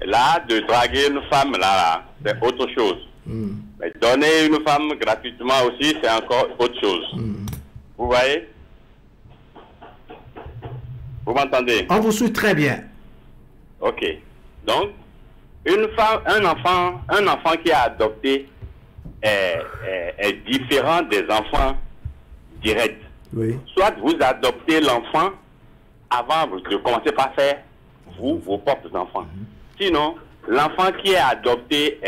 Speaker 14: là, de draguer une femme là, c'est autre chose. Mais donner une femme gratuitement aussi, c'est encore autre chose. Vous voyez? Vous m'entendez?
Speaker 1: On vous suit très bien.
Speaker 14: Ok. Donc, une femme, un enfant qui a adopté est différent des enfants directs.
Speaker 1: Oui.
Speaker 14: Soit vous adoptez l'enfant avant de commencer par faire vos propres enfants. Sinon, l'enfant qui est adopté,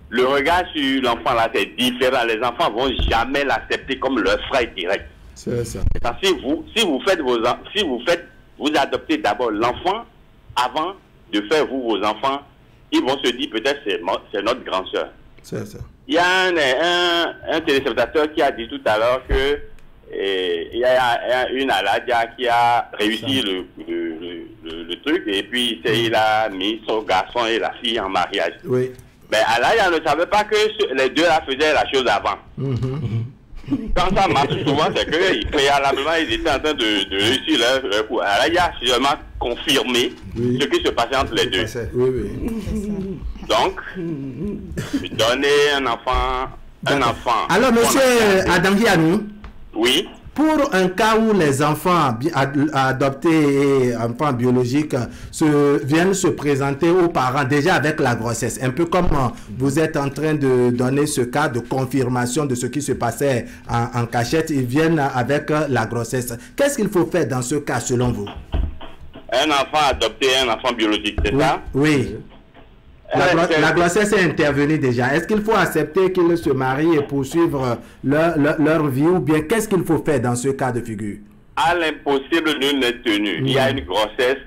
Speaker 14: le regard sur l'enfant là, c'est différent. Les enfants vont jamais l'accepter comme leur frère direct.
Speaker 1: C'est ça.
Speaker 14: Parce que vous adoptez d'abord l'enfant avant de faire vos enfants, ils vont se dire peut-être c'est notre grande sœur.
Speaker 1: C'est ça.
Speaker 14: Il y a un téléspectateur qui a dit tout à l'heure que il y a une Aladia qui a réussi le truc et puis il a mis son garçon et la fille en mariage.
Speaker 1: Oui.
Speaker 14: Mais Aladia ne savait pas que les deux là faisaient la chose avant. Quand ça marche souvent, c'est que préalablement ils étaient en train de réussir leur coup. Aladia a seulement confirmé ce qui se passait entre les deux. Donc, donner un enfant.
Speaker 1: Alors, monsieur Adanghianou.
Speaker 14: Oui.
Speaker 1: Pour un cas où les enfants adoptés et enfants biologiques viennent se présenter aux parents déjà avec la grossesse, un peu comme vous êtes en train de donner ce cas de confirmation de ce qui se passait en cachette, ils viennent avec la grossesse. Qu'est-ce qu'il faut faire dans ce cas selon vous?
Speaker 14: Un enfant adopté, un enfant biologique, c'est ça?
Speaker 1: Oui. La grossesse est intervenue déjà. Est-ce qu'il faut accepter qu'ils se marient et poursuivre leur vie ou bien qu'est-ce qu'il faut faire dans ce cas de figure?
Speaker 14: À l'impossible, nul n'est tenu. Il y a une grossesse,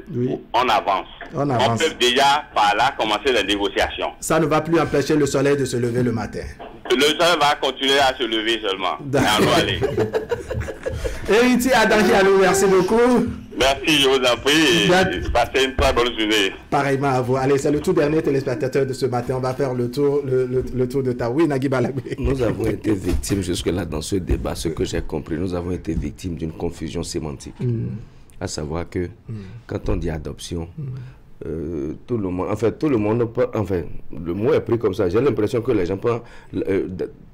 Speaker 14: on avance. On peut déjà par là commencer les négociations.
Speaker 1: Ça ne va plus empêcher le soleil de se lever le matin.
Speaker 14: Le soleil va continuer à se lever seulement. Allez.
Speaker 1: Héritier Adanghianou, merci beaucoup.
Speaker 14: Merci, je vous en prie. Passez une très bonne journée.
Speaker 1: Pareillement à vous. Allez, c'est le tout dernier téléspectateur de ce matin. On va faire le tour de Taoui. Nagui Balagbe.
Speaker 7: Nous avons été victimes jusque-là dans ce débat. Ce que j'ai compris, nous avons été victimes d'une confusion sémantique. À savoir que quand on dit adoption, tout le monde, le mot est pris comme ça. J'ai l'impression que les gens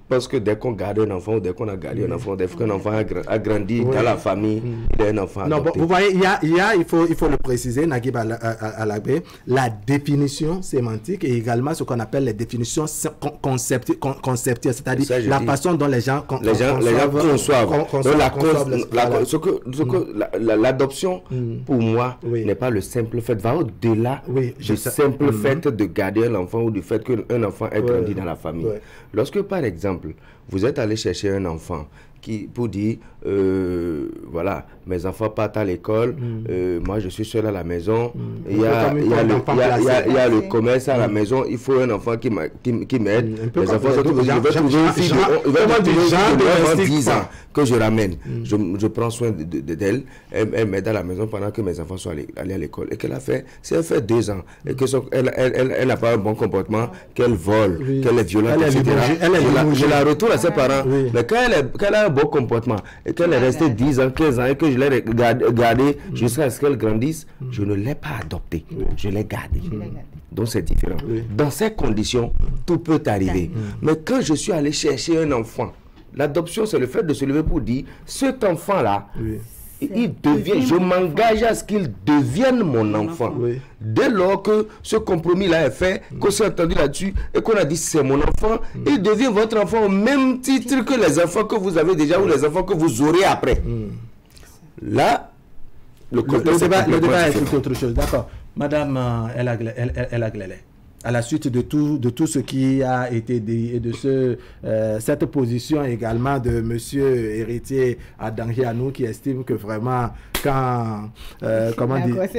Speaker 7: parce que dès qu'on garde un enfant ou dès qu'on a gardé un enfant, dès qu'un enfant a grandi dans la famille, il est un enfant adopté.
Speaker 1: Vous voyez, il faut le préciser, Nagui Balagbe, la définition sémantique et également ce qu'on appelle les définitions conceptuelles, c'est-à-dire la façon dont les gens conçoivent.
Speaker 7: L'adoption, pour moi, n'est pas le simple fait, va au-delà du simple fait de garder un enfant ou du fait qu'un enfant ait grandi dans la famille. Lorsque, par exemple, vous êtes allé chercher un enfant pour dire, voilà, mes enfants partent à l'école, moi je suis seul à la maison, il y a le commerce à la maison, il faut un enfant qui m'aide. Les enfants sont tous, je vais trouver une fille de 10 ans que je ramène. Je prends soin d'elle, elle m'aide à la maison pendant que mes enfants sont allés à l'école. Et qu'elle a fait, c'est elle fait 2 ans, et qu'elle n'a pas un bon comportement, qu'elle vole, qu'elle est violente, etc. Je la retourne à ses parents. Mais quand elle a un bon comportement et qu'elle est restée 10 ans, 15 ans et que je l'ai gardée jusqu'à ce qu'elle grandisse, je ne l'ai pas adoptée, je l'ai gardée. Donc c'est différent. Dans ces conditions, tout peut arriver. Mais quand je suis allé chercher un enfant, l'adoption c'est le fait de se lever pour dire, cet enfant-là, je m'engage à ce qu'il devienne mon enfant. Dès lors que ce compromis-là est fait, qu'on s'est entendu là-dessus et qu'on a dit c'est mon enfant, il devient votre enfant au même titre que les enfants que vous avez déjà ou les enfants que vous aurez après. Là, le
Speaker 1: débat est tout autre chose. D'accord. Madame El Aglele, à la suite de tout ce qui a été dit et de cette position également de monsieur héritier Adanghianou qui estime que vraiment quand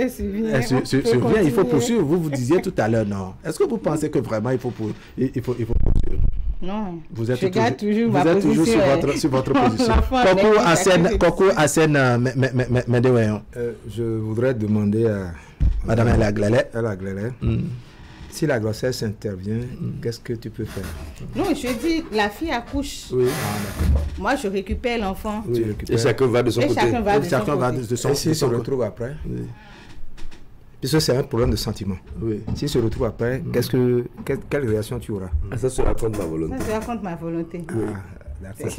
Speaker 1: survient, il faut poursuivre. Vous disiez tout à l'heure non. Est-ce que vous pensez que vraiment il faut poursuivre?
Speaker 2: Non.
Speaker 1: Vous êtes toujours sur votre position. Coco Hassen Medeweyon.
Speaker 24: Je voudrais demander à
Speaker 1: Madame El Aglele.
Speaker 24: Si la grossesse intervient, qu'est-ce que tu peux faire?
Speaker 2: Non, je dis, la fille accouche. Moi, je récupère l'enfant.
Speaker 7: Et chacun va de son côté.
Speaker 24: Et s'il se retrouve après? Puisque c'est un problème de sentiment. S'il se retrouve après, quelle réaction tu auras?
Speaker 7: Ça sera contre ma volonté.
Speaker 2: Ça sera contre ma volonté.
Speaker 1: C'est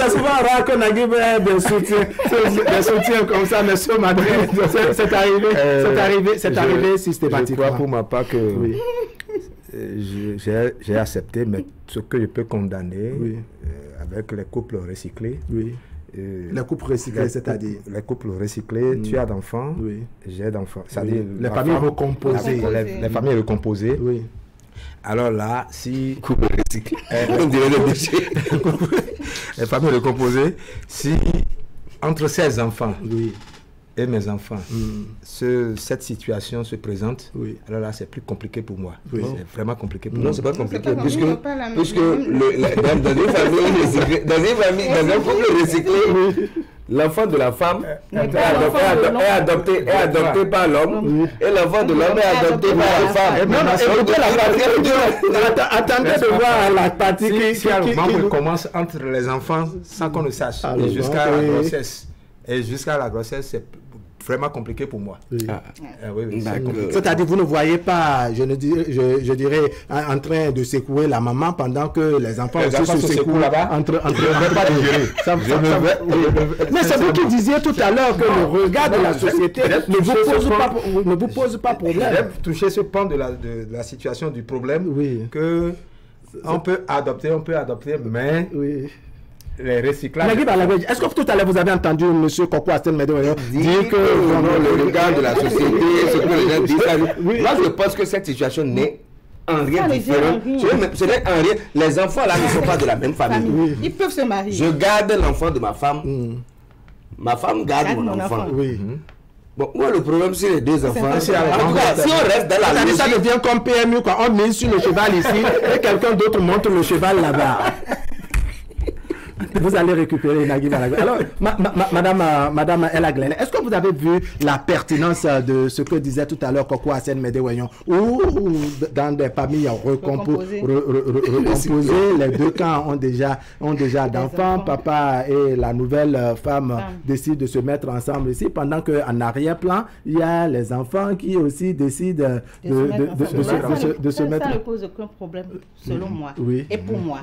Speaker 1: souvent rare que Nagui ait des soutiens comme ça, mais ce matin, c'est arrivé systématiquement.
Speaker 24: Je crois pour ma part que j'ai accepté, mais ce que je peux condamner avec les couples recyclés.
Speaker 1: Les couples recyclés, c'est-à-dire
Speaker 24: les couples recyclés, tu as d'enfants, j'ai d'enfants. C'est-à-dire
Speaker 1: les familles recomposées.
Speaker 24: Les familles recomposées. Alors là, si... les familles recomposées, si entre 16 enfants, et mes enfants, cette situation se présente, alors là, c'est plus compliqué pour moi. C'est vraiment compliqué pour moi.
Speaker 7: Non, c'est pas compliqué, puisque dans une famille, dans un couple recyclé, l'enfant de la femme est adopté par l'homme et l'enfant de l'homme est adopté par la femme.
Speaker 24: Attendez de voir la partie qui commence entre les enfants sans qu'on ne sache, et jusqu'à la grossesse. Et jusqu'à la grossesse, c'est vraiment compliqué pour moi.
Speaker 1: C'est-à-dire, vous ne voyez pas, je dirais, en train de secouer la maman pendant que les enfants aussi se secouent là-bas. Mais c'est vous qui disiez tout à l'heure que le regard de la société ne vous pose pas problème.
Speaker 24: J'aime toucher ce pan de la situation du problème, que on peut adopter, mais... les recyclages.
Speaker 1: Est-ce que tout à l'heure vous avez entendu M. Koko Asen Medeweyon dire que
Speaker 7: le regard de la société, ce que les gens disent, moi je pense que cette situation n'est en rien différente. Ce n'est en rien. Les enfants là ne sont pas de la même famille.
Speaker 2: Ils peuvent se marier.
Speaker 7: Je garde l'enfant de ma femme. Ma femme garde mon enfant. Bon, moi le problème c'est les deux enfants. Si on reste dans la logique,
Speaker 1: ça devient comme PMU quand on mise sur le cheval ici et quelqu'un d'autre monte le cheval là-bas. Vous allez récupérer Nagui Balagwe. Alors, Madame Ella Glele, est-ce que vous avez vu la pertinence de ce que disait tout à l'heure Koko Asen Medeweyon, ou dans des familles recomposées, les deux camps ont déjà d'enfants, papa et la nouvelle femme décident de se mettre ensemble ici, pendant qu'en arrière-plan, il y a les enfants qui aussi décident de se mettre.
Speaker 2: Ça ne pose aucun problème, selon moi, et pour moi.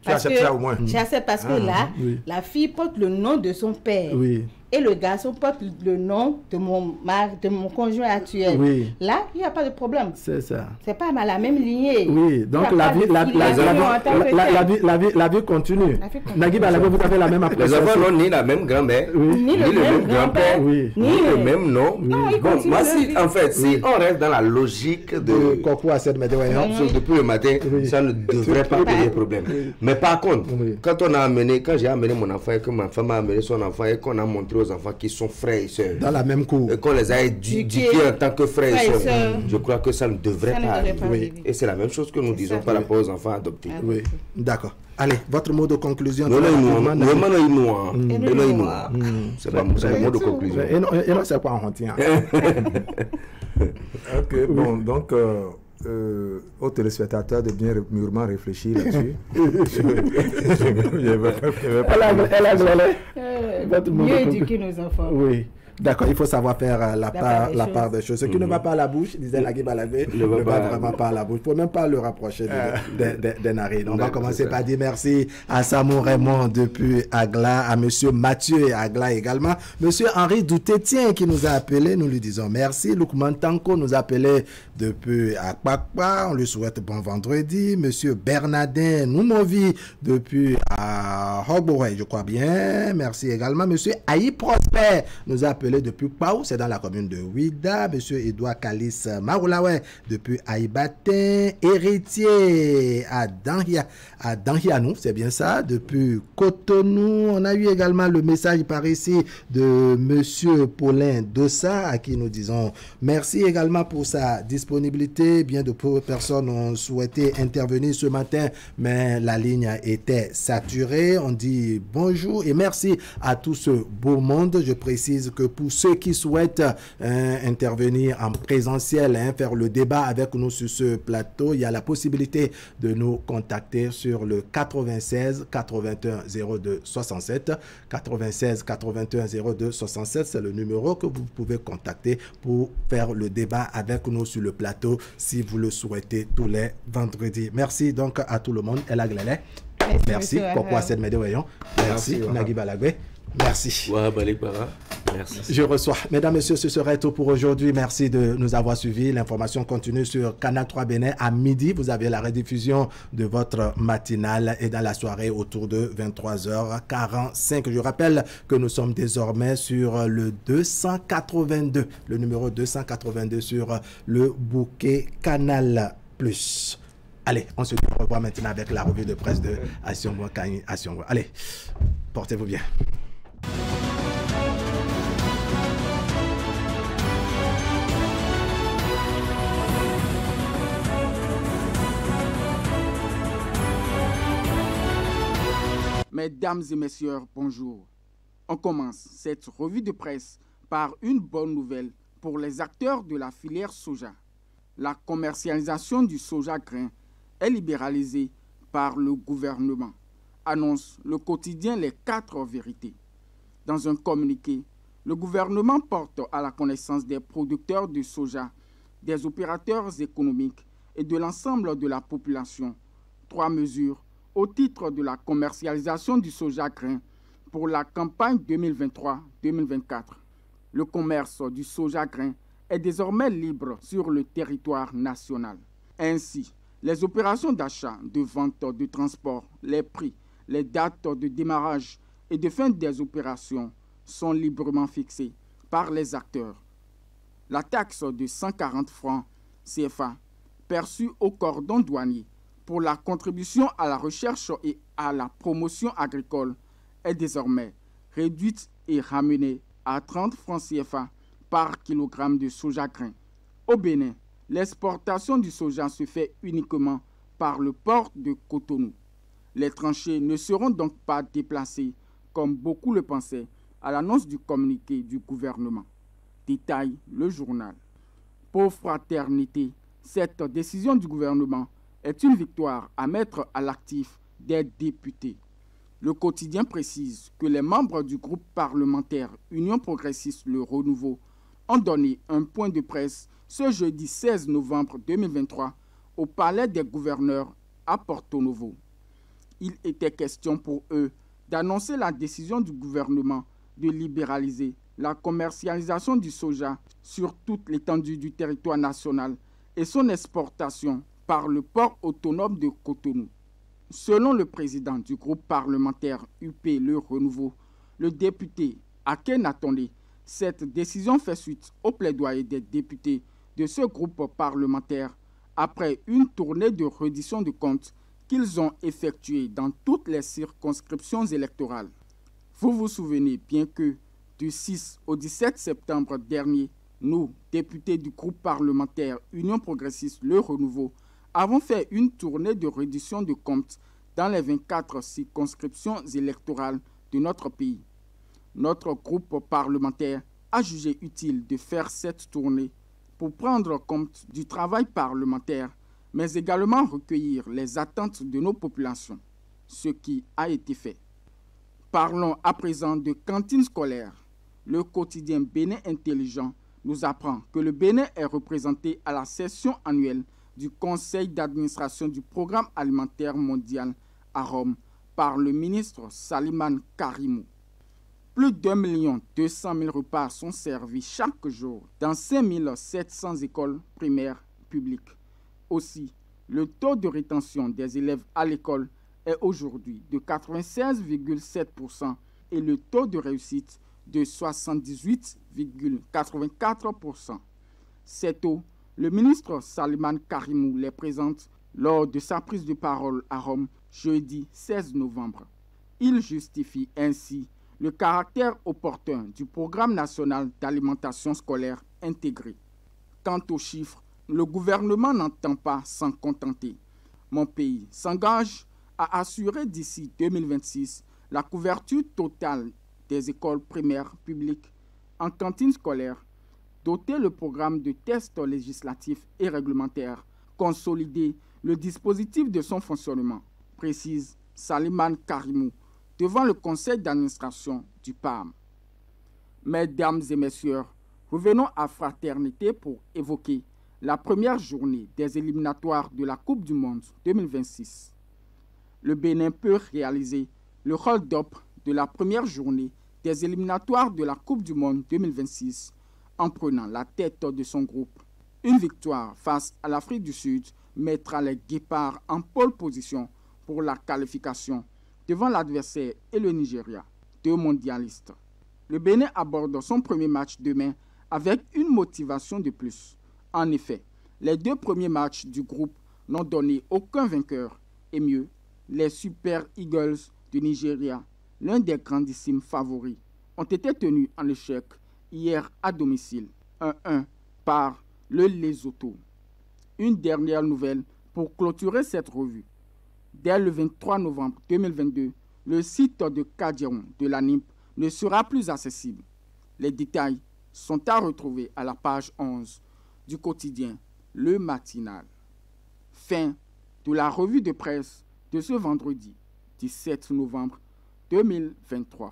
Speaker 24: Tu acceptes ça au moins.
Speaker 2: J'accepte parce que là, la fille porte le nom de son père. Et le garçon porte le nom de mon conjoint actuel. Là, il n'y a pas de problème.
Speaker 1: C'est ça.
Speaker 2: C'est pas la même lignée.
Speaker 1: Donc la vie continue. Nagui Balagwe, vous avez la même appréciation.
Speaker 7: Les enfants n'ont ni la même grand-mère, ni le même grand-père, ni le même nom. Bon, moi, si on reste dans la logique de
Speaker 1: Koko Asen Medeweyon,
Speaker 7: depuis le matin, ça ne devrait pas poser problème. Mais par contre, quand j'ai amené mon enfant et que ma femme a amené son enfant et qu'on a montré aux enfants qui sont frères et sœurs
Speaker 1: dans la même cour
Speaker 7: et qu'on les a éduqués en tant que frères et sœurs, je crois que ça ne devrait pas arriver. Et c'est la même chose que nous disons par rapport aux enfants adoptés.
Speaker 1: D'accord. Allez, votre mot de conclusion.
Speaker 7: C'est le mot de conclusion.
Speaker 1: Et non, c'est pas en retien.
Speaker 24: Ok, bon, donc aux téléspectateurs de bien mûrement réfléchir là-dessus.
Speaker 2: Mieux éduquer nos enfants.
Speaker 1: Oui. D'accord, il faut savoir faire la part des choses. Ce qui ne va pas à la bouche, disait Nagui Balagwe, ne va vraiment pas à la bouche. Il ne faut même pas le rapprocher des narines. On va commencer par dire merci à Samou Raymond depuis Agla, à monsieur Mathieu et Agla également. Monsieur Henri Doutetien qui nous a appelé, nous lui disons merci. Lukman Tanko nous a appelé depuis Akpakpa, on lui souhaite bon vendredi. Monsieur Bernardin Noumovi depuis Hogboray, je crois bien. Merci également. Monsieur Aïe Prosper nous a appelé depuis Pau, c'est dans la commune de Ouida. Monsieur Edouard Kalis Maroulawe depuis Aïbatin, héritier à Danhianou, c'est bien ça, depuis Cotonou. On a eu également le message par ici de monsieur Paulin Dossa, à qui nous disons merci également pour sa disponibilité. Bien de personnes ont souhaité intervenir ce matin, mais la ligne était saturée. On dit bonjour et merci à tout ce beau monde. Je précise que pour ceux qui souhaitent intervenir en présentiel, faire le débat avec nous sur ce plateau, il y a la possibilité de nous contacter sur le 96 81 02 67. 96 81 02 67, c'est le numéro que vous pouvez contacter pour faire le débat avec nous sur le plateau si vous le souhaitez tous les vendredis. Merci donc à tout le monde. Ella Glele. Merci. Koko Asen Medeweyon. Merci. Nagui Balagwe. Merci.
Speaker 7: Merci.
Speaker 1: Je reçois. Mesdames, Messieurs, ce serait tout pour aujourd'hui. Merci de nous avoir suivis. L'information continue sur Canal 3 Bénin à midi. Vous avez la rediffusion de votre matinale et dans la soirée autour de 23h45. Je rappelle que nous sommes désormais sur le 282, le numéro 282 sur le bouquet Canal Plus. Allez, on se revoit maintenant avec la revue de presse de Asiongo Kani Asiongo. Allez, portez-vous bien.
Speaker 15: Mesdames et messieurs, bonjour. On commence cette revue de presse par une bonne nouvelle pour les acteurs de la filière soja. La commercialisation du soja grain est libéralisée par le gouvernement, annonce le quotidien Les 4 vérités. Dans un communiqué, le gouvernement porte à la connaissance des producteurs de soja, des opérateurs économiques et de l'ensemble de la population 3 mesures au titre de la commercialisation du soja grain pour la campagne 2023-2024. Le commerce du soja grain est désormais libre sur le territoire national. Ainsi, les opérations d'achat, de vente, de transport, les prix, les dates de démarrage et de fin des opérations sont librement fixées par les acteurs. La taxe de 140 francs CFA perçue au cordon douanier pour la contribution à la recherche et à la promotion agricole est désormais réduite et ramenée à 30 francs CFA par kilogramme de soja grain. Au Bénin, l'exportation du soja se fait uniquement par le port de Cotonou. Les tranchées ne seront donc pas déplacées, comme beaucoup le pensaient, à l'annonce du communiqué du gouvernement. Détaille le journal. Pour Fraternité, cette décision du gouvernement est une victoire à mettre à l'actif des députés. Le quotidien précise que les membres du groupe parlementaire Union progressiste Le Renouveau ont donné un point de presse ce jeudi 16 novembre 2023 au Palais des gouverneurs à Porto Novo. Il était question pour eux d'annoncer la décision du gouvernement de libéraliser la commercialisation du soja sur toute l'étendue du territoire national et son exportation par le port autonome de Cotonou. Selon le président du groupe parlementaire UP Le Renouveau, le député Aken Atondé, cette décision fait suite au plaidoyer des députés de ce groupe parlementaire après une tournée de reddition de comptes qu'ils ont effectuée dans toutes les circonscriptions électorales. Vous vous souvenez bien que du 6 au 17 septembre dernier, nous, députés du groupe parlementaire Union progressiste Le Renouveau, avons fait une tournée de reddition de comptes dans les 24 circonscriptions électorales de notre pays. Notre groupe parlementaire a jugé utile de faire cette tournée pour prendre compte du travail parlementaire, mais également recueillir les attentes de nos populations, ce qui a été fait. Parlons à présent de cantines scolaires. Le quotidien Bénin Intelligent nous apprend que le Bénin est représenté à la session annuelle du Conseil d'administration du Programme alimentaire mondial à Rome par le ministre Salimane Karimou. Plus d'1 200 000 repas sont servis chaque jour dans 5 700 écoles primaires publiques. Aussi, le taux de rétention des élèves à l'école est aujourd'hui de 96,7% et le taux de réussite de 78,84%. Ces taux, le ministre Salimane Karimou les présente lors de sa prise de parole à Rome jeudi 16 novembre. Il justifie ainsi le caractère opportun du programme national d'alimentation scolaire intégré. Quant aux chiffres, le gouvernement n'entend pas s'en contenter. Mon pays s'engage à assurer d'ici 2026 la couverture totale des écoles primaires publiques en cantine scolaire, doter le programme de tests législatifs et réglementaires, consolider le dispositif de son fonctionnement, précise Salimane Karimou devant le conseil d'administration du PAM. Mesdames et messieurs, revenons à Fraternité pour évoquer la première journée des éliminatoires de la Coupe du Monde 2026. Le Bénin peut réaliser le hold-up de la première journée des éliminatoires de la Coupe du Monde 2026 en prenant la tête de son groupe. Une victoire face à l'Afrique du Sud mettra les Guépards en pole position pour la qualification devant l'adversaire et le Nigeria, 2 mondialistes. Le Bénin aborde son premier match demain avec une motivation de plus. En effet, les 2 premiers matchs du groupe n'ont donné aucun vainqueur. Et mieux, les Super Eagles du Nigeria, l'un des grandissimes favoris, ont été tenus en échec hier à domicile, 1-1 par le Lesotho. Une dernière nouvelle pour clôturer cette revue. Dès le 23 novembre 2022, le site de Kadiron de la NIP ne sera plus accessible. Les détails sont à retrouver à la page 11 du quotidien Le Matinal. Fin de la revue de presse de ce vendredi 17 novembre 2023.